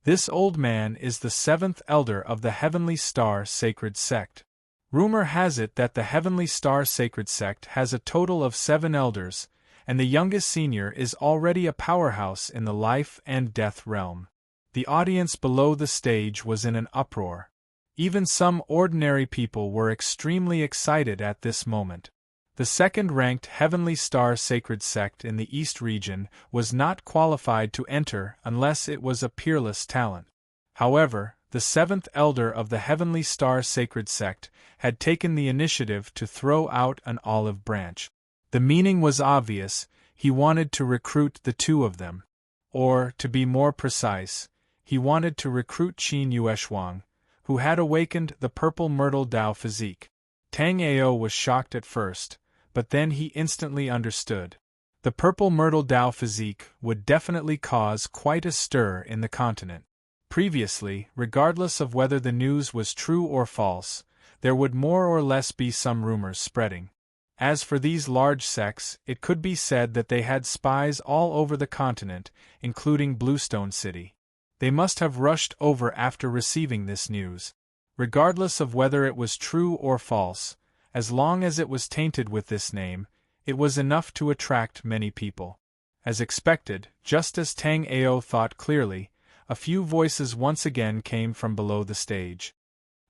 This old man is the 7th elder of the Heavenly Star Sacred Sect. Rumor has it that the Heavenly Star Sacred Sect has a total of 7 elders, and the youngest senior is already a powerhouse in the life and death realm. The audience below the stage was in an uproar. Even some ordinary people were extremely excited at this moment. The second-ranked Heavenly Star Sacred Sect in the East region was not qualified to enter unless it was a peerless talent. However, the 7th elder of the Heavenly Star Sacred Sect had taken the initiative to throw out an olive branch. The meaning was obvious: he wanted to recruit the two of them. Or, to be more precise, he wanted to recruit Qin Yueshuang, who had awakened the purple myrtle Dao physique. Tang Ao was shocked at first, but then he instantly understood. The purple myrtle Dao physique would definitely cause quite a stir in the continent. Previously, regardless of whether the news was true or false, there would more or less be some rumors spreading. As for these large sects, it could be said that they had spies all over the continent, including Bluestone City. They must have rushed over after receiving this news. Regardless of whether it was true or false, as long as it was tainted with this name, it was enough to attract many people. As expected, just as Tang Ao thought clearly, a few voices once again came from below the stage.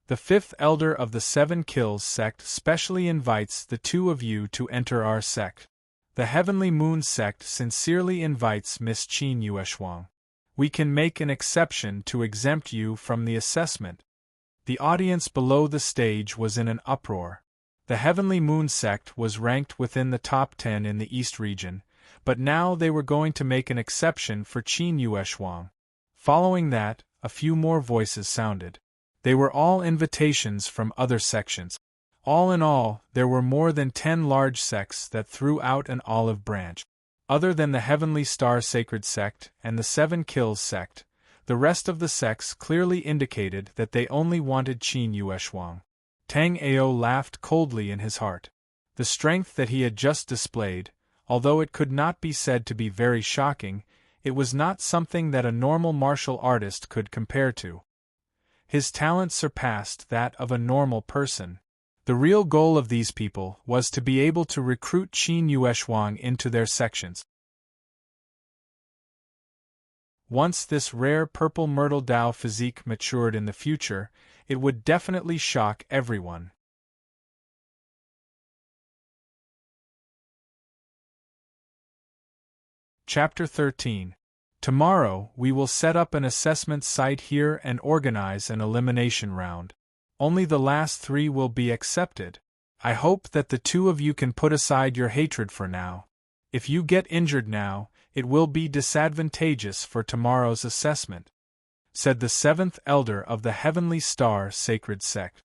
"The 5th elder of the 7 Kills sect specially invites the two of you to enter our sect. The Heavenly Moon sect sincerely invites Miss Qin Yueshuang. We can make an exception to exempt you from the assessment." The audience below the stage was in an uproar. The Heavenly Moon sect was ranked within the top 10 in the East region, but now they were going to make an exception for Qin Yueshuang. Following that, a few more voices sounded. They were all invitations from other sections. All in all, there were more than 10 large sects that threw out an olive branch. Other than the Heavenly Star Sacred Sect and the 7 Kills sect, the rest of the sects clearly indicated that they only wanted Qin Yueshuang. Tang Ao laughed coldly in his heart. The strength that he had just displayed, although it could not be said to be very shocking, it was not something that a normal martial artist could compare to. His talent surpassed that of a normal person. The real goal of these people was to be able to recruit Qin Yueshuang into their sections. Once this rare purple myrtle Dao physique matured in the future, it would definitely shock everyone. Chapter 13. Tomorrow, we will set up an assessment site here and organize an elimination round. Only the last 3 will be accepted. I hope that the two of you can put aside your hatred for now. If you get injured now, it will be disadvantageous for tomorrow's assessment," said the 7th elder of the Heavenly Star Sacred Sect.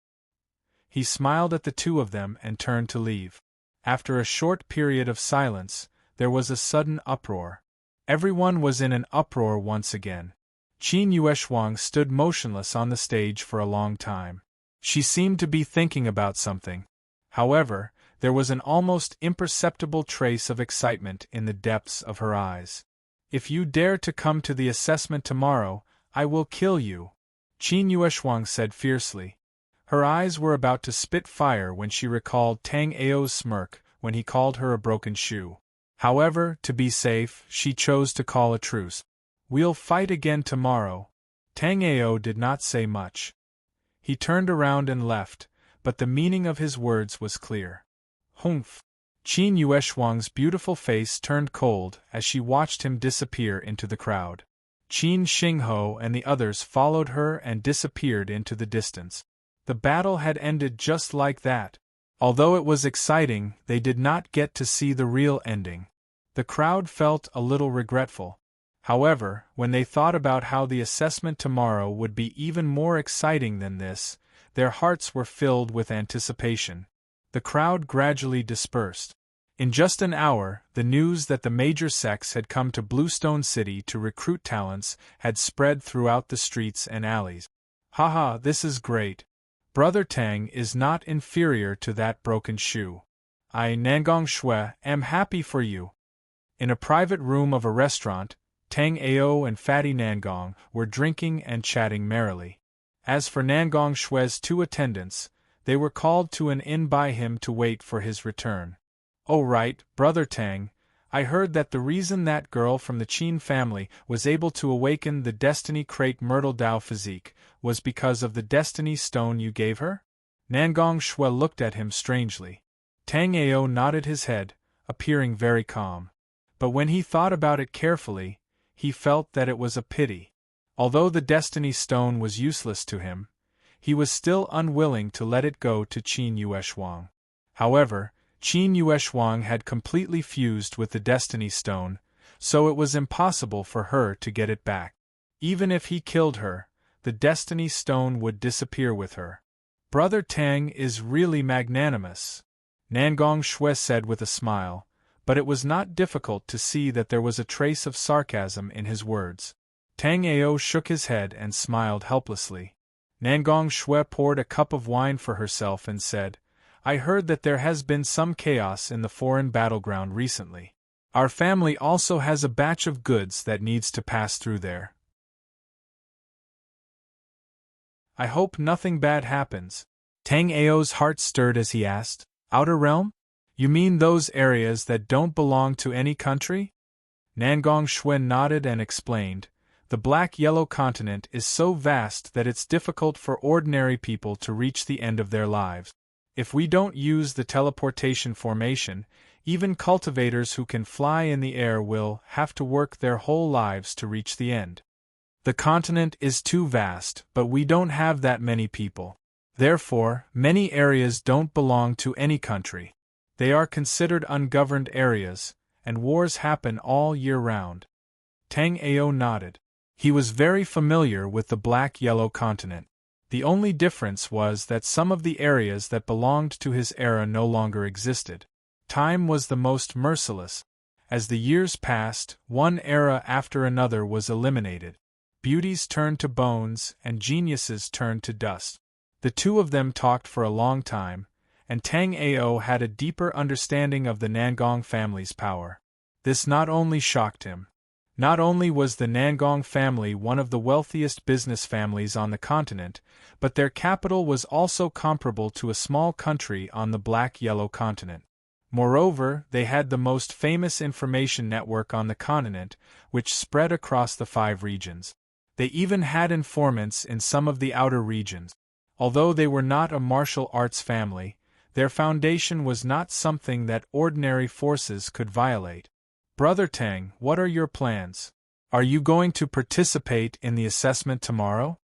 He smiled at the two of them and turned to leave. After a short period of silence, there was a sudden uproar. Everyone was in an uproar once again. Qin Yueshuang stood motionless on the stage for a long time. She seemed to be thinking about something. However, there was an almost imperceptible trace of excitement in the depths of her eyes. If you dare to come to the assessment tomorrow, I will kill you, Qin Yueshuang said fiercely. Her eyes were about to spit fire when she recalled Tang Ao's smirk when he called her a broken shoe. However, to be safe, she chose to call a truce. We'll fight again tomorrow. Tang Ao did not say much. He turned around and left, but the meaning of his words was clear. Humph! Qin Yueshuang's beautiful face turned cold as she watched him disappear into the crowd. Qin Xingho and the others followed her and disappeared into the distance. The battle had ended just like that. Although it was exciting, they did not get to see the real ending. The crowd felt a little regretful. However, when they thought about how the assessment tomorrow would be even more exciting than this, their hearts were filled with anticipation. The crowd gradually dispersed. In just an hour, the news that the major sects had come to Bluestone City to recruit talents had spread throughout the streets and alleys. Haha, this is great. Brother Tang is not inferior to that broken shoe. I, Nangong Shui, am happy for you. In a private room of a restaurant, Tang Ao and Fatty Nangong were drinking and chatting merrily. As for Nangong Shui's two attendants, they were called to an inn by him to wait for his return. Oh right, Brother Tang, I heard that the reason that girl from the Qin family was able to awaken the Destiny Crate Myrtle Dao physique was because of the Destiny Stone you gave her? Nangong Shui looked at him strangely. Tang Ao nodded his head, appearing very calm. But when he thought about it carefully, he felt that it was a pity. Although the Destiny Stone was useless to him, he was still unwilling to let it go to Qin Yueshuang. However, Qin Yueshuang had completely fused with the Destiny Stone, so it was impossible for her to get it back. Even if he killed her, the Destiny Stone would disappear with her. Brother Tang is really magnanimous, Nangong Shui said with a smile, but it was not difficult to see that there was a trace of sarcasm in his words. Tang Ao shook his head and smiled helplessly. Nangong Shui poured a cup of wine for herself and said, I heard that there has been some chaos in the foreign battleground recently. Our family also has a batch of goods that needs to pass through there. I hope nothing bad happens. Tang Ao's heart stirred as he asked, Outer Realm? You mean those areas that don't belong to any country? Nangong Shui nodded and explained, the black-yellow continent is so vast that it's difficult for ordinary people to reach the end of their lives. If we don't use the teleportation formation, even cultivators who can fly in the air will have to work their whole lives to reach the end. The continent is too vast, but we don't have that many people. Therefore, many areas don't belong to any country. They are considered ungoverned areas, and wars happen all year round. Tang Ao nodded. He was very familiar with the black-yellow continent. The only difference was that some of the areas that belonged to his era no longer existed. Time was the most merciless. As the years passed, one era after another was eliminated. Beauties turned to bones, and geniuses turned to dust. The two of them talked for a long time, and Tang Ao had a deeper understanding of the Nangong family's power. This not only shocked him. Not only was the Nangong family one of the wealthiest business families on the continent, but their capital was also comparable to a small country on the black-yellow continent. Moreover, they had the most famous information network on the continent, which spread across the 5 regions. They even had informants in some of the outer regions. Although they were not a martial arts family, their foundation was not something that ordinary forces could violate. Brother Tang, what are your plans? Are you going to participate in the assessment tomorrow?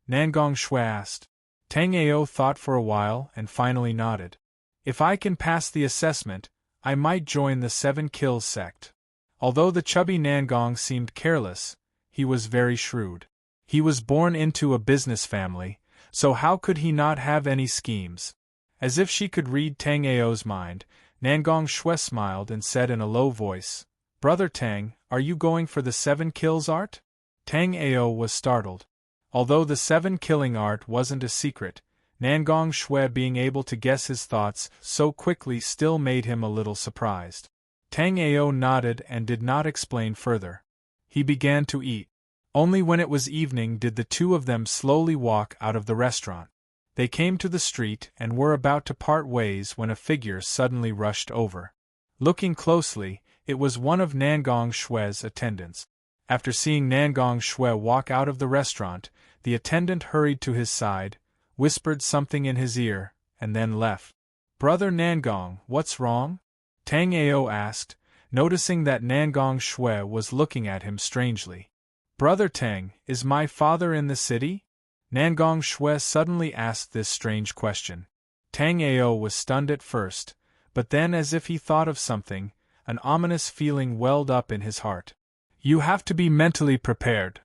Nangong Shui asked. Tang Ao thought for a while and finally nodded. If I can pass the assessment, I might join the 7 Kills sect. Although the chubby Nangong seemed careless, he was very shrewd. He was born into a business family, so how could he not have any schemes? As if she could read Tang Ao's mind, Nangong Shui smiled and said in a low voice, Brother Tang, are you going for the 7 Kills art? Tang Ao was startled. Although the 7 killing art wasn't a secret, Nangong Shui being able to guess his thoughts so quickly still made him a little surprised. Tang Ao nodded and did not explain further. He began to eat. Only when it was evening did the two of them slowly walk out of the restaurant. They came to the street and were about to part ways when a figure suddenly rushed over. Looking closely, it was one of Nangong Shui's attendants. After seeing Nangong Shui walk out of the restaurant, the attendant hurried to his side, whispered something in his ear, and then left. "Brother Nangong, what's wrong?" Tang Ao asked, noticing that Nangong Shui was looking at him strangely. "Brother Tang, is my father in the city?" Nangong Shui suddenly asked this strange question. Tang Ao was stunned at first, but then as if he thought of something, an ominous feeling welled up in his heart. "You have to be mentally prepared."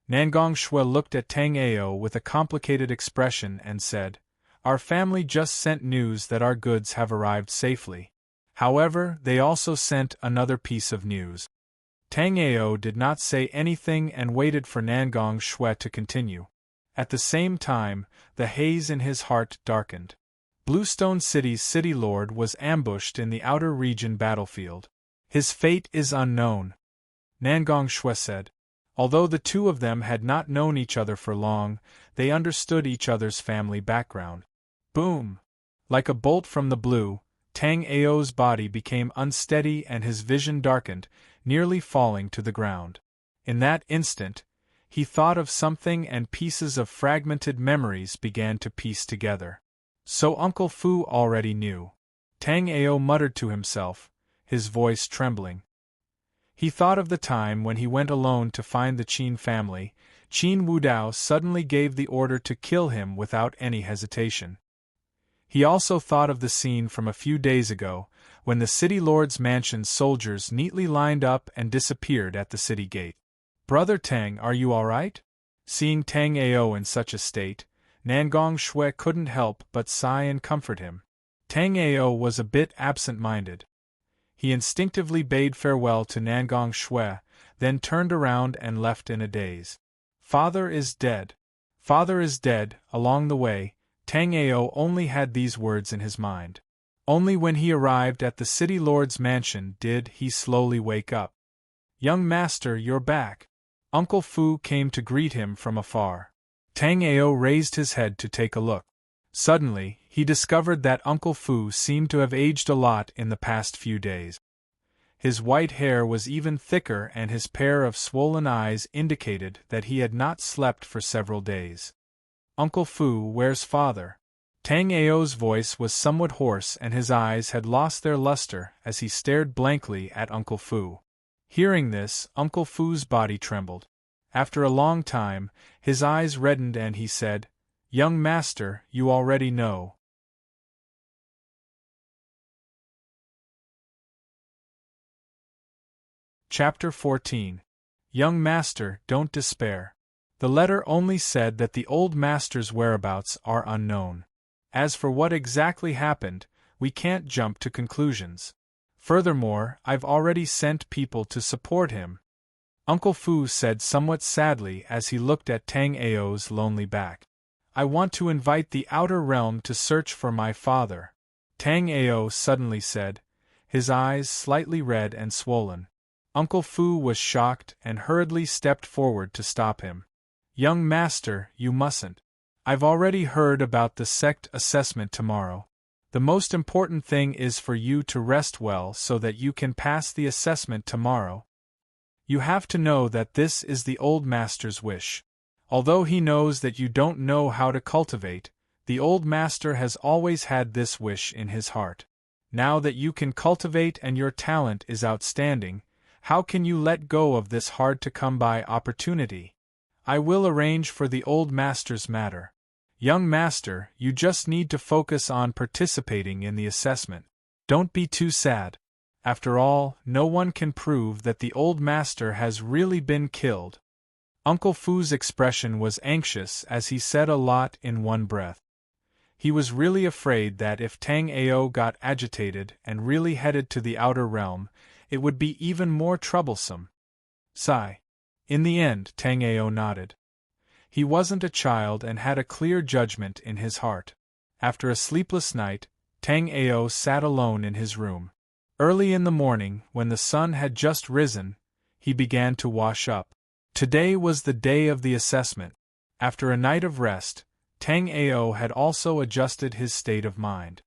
Nangong Shui looked at Tang Ao with a complicated expression and said, "Our family just sent news that our goods have arrived safely. However, they also sent another piece of news." Tang Ao did not say anything and waited for Nangong Shui to continue. At the same time, the haze in his heart darkened. Bluestone City's city lord was ambushed in the outer region battlefield. "His fate is unknown," Nangong Shui said. Although the two of them had not known each other for long, they understood each other's family background. Boom! Like a bolt from the blue, Tang Ao's body became unsteady and his vision darkened, nearly falling to the ground. In that instant, he thought of something and pieces of fragmented memories began to piece together. So Uncle Fu already knew. Tang Ao muttered to himself, his voice trembling. He thought of the time when he went alone to find the Qin family. Qin Wudao suddenly gave the order to kill him without any hesitation. He also thought of the scene from a few days ago, when the city lord's mansion's soldiers neatly lined up and disappeared at the city gate. "Brother Tang, are you all right?" Seeing Tang Ao in such a state, Nangong Shui couldn't help but sigh and comfort him. Tang Ao was a bit absent-minded. He instinctively bade farewell to Nangong Shui, then turned around and left in a daze. "Father is dead. Father is dead." Along the way, Tang Ao only had these words in his mind. Only when he arrived at the city lord's mansion did he slowly wake up. "Young master, you're back." Uncle Fu came to greet him from afar. Tang Ao raised his head to take a look. Suddenly, he discovered that Uncle Fu seemed to have aged a lot in the past few days. His white hair was even thicker and his pair of swollen eyes indicated that he had not slept for several days. "Uncle Fu, where's father?" Tang Ao's voice was somewhat hoarse and his eyes had lost their luster as he stared blankly at Uncle Fu. Hearing this, Uncle Fu's body trembled. After a long time, his eyes reddened and he said, "Young master, you already know." Chapter 14. Young master, don't despair. The letter only said that the old master's whereabouts are unknown. As for what exactly happened, we can't jump to conclusions. Furthermore, I've already sent people to support him. Uncle Fu said somewhat sadly as he looked at Tang Ao's lonely back. "I want to invite the outer realm to search for my father," Tang Ao suddenly said, his eyes slightly red and swollen. Uncle Fu was shocked and hurriedly stepped forward to stop him. "Young master, you mustn't. I've already heard about the sect assessment tomorrow. The most important thing is for you to rest well so that you can pass the assessment tomorrow. You have to know that this is the old master's wish. Although he knows that you don't know how to cultivate, the old master has always had this wish in his heart. Now that you can cultivate and your talent is outstanding, how can you let go of this hard-to-come-by opportunity? I will arrange for the old master's matter. Young master, you just need to focus on participating in the assessment. Don't be too sad. After all, no one can prove that the old master has really been killed." Uncle Fu's expression was anxious as he said a lot in one breath. He was really afraid that if Tang Ao got agitated and really headed to the outer realm, it would be even more troublesome. Sigh. In the end, Tang Ao nodded. He wasn't a child and had a clear judgment in his heart. After a sleepless night, Tang Ao sat alone in his room. Early in the morning, when the sun had just risen, he began to wash up. Today was the day of the assessment. After a night of rest, Tang Ao had also adjusted his state of mind.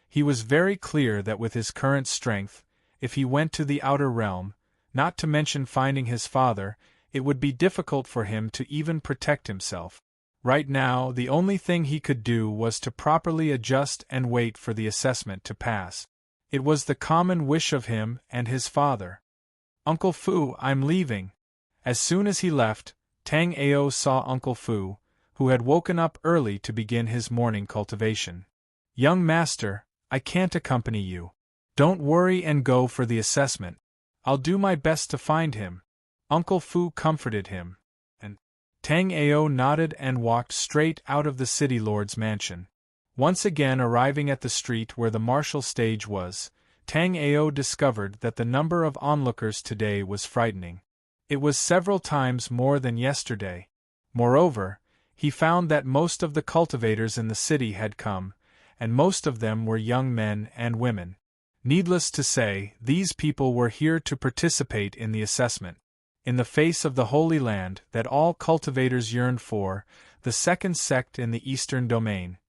He was very clear that with his current strength, if he went to the outer realm, not to mention finding his father, it would be difficult for him to even protect himself. Right now, the only thing he could do was to properly adjust and wait for the assessment to pass. It was the common wish of him and his father. "Uncle Fu, I'm leaving." As soon as he left, Tang Ao saw Uncle Fu, who had woken up early to begin his morning cultivation. "Young master, I can't accompany you. Don't worry and go for the assessment. I'll do my best to find him." Uncle Fu comforted him, and Tang Ao nodded and walked straight out of the city lord's mansion. Once again arriving at the street where the martial stage was, Tang Ao discovered that the number of onlookers today was frightening. It was several times more than yesterday. Moreover, he found that most of the cultivators in the city had come, and most of them were young men and women. Needless to say, these people were here to participate in the assessment. In the face of the Holy Land that all cultivators yearned for, the second sect in the Eastern Domain,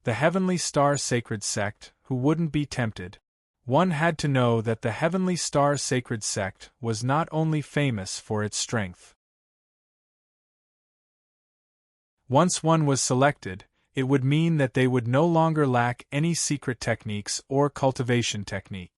the Heavenly Star Sacred Sect, who wouldn't be tempted? One had to know that the Heavenly Star Sacred Sect was not only famous for its strength. Once one was selected, it would mean that they would no longer lack any secret techniques or cultivation technique.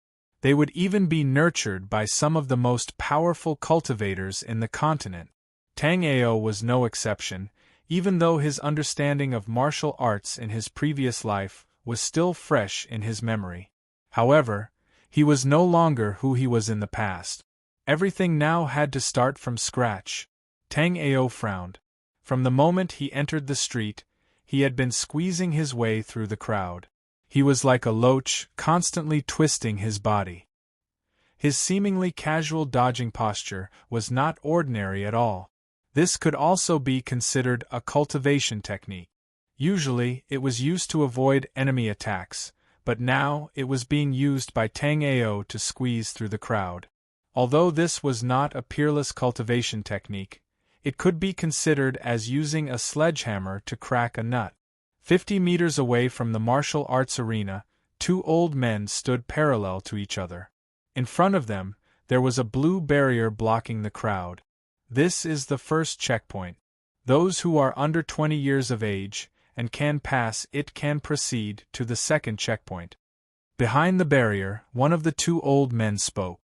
They would even be nurtured by some of the most powerful cultivators in the continent. Tang Ao was no exception, even though his understanding of martial arts in his previous life was still fresh in his memory. However, he was no longer who he was in the past. Everything now had to start from scratch. Tang Ao frowned. From the moment he entered the street, he had been squeezing his way through the crowd. He was like a loach, constantly twisting his body. His seemingly casual dodging posture was not ordinary at all. This could also be considered a cultivation technique. Usually, it was used to avoid enemy attacks, but now it was being used by Tang Ao to squeeze through the crowd. Although this was not a peerless cultivation technique, it could be considered as using a sledgehammer to crack a nut. 50 meters away from the martial arts arena, two old men stood parallel to each other. In front of them, there was a blue barrier blocking the crowd. This is the first checkpoint. Those who are under 20 years of age and can pass it can proceed to the second checkpoint. Behind the barrier, one of the two old men spoke.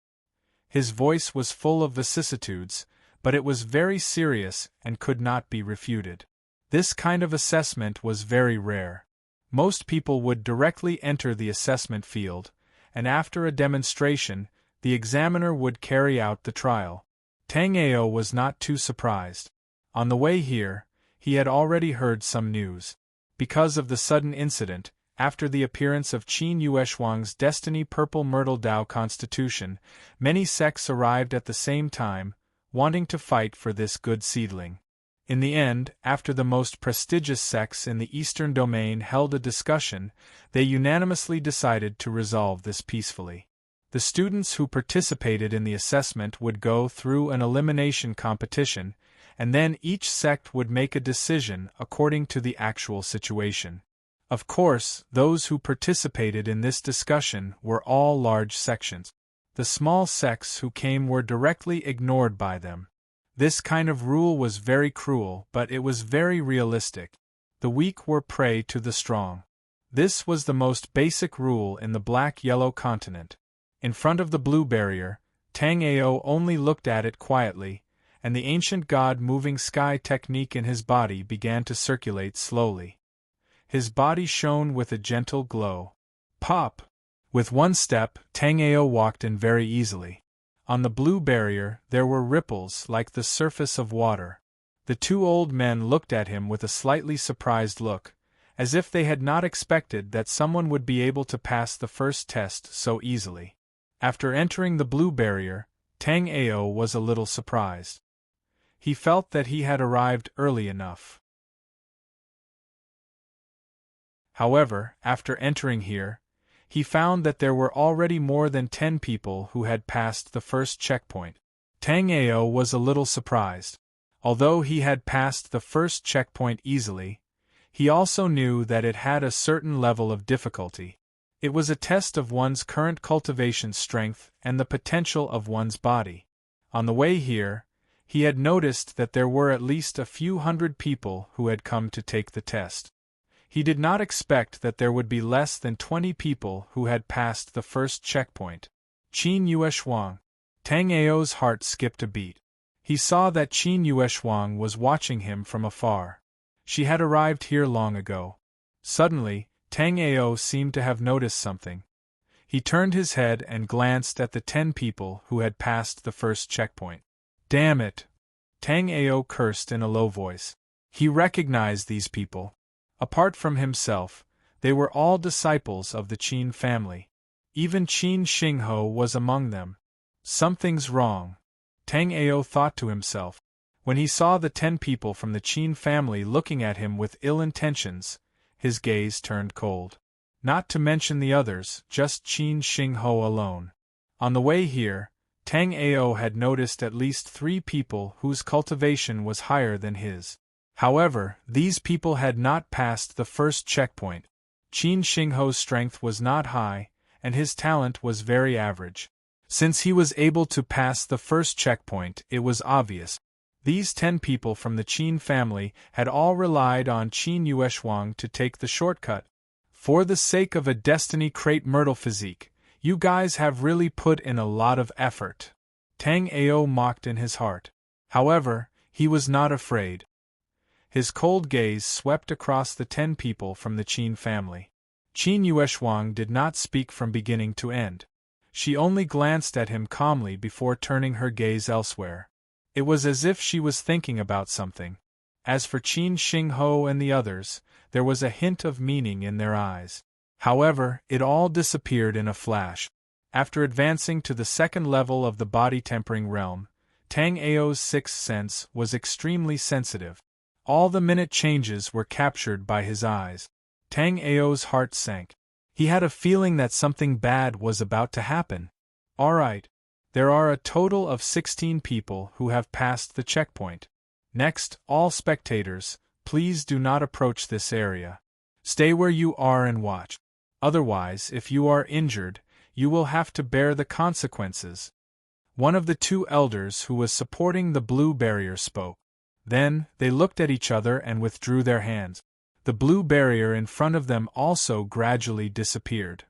His voice was full of vicissitudes, but it was very serious and could not be refuted. This kind of assessment was very rare. Most people would directly enter the assessment field, and after a demonstration, the examiner would carry out the trial. Tang Ao was not too surprised. On the way here, he had already heard some news. Because of the sudden incident, after the appearance of Qin Yueshuang's Destiny Purple Myrtle Dao Constitution, many sects arrived at the same time, wanting to fight for this good seedling. In the end, after the most prestigious sects in the Eastern Domain held a discussion, they unanimously decided to resolve this peacefully. The students who participated in the assessment would go through an elimination competition, and then each sect would make a decision according to the actual situation. Of course, those who participated in this discussion were all large sections. The small sects who came were directly ignored by them. This kind of rule was very cruel, but it was very realistic. The weak were prey to the strong. This was the most basic rule in the black-yellow continent. In front of the blue barrier, Tang Ao only looked at it quietly, and the ancient god moving sky technique in his body began to circulate slowly. His body shone with a gentle glow. Pop! With one step, Tang Ao walked in very easily. On the blue barrier, there were ripples like the surface of water. The two old men looked at him with a slightly surprised look, as if they had not expected that someone would be able to pass the first test so easily. After entering the blue barrier, Tang Ao was a little surprised. He felt that he had arrived early enough. However, after entering here, he found that there were already more than 10 people who had passed the first checkpoint. Tang Ao was a little surprised. Although he had passed the first checkpoint easily, he also knew that it had a certain level of difficulty. It was a test of one's current cultivation strength and the potential of one's body. On the way here, he had noticed that there were at least a few hundred people who had come to take the test. He did not expect that there would be less than 20 people who had passed the first checkpoint. Qin Yueshuang. Tang Ao's heart skipped a beat. He saw that Qin Yueshuang was watching him from afar. She had arrived here long ago. Suddenly, Tang Ao seemed to have noticed something. He turned his head and glanced at the 10 people who had passed the first checkpoint. Damn it! Tang Ao cursed in a low voice. He recognized these people. Apart from himself, they were all disciples of the Qin family. Even Qin Xingho was among them. Something's wrong, Tang Ao thought to himself. When he saw the 10 people from the Qin family looking at him with ill intentions, his gaze turned cold. Not to mention the others, just Qin Xingho alone. On the way here, Tang Ao had noticed at least 3 people whose cultivation was higher than his. However, these people had not passed the first checkpoint. Qin Xingho's strength was not high, and his talent was very average. Since he was able to pass the first checkpoint, it was obvious. These 10 people from the Qin family had all relied on Qin Yueshuang to take the shortcut. For the sake of a destiny crate myrtle physique, you guys have really put in a lot of effort. Tang Ao mocked in his heart. However, he was not afraid. His cold gaze swept across the 10 people from the Qin family. Qin Yueshuang did not speak from beginning to end. She only glanced at him calmly before turning her gaze elsewhere. It was as if she was thinking about something. As for Qin Xingho and the others, there was a hint of meaning in their eyes. However, it all disappeared in a flash. After advancing to the second level of the body-tempering realm, Tang Ao's sixth sense was extremely sensitive. All the minute changes were captured by his eyes. Tang Ao's heart sank. He had a feeling that something bad was about to happen. All right. There are a total of 16 people who have passed the checkpoint. Next, all spectators, please do not approach this area. Stay where you are and watch. Otherwise, if you are injured, you will have to bear the consequences. One of the 2 elders who was supporting the blue barrier spoke. Then, they looked at each other and withdrew their hands. The blue barrier in front of them also gradually disappeared.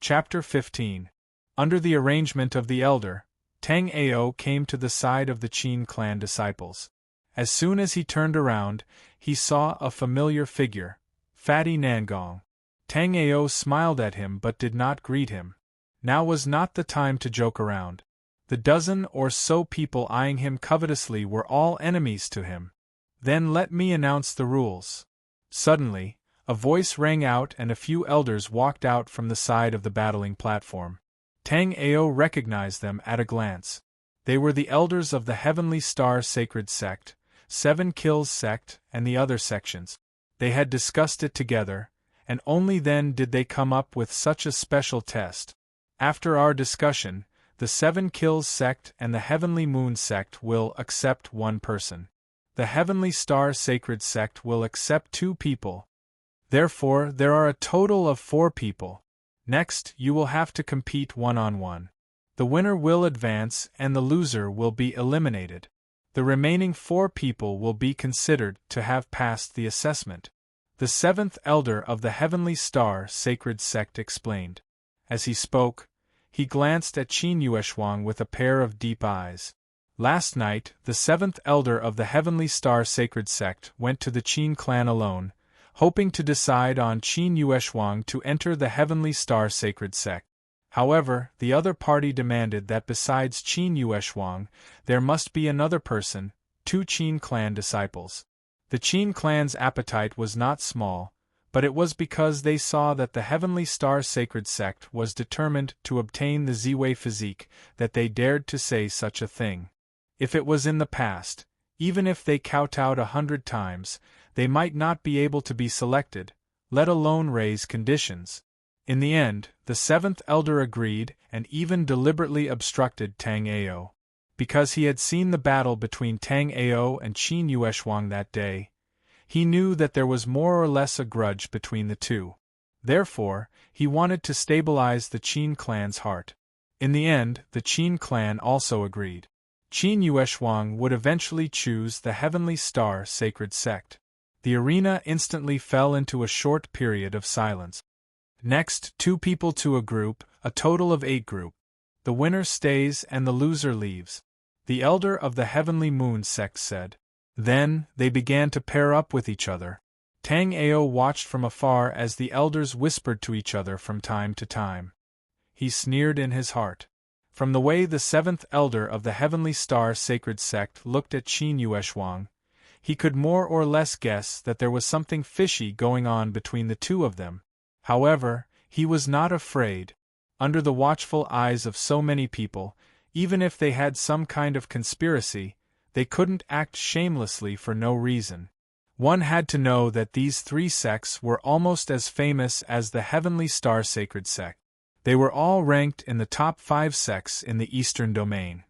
Chapter 15. Under the arrangement of the elder, Tang Ao came to the side of the Qin clan disciples. As soon as he turned around, he saw a familiar figure, Fatty Nangong. Tang Ao smiled at him but did not greet him. Now was not the time to joke around. The dozen or so people eyeing him covetously were all enemies to him. Then let me announce the rules. Suddenly, a voice rang out and a few elders walked out from the side of the battling platform. Tang Ao recognized them at a glance. They were the elders of the Heavenly Star Sacred Sect, 7 Kills Sect, and the other sections. They had discussed it together, and only then did they come up with such a special test. After our discussion, the 7 Kills Sect and the Heavenly Moon Sect will accept 1 person. The Heavenly Star Sacred Sect will accept 2 people. Therefore, there are a total of 4 people. Next, you will have to compete one-on-one. The winner will advance and the loser will be eliminated. The remaining 4 people will be considered to have passed the assessment. The 7th Elder of the Heavenly Star Sacred Sect explained. As he spoke, he glanced at Qin Yueshuang with a pair of deep eyes. Last night, the 7th Elder of the Heavenly Star Sacred Sect went to the Qin clan alone, hoping to decide on Qin Yueshuang to enter the Heavenly Star Sacred Sect. However, the other party demanded that besides Qin Yueshuang, there must be another person, 2 Qin clan disciples. The Qin clan's appetite was not small, but it was because they saw that the Heavenly Star Sacred Sect was determined to obtain the Ziwei physique that they dared to say such a thing. If it was in the past, even if they kowtowed 100 times, they might not be able to be selected, let alone raise conditions. In the end, the seventh elder agreed and even deliberately obstructed Tang Ao. Because he had seen the battle between Tang Ao and Qin Yueshuang that day, he knew that there was more or less a grudge between the two. Therefore, he wanted to stabilize the Qin clan's heart. In the end, the Qin clan also agreed. Qin Yueshuang would eventually choose the Heavenly Star Sacred Sect. The arena instantly fell into a short period of silence. Next, 2 people to a group, a total of 8 group. The winner stays and the loser leaves. The elder of the Heavenly Moon Sect said. Then, they began to pair up with each other. Tang Ao watched from afar as the elders whispered to each other from time to time. He sneered in his heart. From the way the 7th elder of the Heavenly Star Sacred Sect looked at Qin Yueshuang, he could more or less guess that there was something fishy going on between the two of them. However, he was not afraid. Under the watchful eyes of so many people, even if they had some kind of conspiracy, they couldn't act shamelessly for no reason. One had to know that these 3 sects were almost as famous as the Heavenly Star Sacred Sect. They were all ranked in the top 5 sects in the Eastern Domain.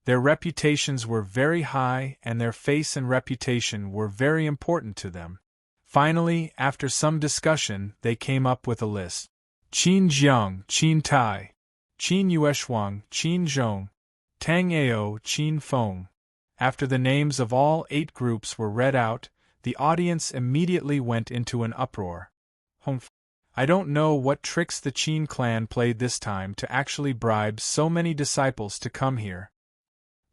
Their reputations were very high and their face and reputation were very important to them. Finally, after some discussion, they came up with a list. Qin Jiang, Qin Tai, Qin Yueshuang, Qin Zhong, Tang Ao, Qin Feng. After the names of all 8 groups were read out, the audience immediately went into an uproar. Humph. I don't know what tricks the Qin clan played this time to actually bribe so many disciples to come here.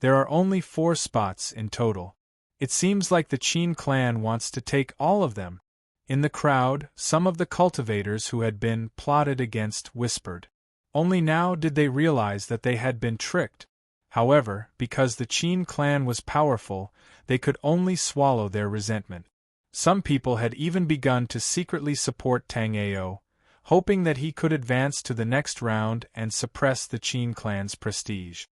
There are only 4 spots in total. It seems like the Qin clan wants to take all of them. In the crowd, some of the cultivators who had been plotted against whispered. Only now did they realize that they had been tricked. However, because the Qin clan was powerful, they could only swallow their resentment. Some people had even begun to secretly support Tang Ao, hoping that he could advance to the next round and suppress the Qin clan's prestige.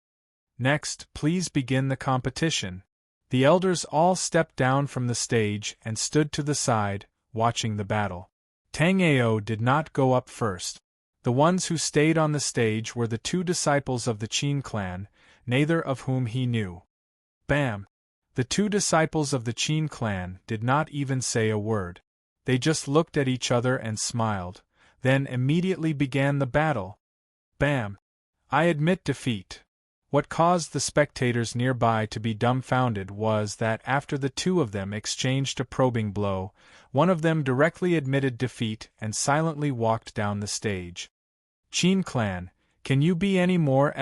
Next, please begin the competition. The elders all stepped down from the stage and stood to the side, watching the battle. Tang Ao did not go up first. The ones who stayed on the stage were the 2 disciples of the Qin clan, neither of whom he knew. Bam! The 2 disciples of the Qin clan did not even say a word. They just looked at each other and smiled, then immediately began the battle. Bam! I admit defeat. What caused the spectators nearby to be dumbfounded was that after the 2 of them exchanged a probing blow, one of them directly admitted defeat and silently walked down the stage. Qin clan, can you be any more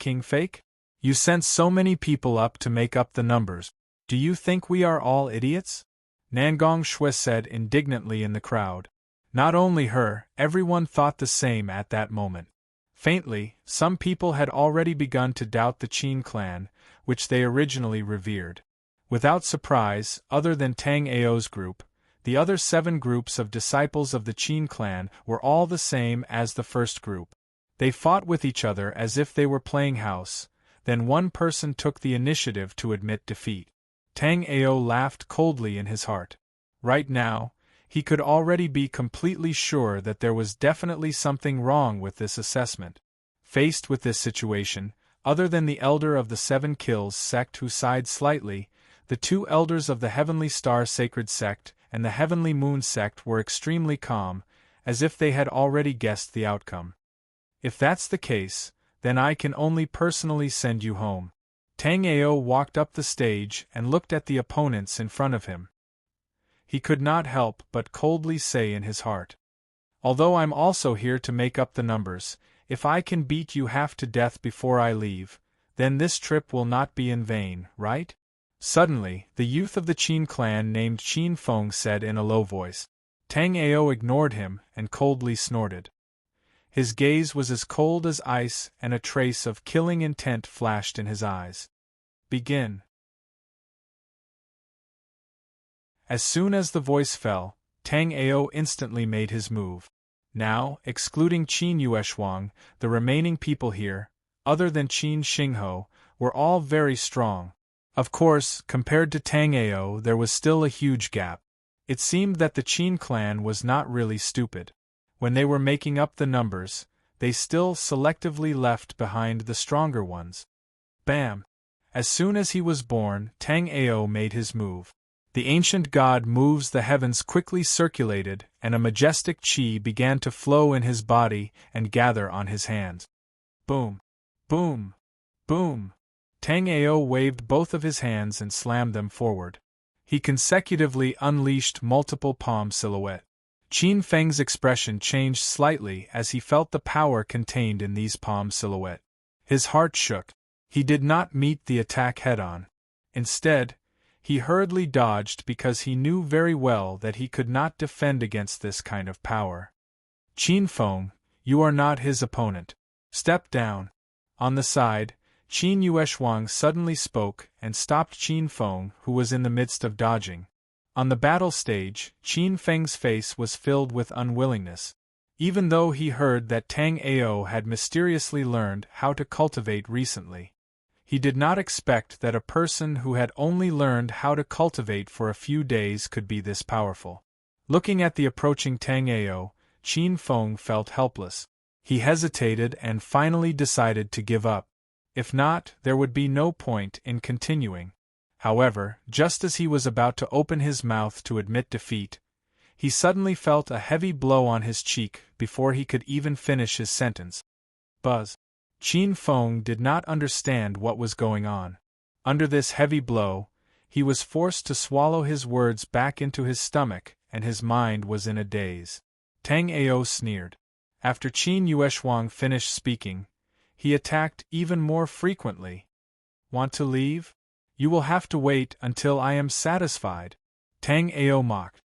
King fake? You sent so many people up to make up the numbers. Do you think we are all idiots? Nangong Shui said indignantly in the crowd. Not only her, everyone thought the same at that moment. Faintly, some people had already begun to doubt the Qin clan, which they originally revered. Without surprise, other than Tang Ao's group, the other 7 groups of disciples of the Qin clan were all the same as the first group. They fought with each other as if they were playing house, then one person took the initiative to admit defeat. Tang Ao laughed coldly in his heart. Right now, he could already be completely sure that there was definitely something wrong with this assessment. Faced with this situation, other than the elder of the 7 Kills sect who sighed slightly, the 2 elders of the Heavenly Star Sacred Sect and the Heavenly Moon Sect were extremely calm, as if they had already guessed the outcome. If that's the case, then I can only personally send you home. Tang Ao walked up the stage and looked at the opponents in front of him. He could not help but coldly say in his heart, although I'm also here to make up the numbers, if I can beat you half to death before I leave, then this trip will not be in vain, right? Suddenly, the youth of the Qin clan named Qin Feng said in a low voice. Tang Ao ignored him and coldly snorted. His gaze was as cold as ice and a trace of killing intent flashed in his eyes. Begin. As soon as the voice fell, Tang Ao instantly made his move. Now, excluding Qin Yueshuang, the remaining people here, other than Qin Xingho, were all very strong. Of course, compared to Tang Ao, there was still a huge gap. It seemed that the Qin clan was not really stupid. When they were making up the numbers, they still selectively left behind the stronger ones. Bam! As soon as he was born, Tang Ao made his move. The ancient god moves the heavens quickly circulated, and a majestic qi began to flow in his body and gather on his hands. Boom! Boom! Boom! Tang Ao waved both of his hands and slammed them forward. He consecutively unleashed multiple palm silhouette. Qin Feng's expression changed slightly as he felt the power contained in these palm silhouette. His heart shook. He did not meet the attack head-on. Instead, he hurriedly dodged because he knew very well that he could not defend against this kind of power. Qin Feng, you are not his opponent. Step down. On the side, Qin Yueshuang suddenly spoke and stopped Qin Feng, who was in the midst of dodging. On the battle stage, Qin Feng's face was filled with unwillingness. Even though he heard that Tang Ao had mysteriously learned how to cultivate recently, he did not expect that a person who had only learned how to cultivate for a few days could be this powerful. Looking at the approaching Tang Ao, Qin Feng felt helpless. He hesitated and finally decided to give up. If not, there would be no point in continuing. However, just as he was about to open his mouth to admit defeat, he suddenly felt a heavy blow on his cheek before he could even finish his sentence. Buzz. Qin Feng did not understand what was going on. Under this heavy blow, he was forced to swallow his words back into his stomach, and his mind was in a daze. Tang Ao sneered. After Qin Yueshuang finished speaking, he attacked even more frequently. Want to leave? You will have to wait until I am satisfied. Tang Ao mocked.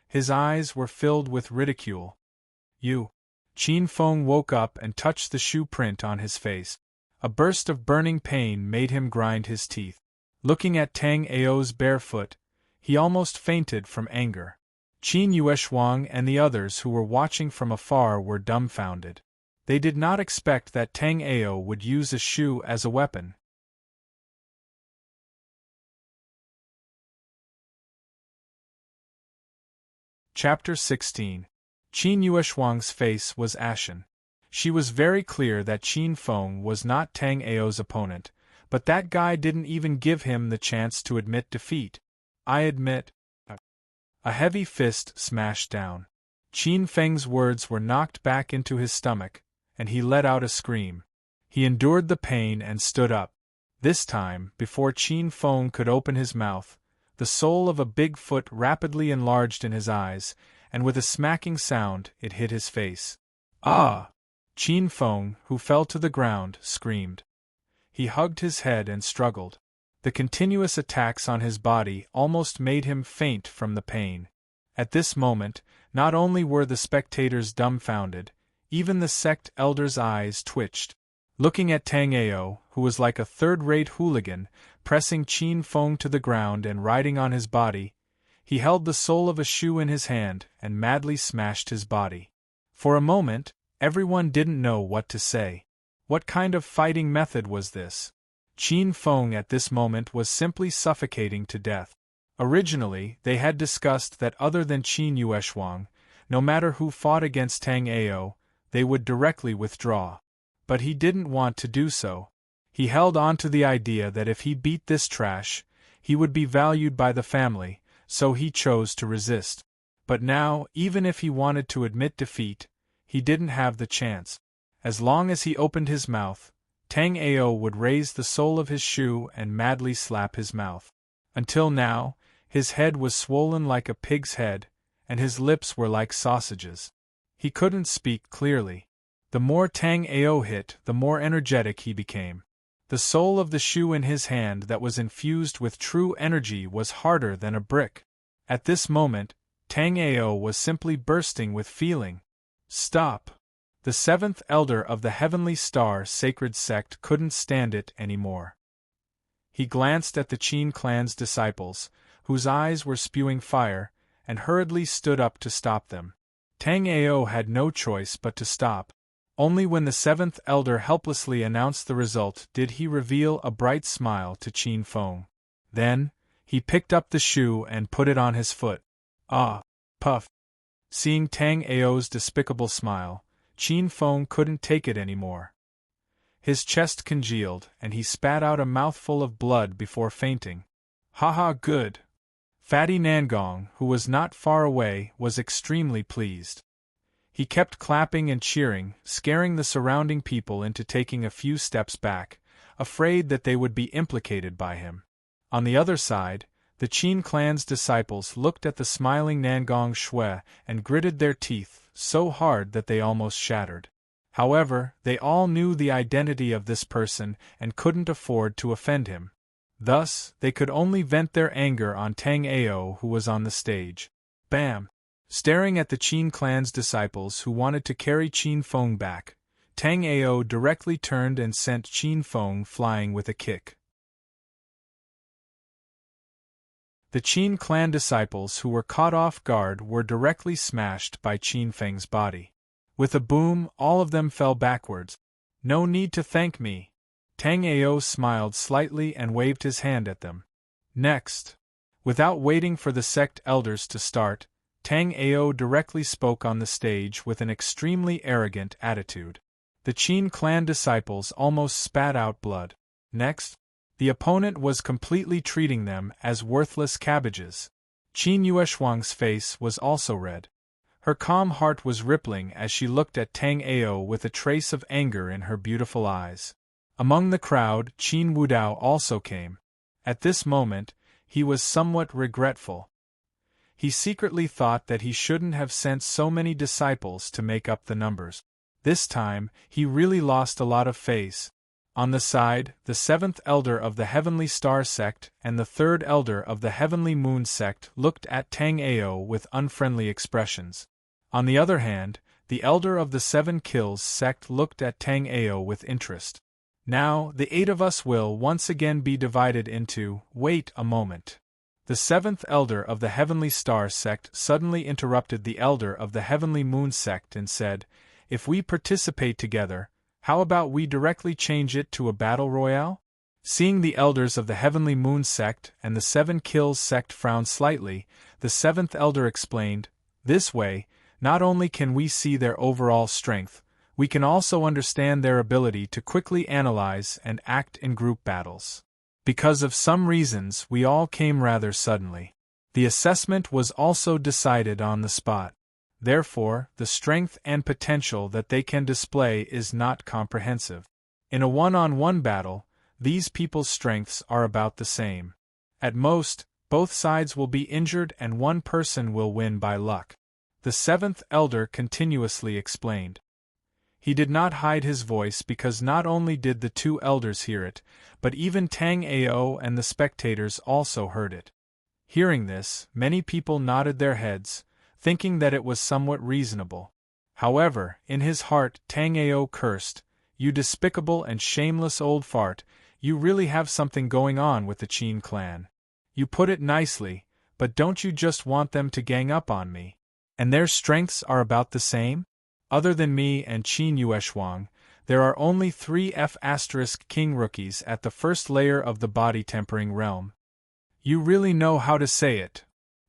His eyes were filled with ridicule. You. Qin Feng woke up and touched the shoe print on his face. A burst of burning pain made him grind his teeth. Looking at Tang Ao's bare foot, he almost fainted from anger. Qin Yueshuang and the others who were watching from afar were dumbfounded. They did not expect that Tang Ao would use a shoe as a weapon. Chapter 16. Qin Yueshuang's face was ashen. She was very clear that Qin Feng was not Tang Ao's opponent, but that guy didn't even give him the chance to admit defeat. I admit. A heavy fist smashed down. Qin Feng's words were knocked back into his stomach, and he let out a scream. He endured the pain and stood up. This time, before Qin Feng could open his mouth, the sole of a big foot rapidly enlarged in his eyes, and with a smacking sound it hit his face. Ah! Qin Feng, who fell to the ground, screamed. He hugged his head and struggled. The continuous attacks on his body almost made him faint from the pain. At this moment, not only were the spectators dumbfounded, even the sect elder's eyes twitched. Looking at Tang Ao, who was like a third-rate hooligan, pressing Qin Feng to the ground and riding on his body, he held the sole of a shoe in his hand and madly smashed his body. For a moment, everyone didn't know what to say. What kind of fighting method was this? Qin Feng at this moment was simply suffocating to death. Originally, they had discussed that other than Qin Yueshuang, no matter who fought against Tang Ao, they would directly withdraw. But he didn't want to do so. He held on to the idea that if he beat this trash, he would be valued by the family, so he chose to resist. But now, even if he wanted to admit defeat, he didn't have the chance. As long as he opened his mouth, Tang Ao would raise the sole of his shoe and madly slap his mouth. Until now, his head was swollen like a pig's head, and his lips were like sausages. He couldn't speak clearly. The more Tang Ao hit, the more energetic he became. The sole of the shoe in his hand that was infused with true energy was harder than a brick. At this moment, Tang Ao was simply bursting with feeling. Stop! The seventh elder of the Heavenly Star Sacred Sect couldn't stand it anymore. He glanced at the Qin clan's disciples, whose eyes were spewing fire, and hurriedly stood up to stop them. Tang Ao had no choice but to stop. Only when the seventh elder helplessly announced the result did he reveal a bright smile to Qin Feng. Then, he picked up the shoe and put it on his foot. Ah! Puff! Seeing Tang Ao's despicable smile, Qin Feng couldn't take it anymore. His chest congealed, and he spat out a mouthful of blood before fainting. "Ha, good!" Fatty Nangong, who was not far away, was extremely pleased. He kept clapping and cheering, scaring the surrounding people into taking a few steps back, afraid that they would be implicated by him. On the other side, the Qin clan's disciples looked at the smiling Nangong Shui and gritted their teeth so hard that they almost shattered. However, they all knew the identity of this person and couldn't afford to offend him. Thus, they could only vent their anger on Tang Ao, who was on the stage. Bam! Staring at the Qin clan's disciples who wanted to carry Qin Feng back, Tang Ao directly turned and sent Qin Feng flying with a kick. The Qin clan disciples who were caught off guard were directly smashed by Qin Feng's body. With a boom, all of them fell backwards. "No need to thank me." Tang Ao smiled slightly and waved his hand at them. Next, without waiting for the sect elders to start, Tang Ao directly spoke on the stage with an extremely arrogant attitude. The Qin clan disciples almost spat out blood. Next, the opponent was completely treating them as worthless cabbages. Qin Yueshuang's face was also red. Her calm heart was rippling as she looked at Tang Ao with a trace of anger in her beautiful eyes. Among the crowd, Qin Wudao also came. At this moment, he was somewhat regretful. He secretly thought that he shouldn't have sent so many disciples to make up the numbers. This time, he really lost a lot of face. On the side, the seventh elder of the Heavenly Star sect and the third elder of the Heavenly Moon sect looked at Tang Ao with unfriendly expressions. On the other hand, the elder of the Seven Kills sect looked at Tang Ao with interest. Now, the 8 of us will once again be divided into. Wait a moment. The seventh elder of the Heavenly Star sect suddenly interrupted the elder of the Heavenly Moon sect and said, "If we participate together, how about we directly change it to a battle royale?" Seeing the elders of the Heavenly Moon sect and the Seven Kills sect frown slightly, the seventh elder explained, "This way, not only can we see their overall strength, we can also understand their ability to quickly analyze and act in group battles. Because of some reasons, we all came rather suddenly. The assessment was also decided on the spot. Therefore, the strength and potential that they can display is not comprehensive. In a one-on-one battle, these people's strengths are about the same. At most, both sides will be injured and one person will win by luck." The seventh elder continuously explained. He did not hide his voice because not only did the 2 elders hear it, but even Tang Ao and the spectators also heard it. Hearing this, many people nodded their heads, thinking that it was somewhat reasonable. However, in his heart Tang Ao cursed, "You despicable and shameless old fart, you really have something going on with the Qin clan. You put it nicely, but don't you just want them to gang up on me? And their strengths are about the same? Other than me and Qin Yueshuang, there are only 3 F***king rookies at the first layer of the body-tempering realm. You really know how to say it."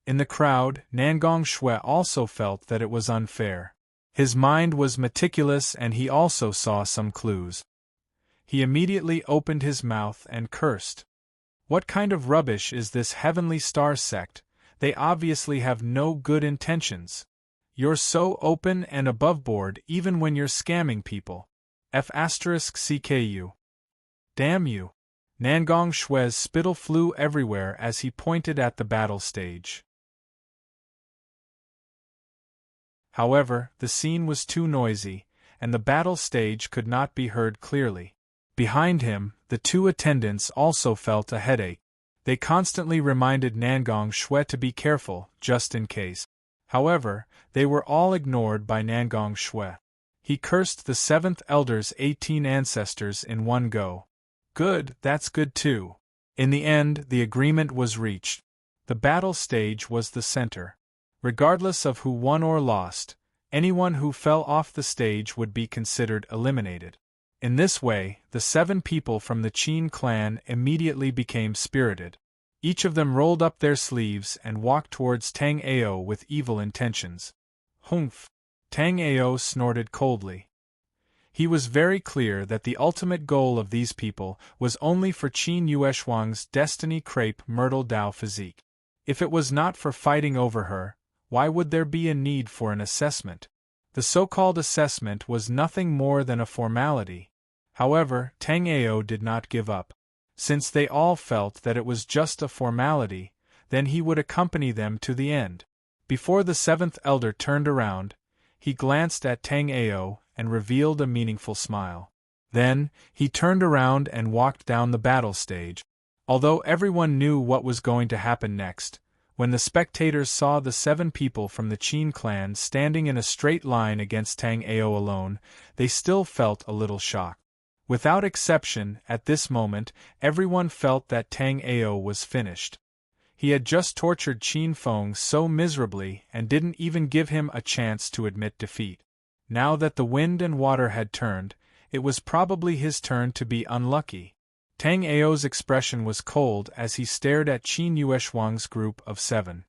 In the crowd, Nangong Shui also felt that it was unfair. His mind was meticulous and he also saw some clues. He immediately opened his mouth and cursed. "What kind of rubbish is this Heavenly Star sect? They obviously have no good intentions. You're so open and aboveboard even when you're scamming people. F***CKU. Damn you." Nangong Shui's spittle flew everywhere as he pointed at the battle stage. However, the scene was too noisy, and the battle stage could not be heard clearly. Behind him, the 2 attendants also felt a headache. They constantly reminded Nangong Shui to be careful, just in case. However, they were all ignored by Nangong Shui. He cursed the 7th elder's 18 ancestors in one go. "Good, that's good too." In the end, the agreement was reached. The battle stage was the center. Regardless of who won or lost, anyone who fell off the stage would be considered eliminated. In this way, the 7 people from the Qin clan immediately became spirited. Each of them rolled up their sleeves and walked towards Tang Ao with evil intentions. Humph! Tang Ao snorted coldly. He was very clear that the ultimate goal of these people was only for Qin Yueshuang's destiny crepe Myrtle Dao physique. If it was not for fighting over her, why would there be a need for an assessment? The so-called assessment was nothing more than a formality. However, Tang Ao did not give up. Since they all felt that it was just a formality, then he would accompany them to the end. Before the 7th elder turned around, he glanced at Tang Ao and revealed a meaningful smile. Then, he turned around and walked down the battle stage. Although everyone knew what was going to happen next, when the spectators saw the 7 people from the Qin clan standing in a straight line against Tang Ao alone, they still felt a little shocked. Without exception, at this moment, everyone felt that Tang Ao was finished. He had just tortured Qin Feng so miserably and didn't even give him a chance to admit defeat. Now that the wind and water had turned, it was probably his turn to be unlucky. Tang Ao's expression was cold as he stared at Qin Yueshuang's group of 7.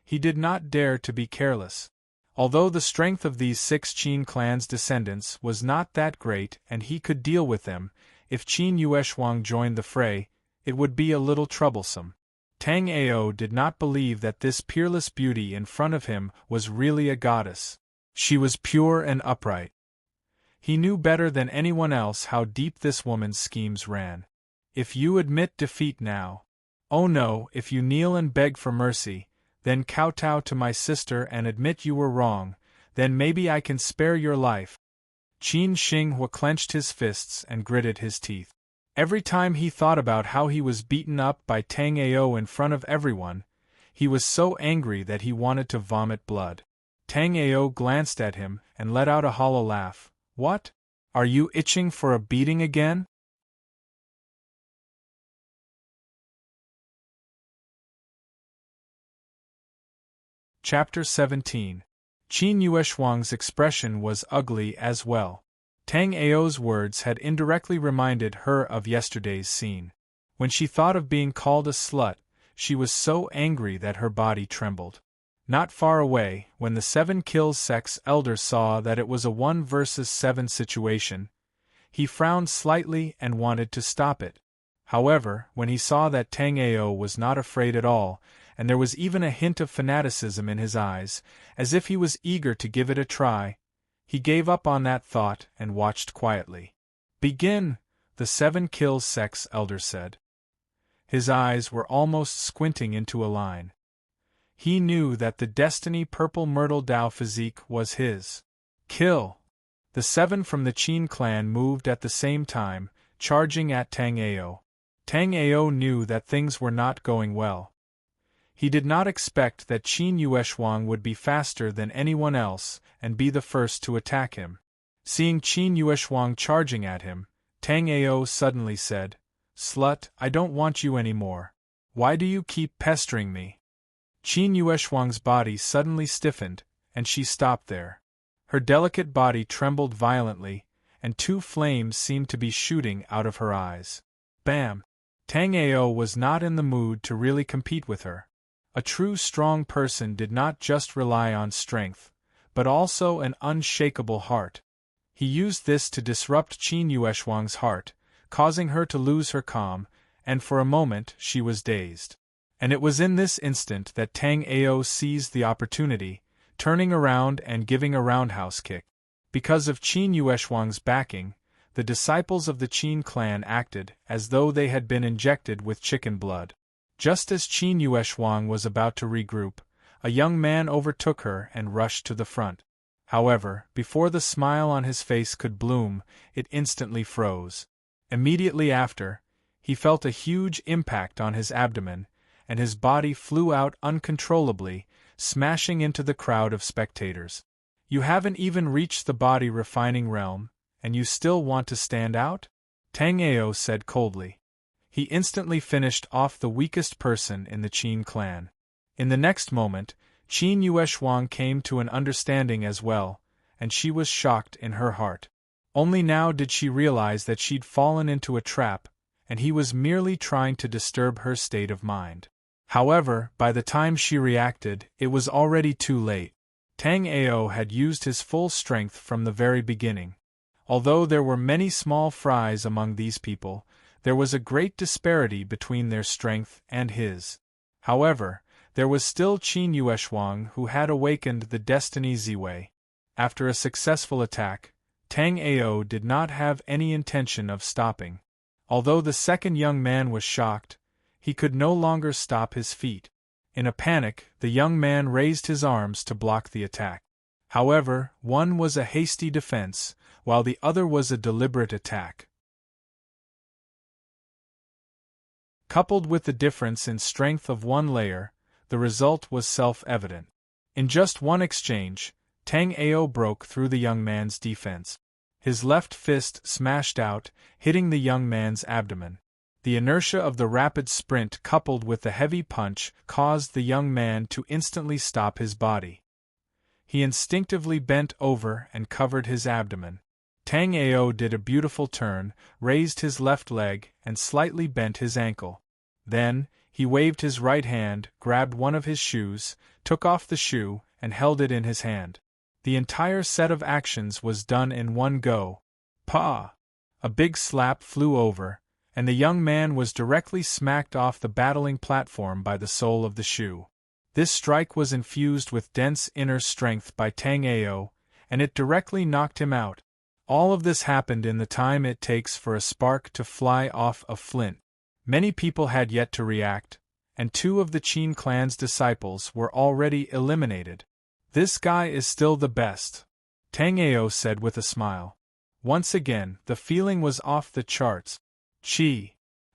He did not dare to be careless. Although the strength of these 6 Qin clan's descendants was not that great and he could deal with them, if Qin Yueshuang joined the fray, it would be a little troublesome. Tang Ao did not believe that this peerless beauty in front of him was really a goddess. She was pure and upright. He knew better than anyone else how deep this woman's schemes ran. If you admit defeat now, oh no, if you kneel and beg for mercy, then kowtow to my sister and admit you were wrong, then maybe I can spare your life. Qin Xinghua clenched his fists and gritted his teeth. Every time he thought about how he was beaten up by Tang Ao in front of everyone, he was so angry that he wanted to vomit blood. Tang Ao glanced at him and let out a hollow laugh. What? Are you itching for a beating again? Chapter 17. Qin Yueshuang's expression was ugly as well. Tang Ao's words had indirectly reminded her of yesterday's scene. When she thought of being called a slut, she was so angry that her body trembled. Not far away, when the 7 Kills Sex elder saw that it was a 1 versus 7 situation, he frowned slightly and wanted to stop it. However, when he saw that Tang Ao was not afraid at all, and there was even a hint of fanaticism in his eyes, as if he was eager to give it a try, he gave up on that thought and watched quietly. Begin, the 7 Kills Sex elder said. His eyes were almost squinting into a line. He knew that the Destiny Purple Myrtle Dao physique was his. Kill! The 7 from the Qin clan moved at the same time, charging at Tang Ao. Tang Ao knew that things were not going well. He did not expect that Qin Yueshuang would be faster than anyone else and be the first to attack him. Seeing Qin Yueshuang charging at him, Tang Ao suddenly said, "Slut, I don't want you anymore. Why do you keep pestering me?" Qin Yueshuang's body suddenly stiffened, and she stopped there. Her delicate body trembled violently, and 2 flames seemed to be shooting out of her eyes. Bam! Tang Ao was not in the mood to really compete with her. A true strong person did not just rely on strength, but also an unshakable heart. He used this to disrupt Qin Yueshuang's heart, causing her to lose her calm, and for a moment she was dazed. And it was in this instant that Tang Ao seized the opportunity, turning around and giving a roundhouse kick. Because of Qin Yueshuang's backing, the disciples of the Qin clan acted as though they had been injected with chicken blood. Just as Qin Yueshuang was about to regroup, a young man overtook her and rushed to the front. However, before the smile on his face could bloom, it instantly froze. Immediately after, he felt a huge impact on his abdomen, and his body flew out uncontrollably, smashing into the crowd of spectators. You haven't even reached the body refining realm, and you still want to stand out? Tang Ao said coldly. he instantly finished off the weakest person in the Qin clan. In the next moment, Qin Yueshuang came to an understanding as well, and she was shocked in her heart. Only now did she realize that she'd fallen into a trap, and he was merely trying to disturb her state of mind. However, by the time she reacted, it was already too late. Tang Ao had used his full strength from the very beginning. Although there were many small fries among these people, there was a great disparity between their strength and his. However, there was still Qin Yueshuang who had awakened the destiny Ziwei. After a successful attack, Tang Ao did not have any intention of stopping. Although the second young man was shocked, he could no longer stop his feet. In a panic, the young man raised his arms to block the attack. However, one was a hasty defense, while the other was a deliberate attack. Coupled with the difference in strength of one layer, the result was self-evident. In just one exchange, Tang Ao broke through the young man's defense. His left fist smashed out, hitting the young man's abdomen. The inertia of the rapid sprint coupled with the heavy punch caused the young man to instantly stop his body. He instinctively bent over and covered his abdomen. Tang Ao did a beautiful turn, raised his left leg, and slightly bent his ankle. Then, he waved his right hand, grabbed one of his shoes, took off the shoe, and held it in his hand. The entire set of actions was done in one go. Pa! A big slap flew over, and the young man was directly smacked off the battling platform by the sole of the shoe. This strike was infused with dense inner strength by Tang Ao, and it directly knocked him out. All of this happened in the time it takes for a spark to fly off a flint. Many people had yet to react, and 2 of the Qin clan's disciples were already eliminated. This guy is still the best, Tang Ao said with a smile. Once again, the feeling was off the charts. Chi!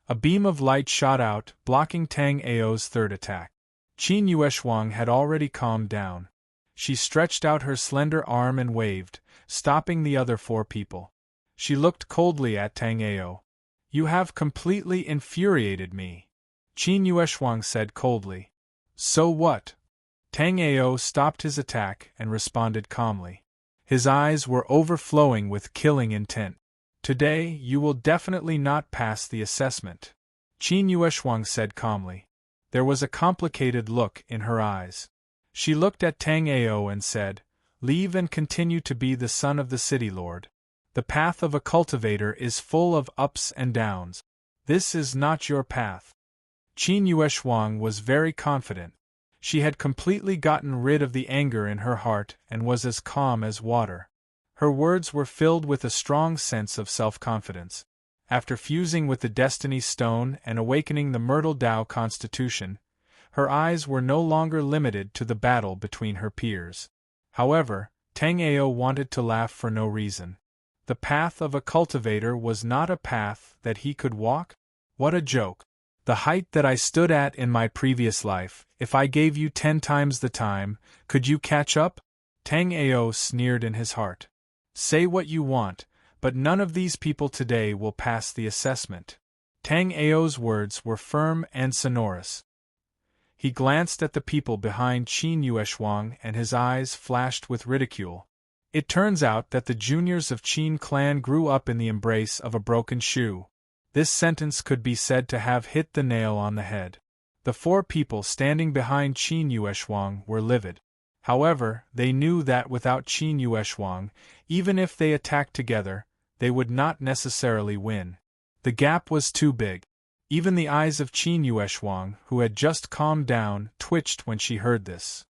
A beam of light shot out, blocking Tang Ao's third attack. Qin Yueshuang had already calmed down. She stretched out her slender arm and waved, stopping the other 4 people. She looked coldly at Tang Ao. You have completely infuriated me, Qin Yueshuang said coldly. So what? Tang Ao stopped his attack and responded calmly. His eyes were overflowing with killing intent. Today, you will definitely not pass the assessment, Qin Yueshuang said calmly. There was a complicated look in her eyes. She looked at Tang Ao and said, Leave and continue to be the son of the city lord. The path of a cultivator is full of ups and downs. This is not your path. Qin Yueshuang was very confident. She had completely gotten rid of the anger in her heart and was as calm as water. Her words were filled with a strong sense of self-confidence. After fusing with the Destiny Stone and awakening the Myrtle Dao Constitution, her eyes were no longer limited to the battle between her peers. However, Tang Ao wanted to laugh for no reason. The path of a cultivator was not a path that he could walk? What a joke! The height that I stood at in my previous life, if I gave you 10 times the time, could you catch up? Tang Ao sneered in his heart. Say what you want, but none of these people today will pass the assessment. Tang Ao's words were firm and sonorous. He glanced at the people behind Qin Yueshuang and his eyes flashed with ridicule. It turns out that the juniors of Qin clan grew up in the embrace of a broken shoe. This sentence could be said to have hit the nail on the head. The 4 people standing behind Qin Yueshuang were livid. However, they knew that without Qin Yueshuang, even if they attacked together, they would not necessarily win. The gap was too big. Even the eyes of Qin Yueshuang, who had just calmed down, twitched when she heard this.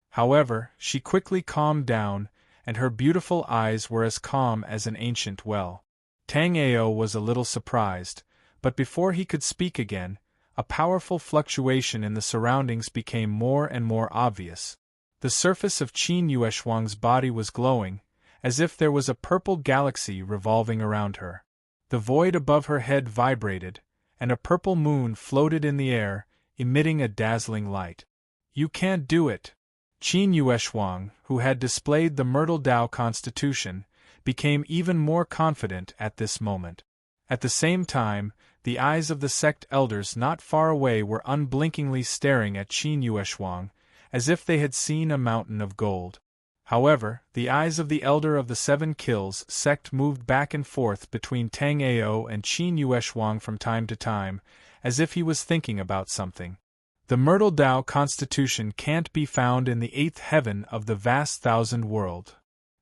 However, she quickly calmed down, and her beautiful eyes were as calm as an ancient well. Tang Ao was a little surprised, but before he could speak again, a powerful fluctuation in the surroundings became more and more obvious. The surface of Qin Yueshuang's body was glowing, as if there was a purple galaxy revolving around her. The void above her head vibrated, and a purple moon floated in the air, emitting a dazzling light. You can't do it! Qin Yueshuang, who had displayed the Myrtle Dao Constitution, became even more confident at this moment. At the same time, the eyes of the sect elders not far away were unblinkingly staring at Qin Yueshuang, as if they had seen a mountain of gold. However, the eyes of the elder of the Seven Kills sect moved back and forth between Tang Ao and Qin Yueshuang from time to time, as if he was thinking about something. The Myrtle Dao constitution can't be found in the eighth heaven of the vast thousand world.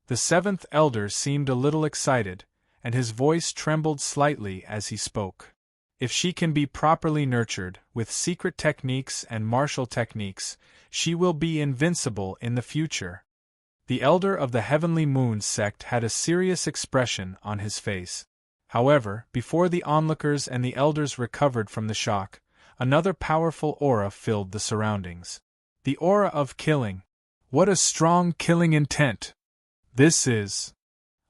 The seventh elder seemed a little excited, and his voice trembled slightly as he spoke. If she can be properly nurtured, with secret techniques and martial techniques, she will be invincible in the future. The elder of the Heavenly Moon sect had a serious expression on his face. However, before the onlookers and the elders recovered from the shock, another powerful aura filled the surroundings. The aura of killing. What a strong killing intent! This is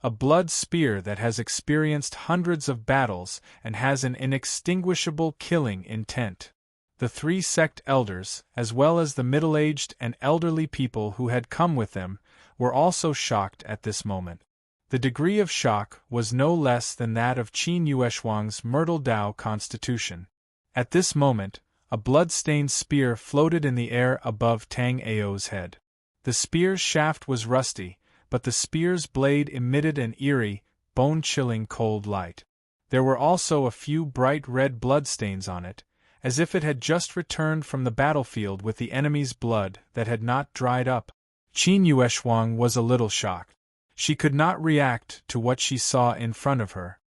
a blood spear that has experienced hundreds of battles and has an inextinguishable killing intent. The three sect elders, as well as the middle-aged and elderly people who had come with them, were also shocked at this moment. The degree of shock was no less than that of Qin Yueshuang's Myrtle Dao constitution. At this moment, a blood-stained spear floated in the air above Tang Ao's head. The spear's shaft was rusty, but the spear's blade emitted an eerie, bone-chilling cold light. There were also a few bright red bloodstains on it, as if it had just returned from the battlefield with the enemy's blood that had not dried up. Qin Yueshuang was a little shocked. She could not react to what she saw in front of her.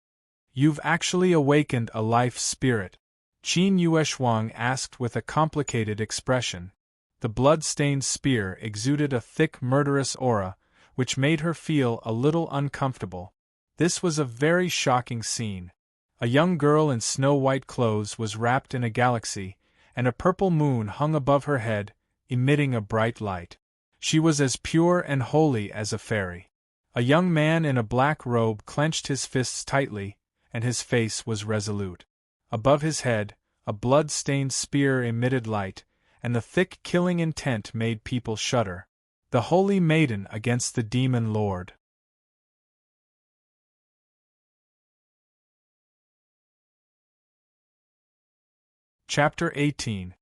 "You've actually awakened a life spirit?" Qin Yueshuang asked with a complicated expression. The blood-stained spear exuded a thick murderous aura, which made her feel a little uncomfortable. This was a very shocking scene. A young girl in snow-white clothes was wrapped in a galaxy, and a purple moon hung above her head, emitting a bright light. She was as pure and holy as a fairy. A young man in a black robe clenched his fists tightly, and his face was resolute. Above his head, a blood-stained spear emitted light, and the thick killing intent made people shudder. The Holy Maiden against the Demon Lord. Chapter 18.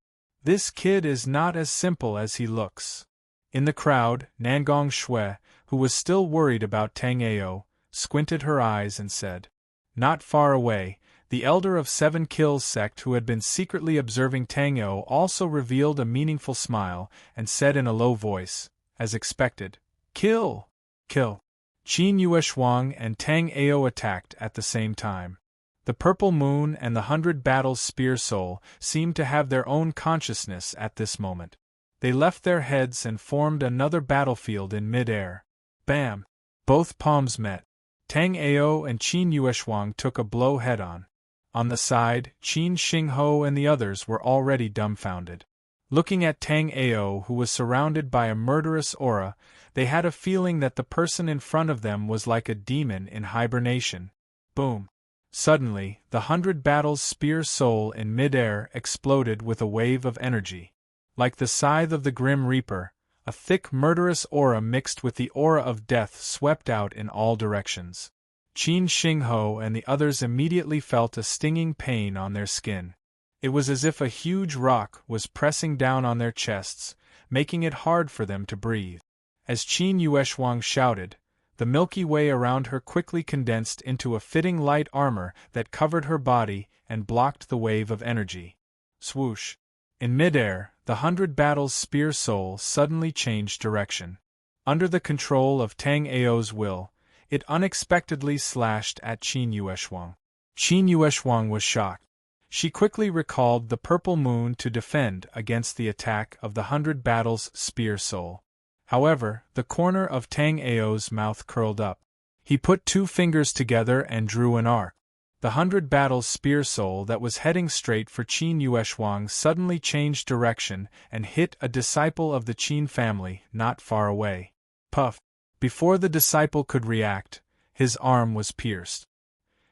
This kid is not as simple as he looks. In the crowd, Nangong Shui, who was still worried about Tang Ao, squinted her eyes and said. Not far away, the elder of Seven Kills sect who had been secretly observing Tang Ao also revealed a meaningful smile and said in a low voice, as expected, "Kill! Kill!" Qin Yueshuang and Tang Ao attacked at the same time. The purple moon and the 100 Battles Spear Soul seemed to have their own consciousness at this moment. They left their heads and formed another battlefield in mid-air. Bam! Both palms met. Tang Ao and Qin Yueshuang took a blow head-on. On the side, Qin Xingho and the others were already dumbfounded. Looking at Tang Ao, who was surrounded by a murderous aura, they had a feeling that the person in front of them was like a demon in hibernation. Boom! Suddenly, the 100 Battles Spear Soul in mid-air exploded with a wave of energy. Like the scythe of the Grim Reaper, a thick murderous aura mixed with the aura of death swept out in all directions. Qin Xingho and the others immediately felt a stinging pain on their skin. It was as if a huge rock was pressing down on their chests, making it hard for them to breathe. As Qin Yueshuang shouted, the Milky Way around her quickly condensed into a fitting light armor that covered her body and blocked the wave of energy. Swoosh! In midair, the 100 Battles Spear Soul suddenly changed direction. Under the control of Tang Ao's will, it unexpectedly slashed at Qin Yueshuang. Qin Yueshuang was shocked. She quickly recalled the purple moon to defend against the attack of the 100 Battles Spear Soul. However, the corner of Tang Ao's mouth curled up. He put two fingers together and drew an arc. The 100 Battles Spear Soul that was heading straight for Qin Yueshuang suddenly changed direction and hit a disciple of the Qin family not far away. Puff! Before the disciple could react, his arm was pierced.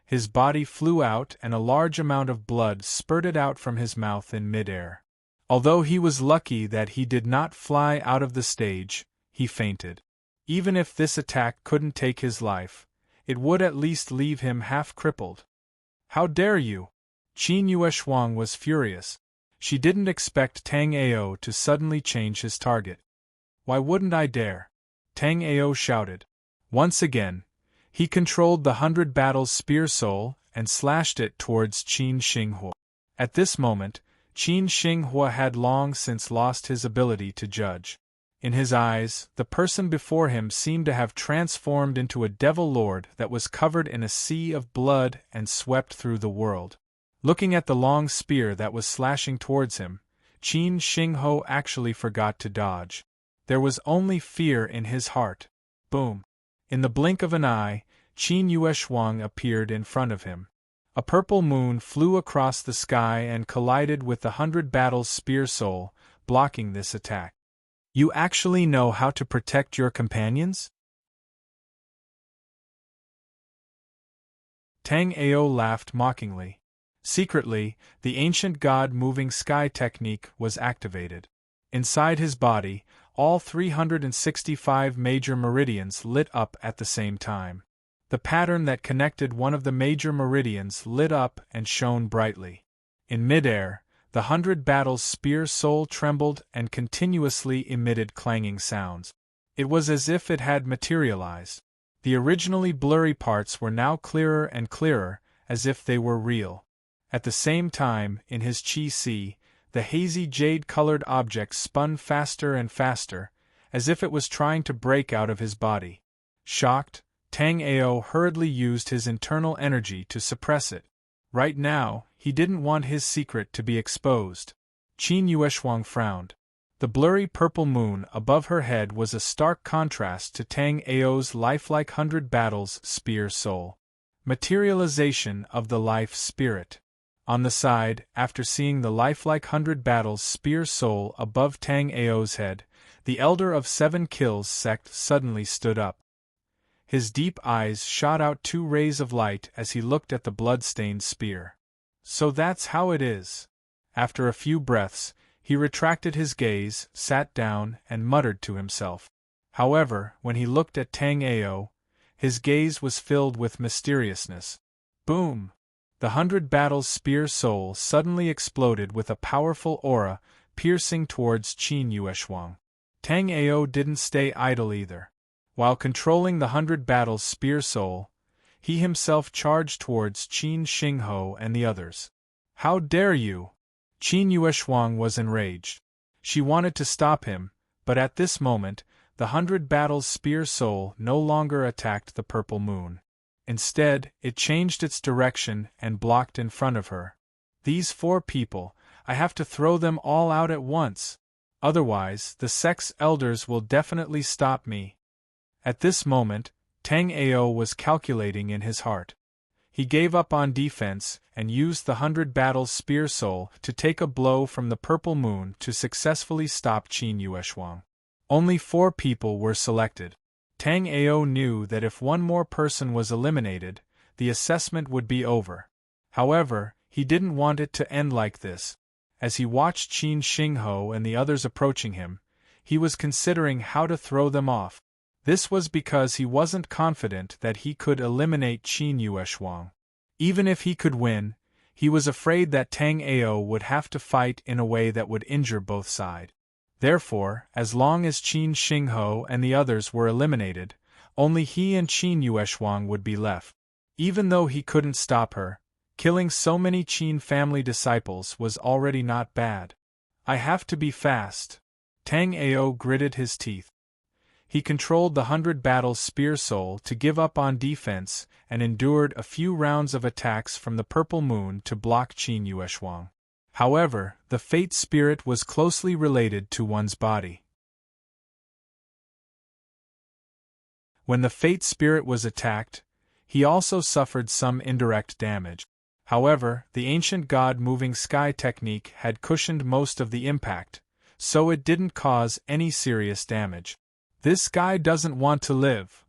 His body flew out and a large amount of blood spurted out from his mouth in midair. Although he was lucky that he did not fly out of the stage, he fainted. Even if this attack couldn't take his life, It would at least leave him half-crippled. How dare you? Qin Yueshuang was furious. She didn't expect Tang Ao to suddenly change his target. Why wouldn't I dare? Tang Ao shouted. Once again, he controlled the 100 Battles Spear Soul and slashed it towards Qin Xinghua. At this moment, Qin Xinghua had long since lost his ability to judge. In his eyes, the person before him seemed to have transformed into a devil lord that was covered in a sea of blood and swept through the world. Looking at the long spear that was slashing towards him, Qin Xinghua actually forgot to dodge. There was only fear in his heart. Boom! In the blink of an eye, Qin Yueshuang appeared in front of him. A purple moon flew across the sky and collided with the 100 Battles Spear Soul, blocking this attack. You actually know how to protect your companions? Tang Ao laughed mockingly. Secretly, the ancient god-moving sky technique was activated. Inside his body, all 365 major meridians lit up at the same time. The pattern that connected one of the major meridians lit up and shone brightly. In midair, the 100 Battles Spear Soul trembled and continuously emitted clanging sounds. It was as if it had materialized. The originally blurry parts were now clearer and clearer, as if they were real. At the same time, in his qi, the hazy jade-colored object spun faster and faster, as if it was trying to break out of his body. Shocked, Tang Ao hurriedly used his internal energy to suppress it. Right now, he didn't want his secret to be exposed. Qin Yueshuang frowned. The blurry purple moon above her head was a stark contrast to Tang Ao's lifelike 100 Battles Spear Soul. Materialization of the life spirit. On the side, after seeing the lifelike 100 Battles Spear Soul above Tang Ao's head, the Elder of 7 Kills sect suddenly stood up. His deep eyes shot out 2 rays of light as he looked at the blood-stained spear. So that's how it is. After a few breaths, he retracted his gaze, sat down, and muttered to himself. However, when he looked at Tang Ao, his gaze was filled with mysteriousness. Boom! The 100 Battles Spear Soul suddenly exploded with a powerful aura, piercing towards Qin Yueshuang. Tang Ao didn't stay idle either. While controlling the 100 Battles Spear Soul, he himself charged towards Qin Xinghua and the others. How dare you! Qin Yueshuang was enraged. She wanted to stop him, but at this moment, the 100 Battles Spear Soul no longer attacked the purple moon. Instead, it changed its direction and blocked in front of her. These 4 people, I have to throw them all out at once. Otherwise, the sect's elders will definitely stop me. At this moment, Tang Ao was calculating in his heart. He gave up on defense and used the 100 Battles Spear Soul to take a blow from the purple moon to successfully stop Qin Yueshuang. Only 4 people were selected. Tang Ao knew that if one more person was eliminated, the assessment would be over. However, he didn't want it to end like this. As he watched Qin Xinghua and the others approaching him, he was considering how to throw them off. This was because he wasn't confident that he could eliminate Qin Yueshuang. Even if he could win, he was afraid that Tang Ao would have to fight in a way that would injure both sides. Therefore, as long as Qin Xinghua and the others were eliminated, only he and Qin Yueshuang would be left. Even though he couldn't stop her, killing so many Qin family disciples was already not bad. I have to be fast. Tang Ao gritted his teeth. He controlled the 100 Battles Spear Soul to give up on defense and endured a few rounds of attacks from the purple moon to block Qin Yueshuang. However, the fate spirit was closely related to one's body. When the fate spirit was attacked, he also suffered some indirect damage. However, the ancient god-moving sky technique had cushioned most of the impact, so it didn't cause any serious damage. This guy doesn't want to live.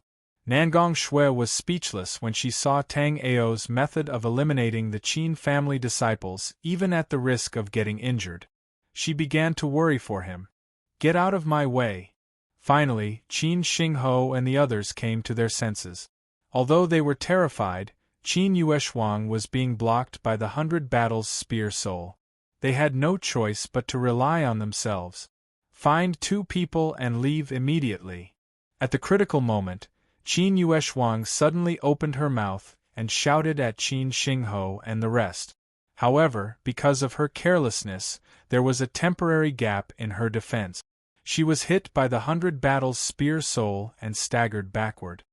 Nangong Shui was speechless when she saw Tang Ao's method of eliminating the Qin family disciples even at the risk of getting injured. She began to worry for him. Get out of my way. Finally, Qin Xinghua and the others came to their senses. Although they were terrified, Qin Yueshuang was being blocked by the 100 Battles Spear Soul. They had no choice but to rely on themselves. Find 2 people and leave immediately. At the critical moment, Qin Yueshuang suddenly opened her mouth and shouted at Qin Xingho and the rest. However, because of her carelessness, there was a temporary gap in her defense. She was hit by the 100 Battles Spear Soul and staggered backward.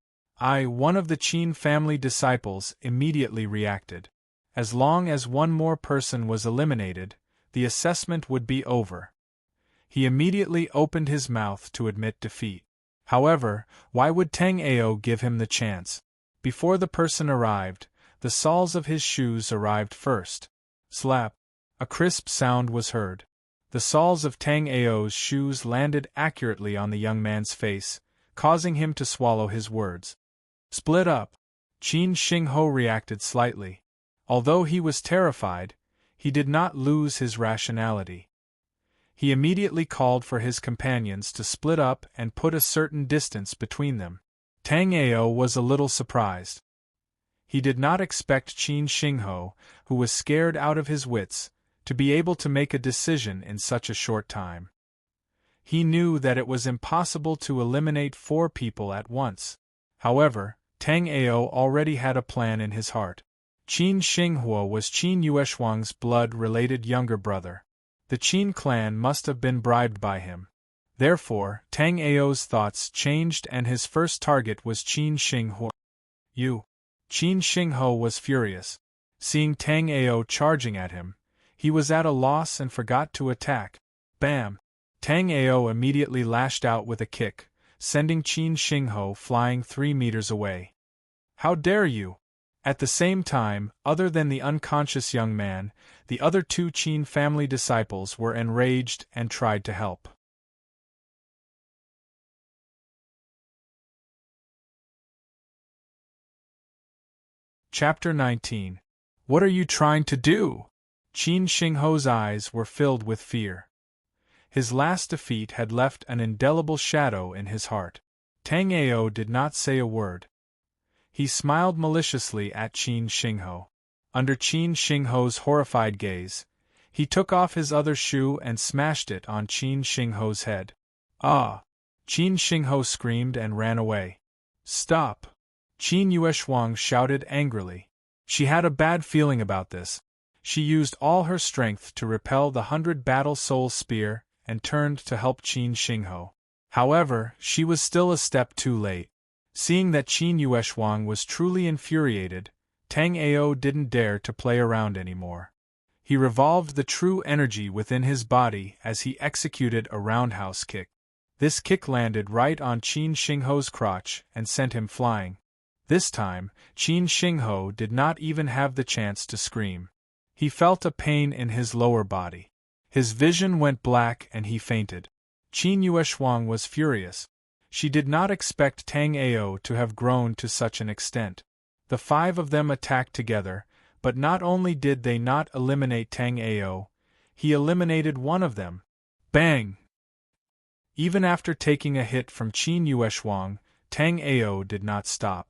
One of the Qin family disciples, immediately reacted. As long as one more person was eliminated, the assessment would be over. He immediately opened his mouth to admit defeat. However, why would Tang Ao give him the chance? Before the person arrived, the soles of his shoes arrived first. Slap! A crisp sound was heard. The soles of Tang Ao's shoes landed accurately on the young man's face, causing him to swallow his words. Split up! Qin Xingho reacted slightly. Although he was terrified, he did not lose his rationality. He immediately called for his companions to split up and put a certain distance between them. Tang Ao was a little surprised. He did not expect Qin Xingho, who was scared out of his wits, to be able to make a decision in such a short time. He knew that it was impossible to eliminate 4 people at once. However, Tang Ao already had a plan in his heart. Qin Xinghua was Qin Yueshuang's blood-related younger brother. The Qin clan must have been bribed by him. Therefore, Tang Ao's thoughts changed and his first target was Qin Xinghua. Qin Xingho was furious. Seeing Tang Ao charging at him, he was at a loss and forgot to attack. Bam! Tang Ao immediately lashed out with a kick, sending Qin Xingho flying 3 meters away. How dare you! At the same time, other than the unconscious young man, the other 2 Qin family disciples were enraged and tried to help. Chapter 19. What are you trying to do? Qin Xingho's eyes were filled with fear. His last defeat had left an indelible shadow in his heart. Tang Ao did not say a word. He smiled maliciously at Qin Xingho. Under Qin Xingho's horrified gaze, he took off his other shoe and smashed it on Qin Xingho's head. Ah! Qin Xingho screamed and ran away. Stop! Qin Yueshuang shouted angrily. She had a bad feeling about this. She used all her strength to repel the 100 Battle Soul Spear and turned to help Qin Xingho. However, she was still a step too late. Seeing that Qin Yueshuang was truly infuriated, Tang Ao didn't dare to play around anymore. He revolved the true energy within his body as he executed a roundhouse kick. This kick landed right on Qin Xingho's crotch and sent him flying. This time, Qin Xingho did not even have the chance to scream. He felt a pain in his lower body. His vision went black and he fainted. Qin Yueshuang was furious. She did not expect Tang Ao to have grown to such an extent. The 5 of them attacked together, but not only did they not eliminate Tang Ao, he eliminated one of them. Bang! Even after taking a hit from Qin Yueshuang, Tang Ao did not stop.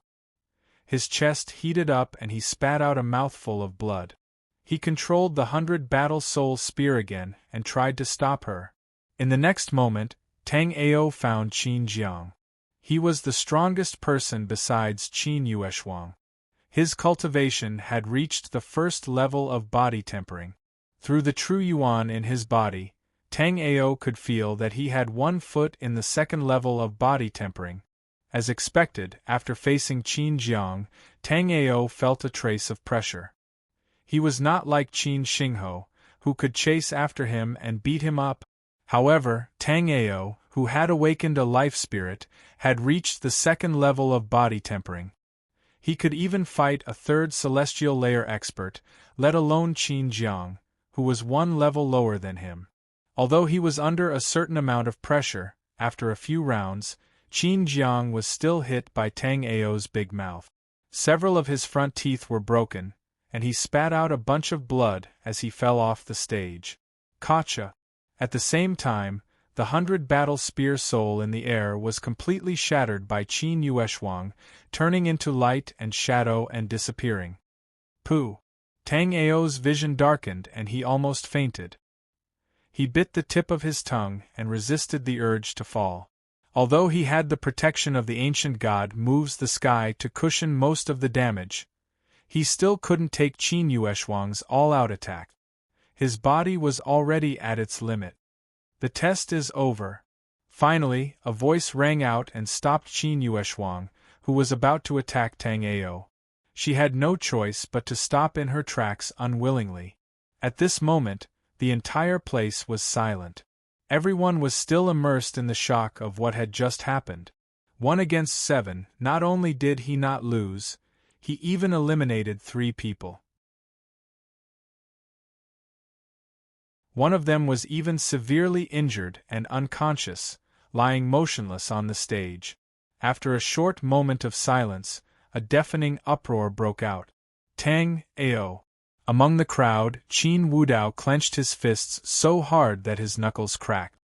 His chest heated up and he spat out a mouthful of blood. He controlled the 100 Battle Soul Spear again and tried to stop her. In the next moment, Tang Ao found Qin Jiang. He was the strongest person besides Qin Yueshuang. His cultivation had reached the first level of body tempering. Through the true yuan in his body, Tang Ao could feel that he had 1 foot in the second level of body tempering. As expected, after facing Qin Jiang, Tang Ao felt a trace of pressure. He was not like Qin Xingho, who could chase after him and beat him up. However, Tang Ao, who had awakened a life spirit, had reached the second level of body tempering. He could even fight a 3rd celestial layer expert, let alone Qin Jiang, who was 1 level lower than him. Although he was under a certain amount of pressure, after a few rounds, Qin Jiang was still hit by Tang Ao's big mouth. Several of his front teeth were broken, and he spat out a bunch of blood as he fell off the stage. Gotcha! At the same time, The 100-battle spear soul in the air was completely shattered by Qin Yueshuang, turning into light and shadow and disappearing. Pooh! Tang Ao's vision darkened and he almost fainted. He bit the tip of his tongue and resisted the urge to fall. Although he had the protection of the ancient god moves the sky to cushion most of the damage, he still couldn't take Qin Yueshuang's all-out attack. His body was already at its limit. The test is over. Finally, a voice rang out and stopped Qin Yueshuang, who was about to attack Tang Ao. She had no choice but to stop in her tracks unwillingly. At this moment, the entire place was silent. Everyone was still immersed in the shock of what had just happened. 1 against 7, not only did he not lose, he even eliminated 3 people. One of them was even severely injured and unconscious, lying motionless on the stage. After a short moment of silence, a deafening uproar broke out. Tang Ao! Among the crowd, Qin Wudao clenched his fists so hard that his knuckles cracked.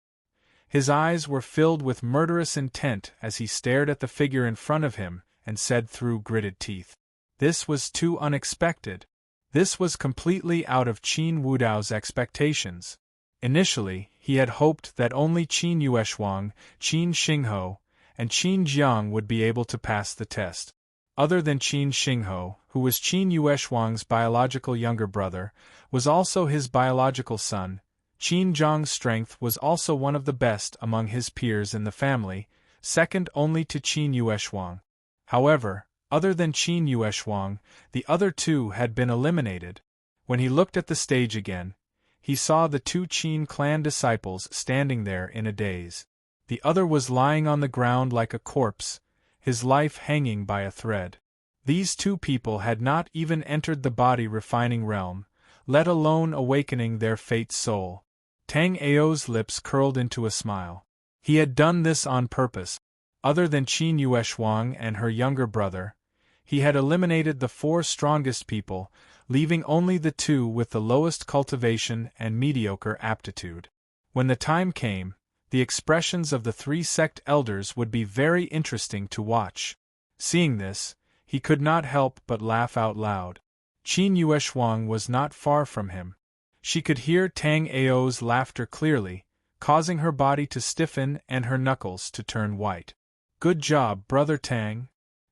His eyes were filled with murderous intent as he stared at the figure in front of him and said through gritted teeth, "This was too unexpected." This was completely out of Qin Wudao's expectations. Initially, he had hoped that only Qin Yueshuang, Qin Xingho, and Qin Jiang would be able to pass the test. Other than Qin Xingho, who was Qin Yueshuang's biological younger brother, was also his biological son, Qin Jiang's strength was also one of the best among his peers in the family, second only to Qin Yueshuang. However, other than Qin Yueshuang, the other 2 had been eliminated. When he looked at the stage again, he saw the 2 Qin clan disciples standing there in a daze. The other was lying on the ground like a corpse, his life hanging by a thread. These 2 people had not even entered the body-refining realm, let alone awakening their fate soul. Tang Ao's lips curled into a smile. He had done this on purpose. Other than Qin Yueshuang and her younger brother, he had eliminated the 4 strongest people, leaving only the 2 with the lowest cultivation and mediocre aptitude. When the time came, the expressions of the 3 sect elders would be very interesting to watch. Seeing this, he could not help but laugh out loud. Qin Yueshuang was not far from him. She could hear Tang Ao's laughter clearly, causing her body to stiffen and her knuckles to turn white. "Good job, Brother Tang!"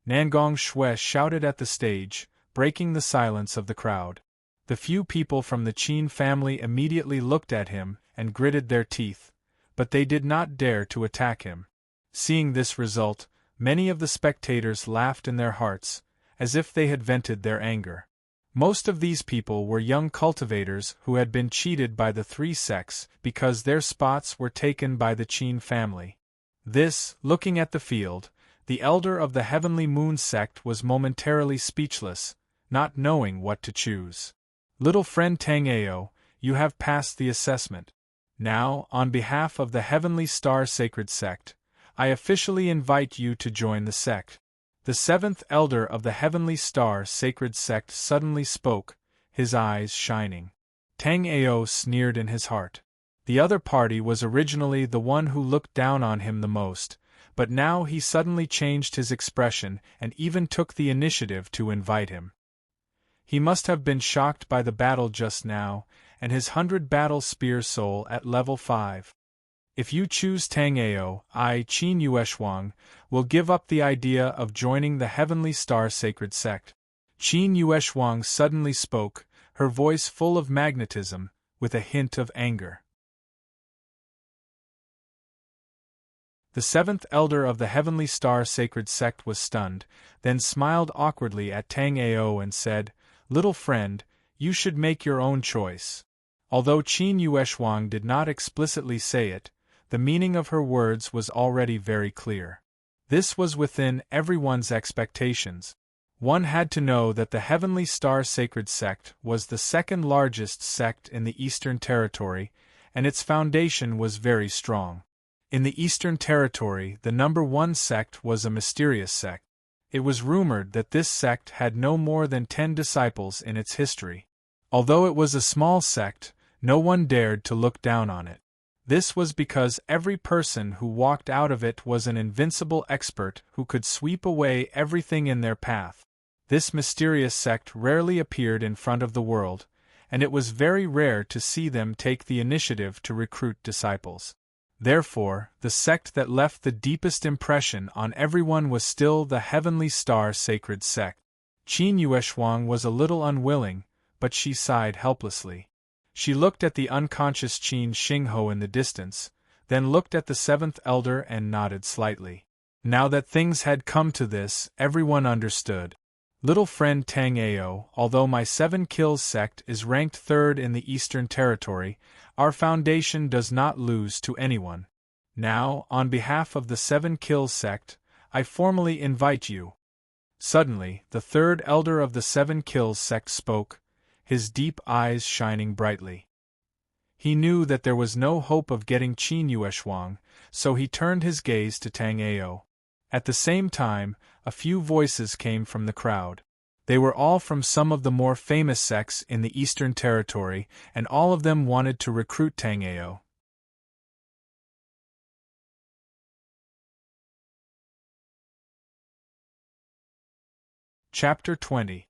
Nangong Shui shouted at the stage, breaking the silence of the crowd. The few people from the Qin family immediately looked at him and gritted their teeth, but they did not dare to attack him. Seeing this result, many of the spectators laughed in their hearts, as if they had vented their anger. Most of these people were young cultivators who had been cheated by the 3 sects because their spots were taken by the Qin family. This, looking at the field, the elder of the Heavenly Moon sect was momentarily speechless, not knowing what to choose. "Little friend Tang Ao, you have passed the assessment. Now, on behalf of the Heavenly Star Sacred Sect, I officially invite you to join the sect." The 7th elder of the Heavenly Star Sacred Sect suddenly spoke, his eyes shining. Tang Ao sneered in his heart. The other party was originally the one who looked down on him the most, but now he suddenly changed his expression and even took the initiative to invite him. He must have been shocked by the battle just now, and his 100-battle spear soul at level 5. "If you choose Tang Ao, I, Qin Yueshuang, will give up the idea of joining the Heavenly Star Sacred Sect." Qin Yueshuang suddenly spoke, her voice full of magnetism, with a hint of anger. The 7th elder of the Heavenly Star Sacred Sect was stunned, then smiled awkwardly at Tang Ao and said, "Little friend, you should make your own choice." Although Qin Yueshuang did not explicitly say it, the meaning of her words was already very clear. This was within everyone's expectations. One had to know that the Heavenly Star Sacred Sect was the 2nd largest sect in the Eastern Territory, and its foundation was very strong. In the Eastern Territory, the number 1 sect was a mysterious sect. It was rumored that this sect had no more than 10 disciples in its history. Although it was a small sect, no one dared to look down on it. This was because every person who walked out of it was an invincible expert who could sweep away everything in their path. This mysterious sect rarely appeared in front of the world, and it was very rare to see them take the initiative to recruit disciples. Therefore, the sect that left the deepest impression on everyone was still the Heavenly Star Sacred Sect. Qin Yueshuang was a little unwilling, but she sighed helplessly. She looked at the unconscious Qin Xingho in the distance, then looked at the seventh elder and nodded slightly. Now that things had come to this, everyone understood. Little friend Tang Ao, although my 7 Kills sect is ranked 3rd in the Eastern Territory, our foundation does not lose to anyone. Now, on behalf of the 7 Kills sect, I formally invite you. Suddenly, the 3rd elder of the 7 Kills sect spoke, his deep eyes shining brightly. He knew that there was no hope of getting Qin Yueshuang, so he turned his gaze to Tang Ao. At the same time, a few voices came from the crowd. They were all from some of the more famous sects in the Eastern Territory, and all of them wanted to recruit Tang Ao. Chapter 20.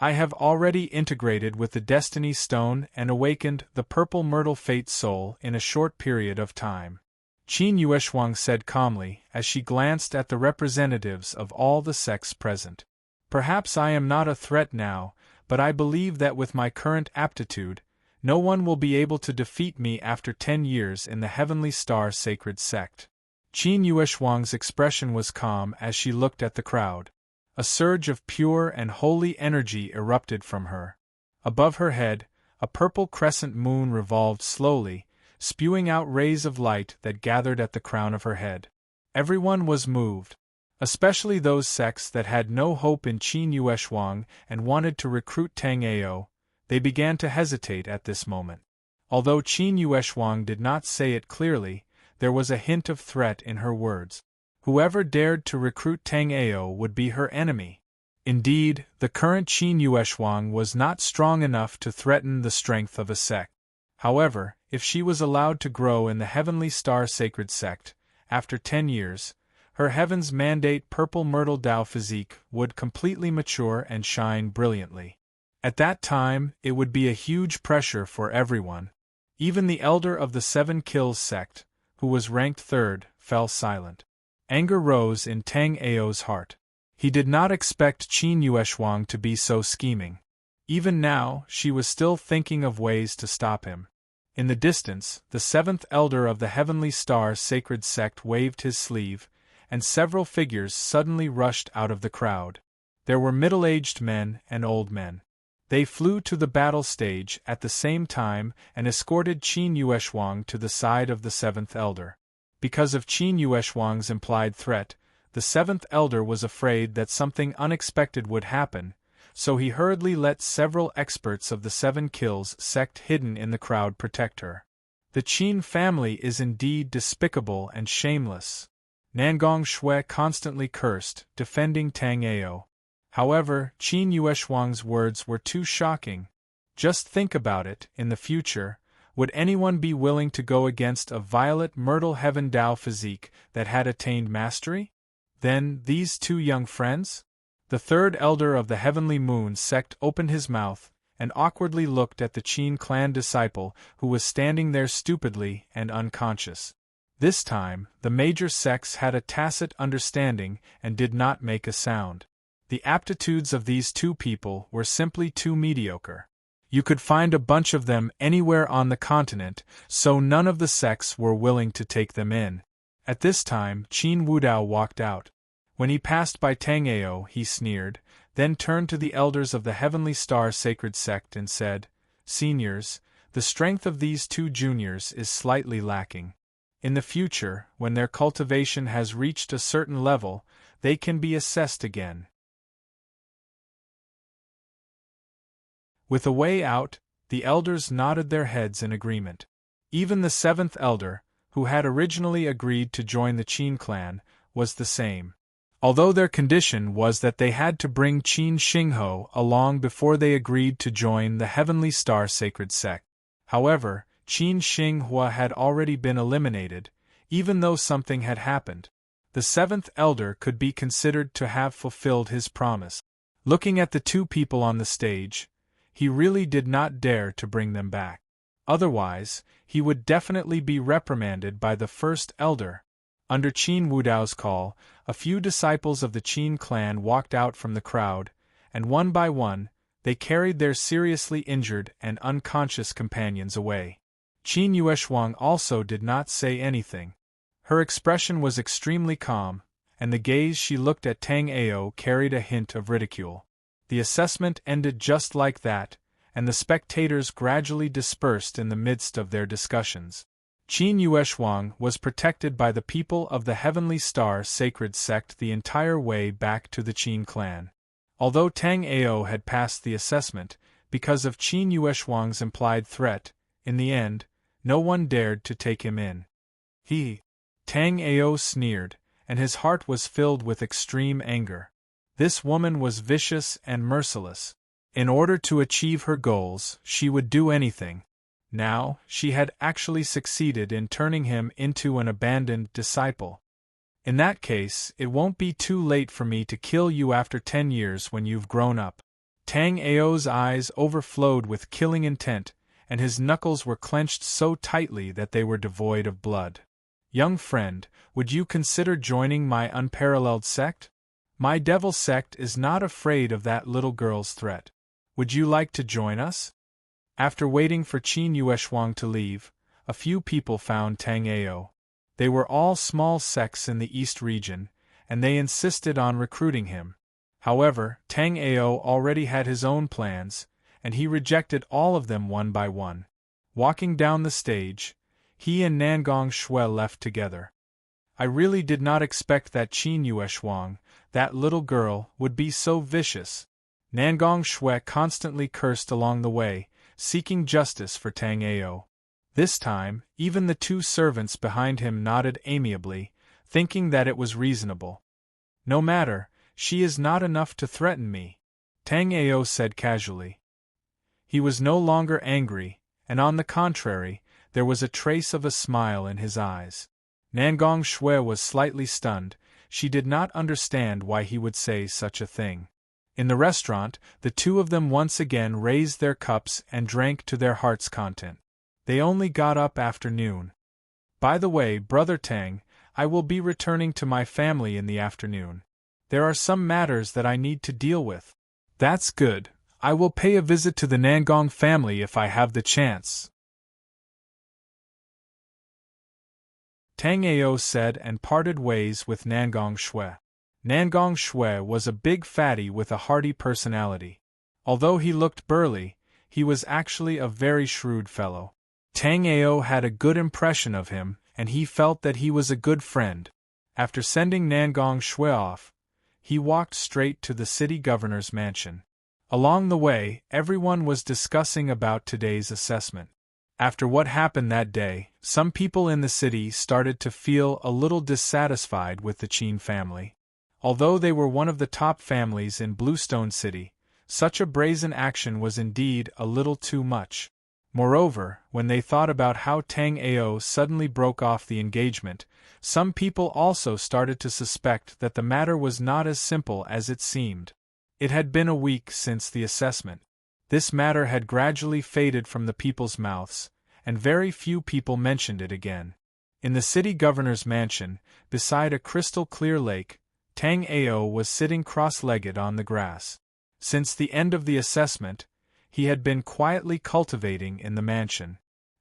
I have already integrated with the Destiny Stone and awakened the Purple Myrtle Fate Soul in a short period of time. Qin Yueshuang said calmly as she glanced at the representatives of all the sects present. Perhaps I am not a threat now, but I believe that with my current aptitude, no one will be able to defeat me after 10 years in the Heavenly Star Sacred Sect. Qin Yueshuang's expression was calm as she looked at the crowd. A surge of pure and holy energy erupted from her. Above her head, a purple crescent moon revolved slowly, spewing out rays of light that gathered at the crown of her head. Everyone was moved, especially those sects that had no hope in Qin Yueshuang and wanted to recruit Tang Ao. They began to hesitate at this moment. Although Qin Yueshuang did not say it clearly, there was a hint of threat in her words. Whoever dared to recruit Tang Ao would be her enemy. Indeed, the current Qin Yueshuang was not strong enough to threaten the strength of a sect. However, if she was allowed to grow in the Heavenly Star Sacred Sect, after 10 years, her Heaven's Mandate Purple Myrtle Dao physique would completely mature and shine brilliantly. At that time, it would be a huge pressure for everyone. Even the elder of the 7 Kills sect, who was ranked 3rd, fell silent. Anger rose in Tang Ao's heart. He did not expect Qin Yueshuang to be so scheming. Even now, she was still thinking of ways to stop him. In the distance, the 7th elder of the Heavenly Star Sacred Sect waved his sleeve, and several figures suddenly rushed out of the crowd. There were middle-aged men and old men. They flew to the battle stage at the same time and escorted Qin Yueshuang to the side of the 7th elder. Because of Qin Yueshuang's implied threat, the 7th elder was afraid that something unexpected would happen, so he hurriedly let several experts of the 7 Kills sect hidden in the crowd protect her. The Qin family is indeed despicable and shameless. Nangong Shui constantly cursed, defending Tang Ao. However, Qin Yueshuang's words were too shocking. Just think about it, in the future, would anyone be willing to go against a violet myrtle heaven Dao physique that had attained mastery? Then, these two young friends? The 3rd elder of the Heavenly Moon sect opened his mouth and awkwardly looked at the Qin clan disciple who was standing there stupidly and unconscious. This time, the major sects had a tacit understanding and did not make a sound. The aptitudes of these two people were simply too mediocre. You could find a bunch of them anywhere on the continent, so none of the sects were willing to take them in. At this time, Qin Wudao walked out. When he passed by Tang Ao, he sneered, then turned to the elders of the Heavenly Star Sacred Sect and said, "Seniors, the strength of these two juniors is slightly lacking. In the future, when their cultivation has reached a certain level, they can be assessed again." With a way out, the elders nodded their heads in agreement. Even the 7th elder, who had originally agreed to join the Qin clan, was the same. Although their condition was that they had to bring Qin Xingho along before they agreed to join the Heavenly Star Sacred Sect. However, Qin Shi Hua had already been eliminated, even though something had happened. The seventh elder could be considered to have fulfilled his promise. Looking at the two people on the stage, he really did not dare to bring them back. Otherwise, he would definitely be reprimanded by the first elder. Under Qin Wudao's call, a few disciples of the Qin clan walked out from the crowd, and one by one, they carried their seriously injured and unconscious companions away. Qin Yueshuang also did not say anything. Her expression was extremely calm, and the gaze she looked at Tang Ao carried a hint of ridicule. The assessment ended just like that, and the spectators gradually dispersed in the midst of their discussions. Qin Yueshuang was protected by the people of the Heavenly Star Sacred Sect the entire way back to the Qin clan. Although Tang Ao had passed the assessment, because of Qin Yueshuang's implied threat, in the end, no one dared to take him in. Tang Ao sneered, and his heart was filled with extreme anger. This woman was vicious and merciless. In order to achieve her goals, she would do anything. Now, she had actually succeeded in turning him into an abandoned disciple. In that case, it won't be too late for me to kill you after 10 years when you've grown up. Tang Ao's eyes overflowed with killing intent, and his knuckles were clenched so tightly that they were devoid of blood. Young friend, would you consider joining my unparalleled sect? My devil sect is not afraid of that little girl's threat. Would you like to join us? After waiting for Qin Yueshuang to leave, a few people found Tang Ao. They were all small sects in the East region, and they insisted on recruiting him. However, Tang Ao already had his own plans, and he rejected all of them one by one. Walking down the stage, he and Nangong Shui left together. I really did not expect that Qin Yueshuang, that little girl, would be so vicious. Nangong Shui constantly cursed along the way, seeking justice for Tang Ao. This time, even the two servants behind him nodded amiably, thinking that it was reasonable. No matter, she is not enough to threaten me, Tang Ao said casually. He was no longer angry, and on the contrary, there was a trace of a smile in his eyes. Nangong Shui was slightly stunned. She did not understand why he would say such a thing. In the restaurant, the two of them once again raised their cups and drank to their heart's content. They only got up after noon. By the way, Brother Tang, I will be returning to my family in the afternoon. There are some matters that I need to deal with. That's good. I will pay a visit to the Nangong family if I have the chance. Tang Ao said and parted ways with Nangong Shui. Nangong Shui was a big fatty with a hearty personality. Although he looked burly, he was actually a very shrewd fellow. Tang Ao had a good impression of him, and he felt that he was a good friend. After sending Nangong Shui off, he walked straight to the city governor's mansion. Along the way, everyone was discussing about today's assessment. After what happened that day, some people in the city started to feel a little dissatisfied with the Qin family. Although they were one of the top families in Bluestone City, such a brazen action was indeed a little too much. Moreover, when they thought about how Tang Ao suddenly broke off the engagement, some people also started to suspect that the matter was not as simple as it seemed. It had been a week since the assessment. This matter had gradually faded from the people's mouths, and very few people mentioned it again. In the city governor's mansion, beside a crystal-clear lake, Tang Ao was sitting cross-legged on the grass. Since the end of the assessment, he had been quietly cultivating in the mansion.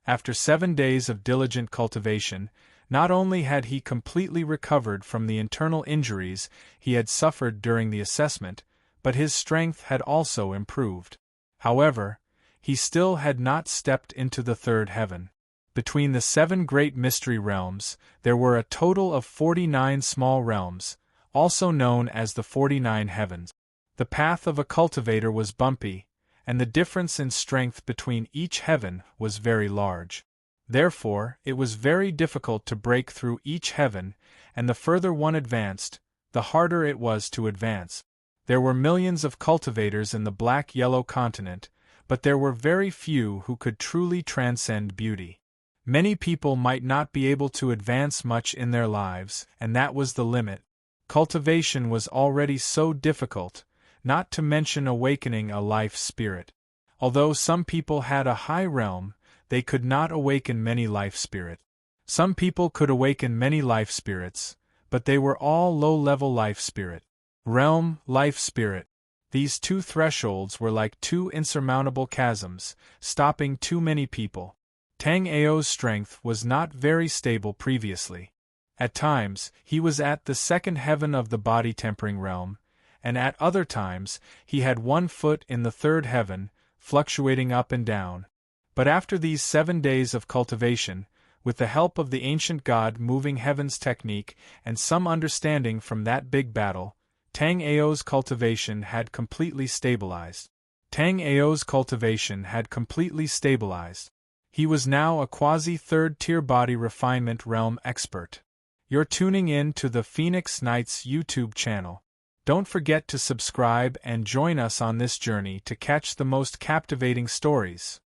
After 7 days of diligent cultivation, not only had he completely recovered from the internal injuries he had suffered during the assessment, but his strength had also improved. However, he still had not stepped into the third heaven. Between the 7 great mystery realms, there were a total of 49 small realms, also known as the 49 heavens. The path of a cultivator was bumpy, and the difference in strength between each heaven was very large. Therefore, it was very difficult to break through each heaven, and the further one advanced, the harder it was to advance. There were millions of cultivators in the black-yellow continent, but there were very few who could truly transcend beauty. Many people might not be able to advance much in their lives, and that was the limit. Cultivation was already so difficult, not to mention awakening a life spirit. Although some people had a high realm, they could not awaken many life spirit. Some people could awaken many life spirits, but they were all low-level life spirit. Realm, life spirit. These two thresholds were like two insurmountable chasms, stopping too many people. Tang Ao's strength was not very stable previously. At times, he was at the second heaven of the body-tempering realm, and at other times, he had 1 foot in the third heaven, fluctuating up and down. But after these 7 days of cultivation, with the help of the ancient god moving heavens technique and some understanding from that big battle, Tang Ao's cultivation had completely stabilized. Tang Ao's cultivation had completely stabilized. He was now a quasi-third-tier body refinement realm expert. You're tuning in to the Phoenix Knights YouTube channel. Don't forget to subscribe and join us on this journey to catch the most captivating stories.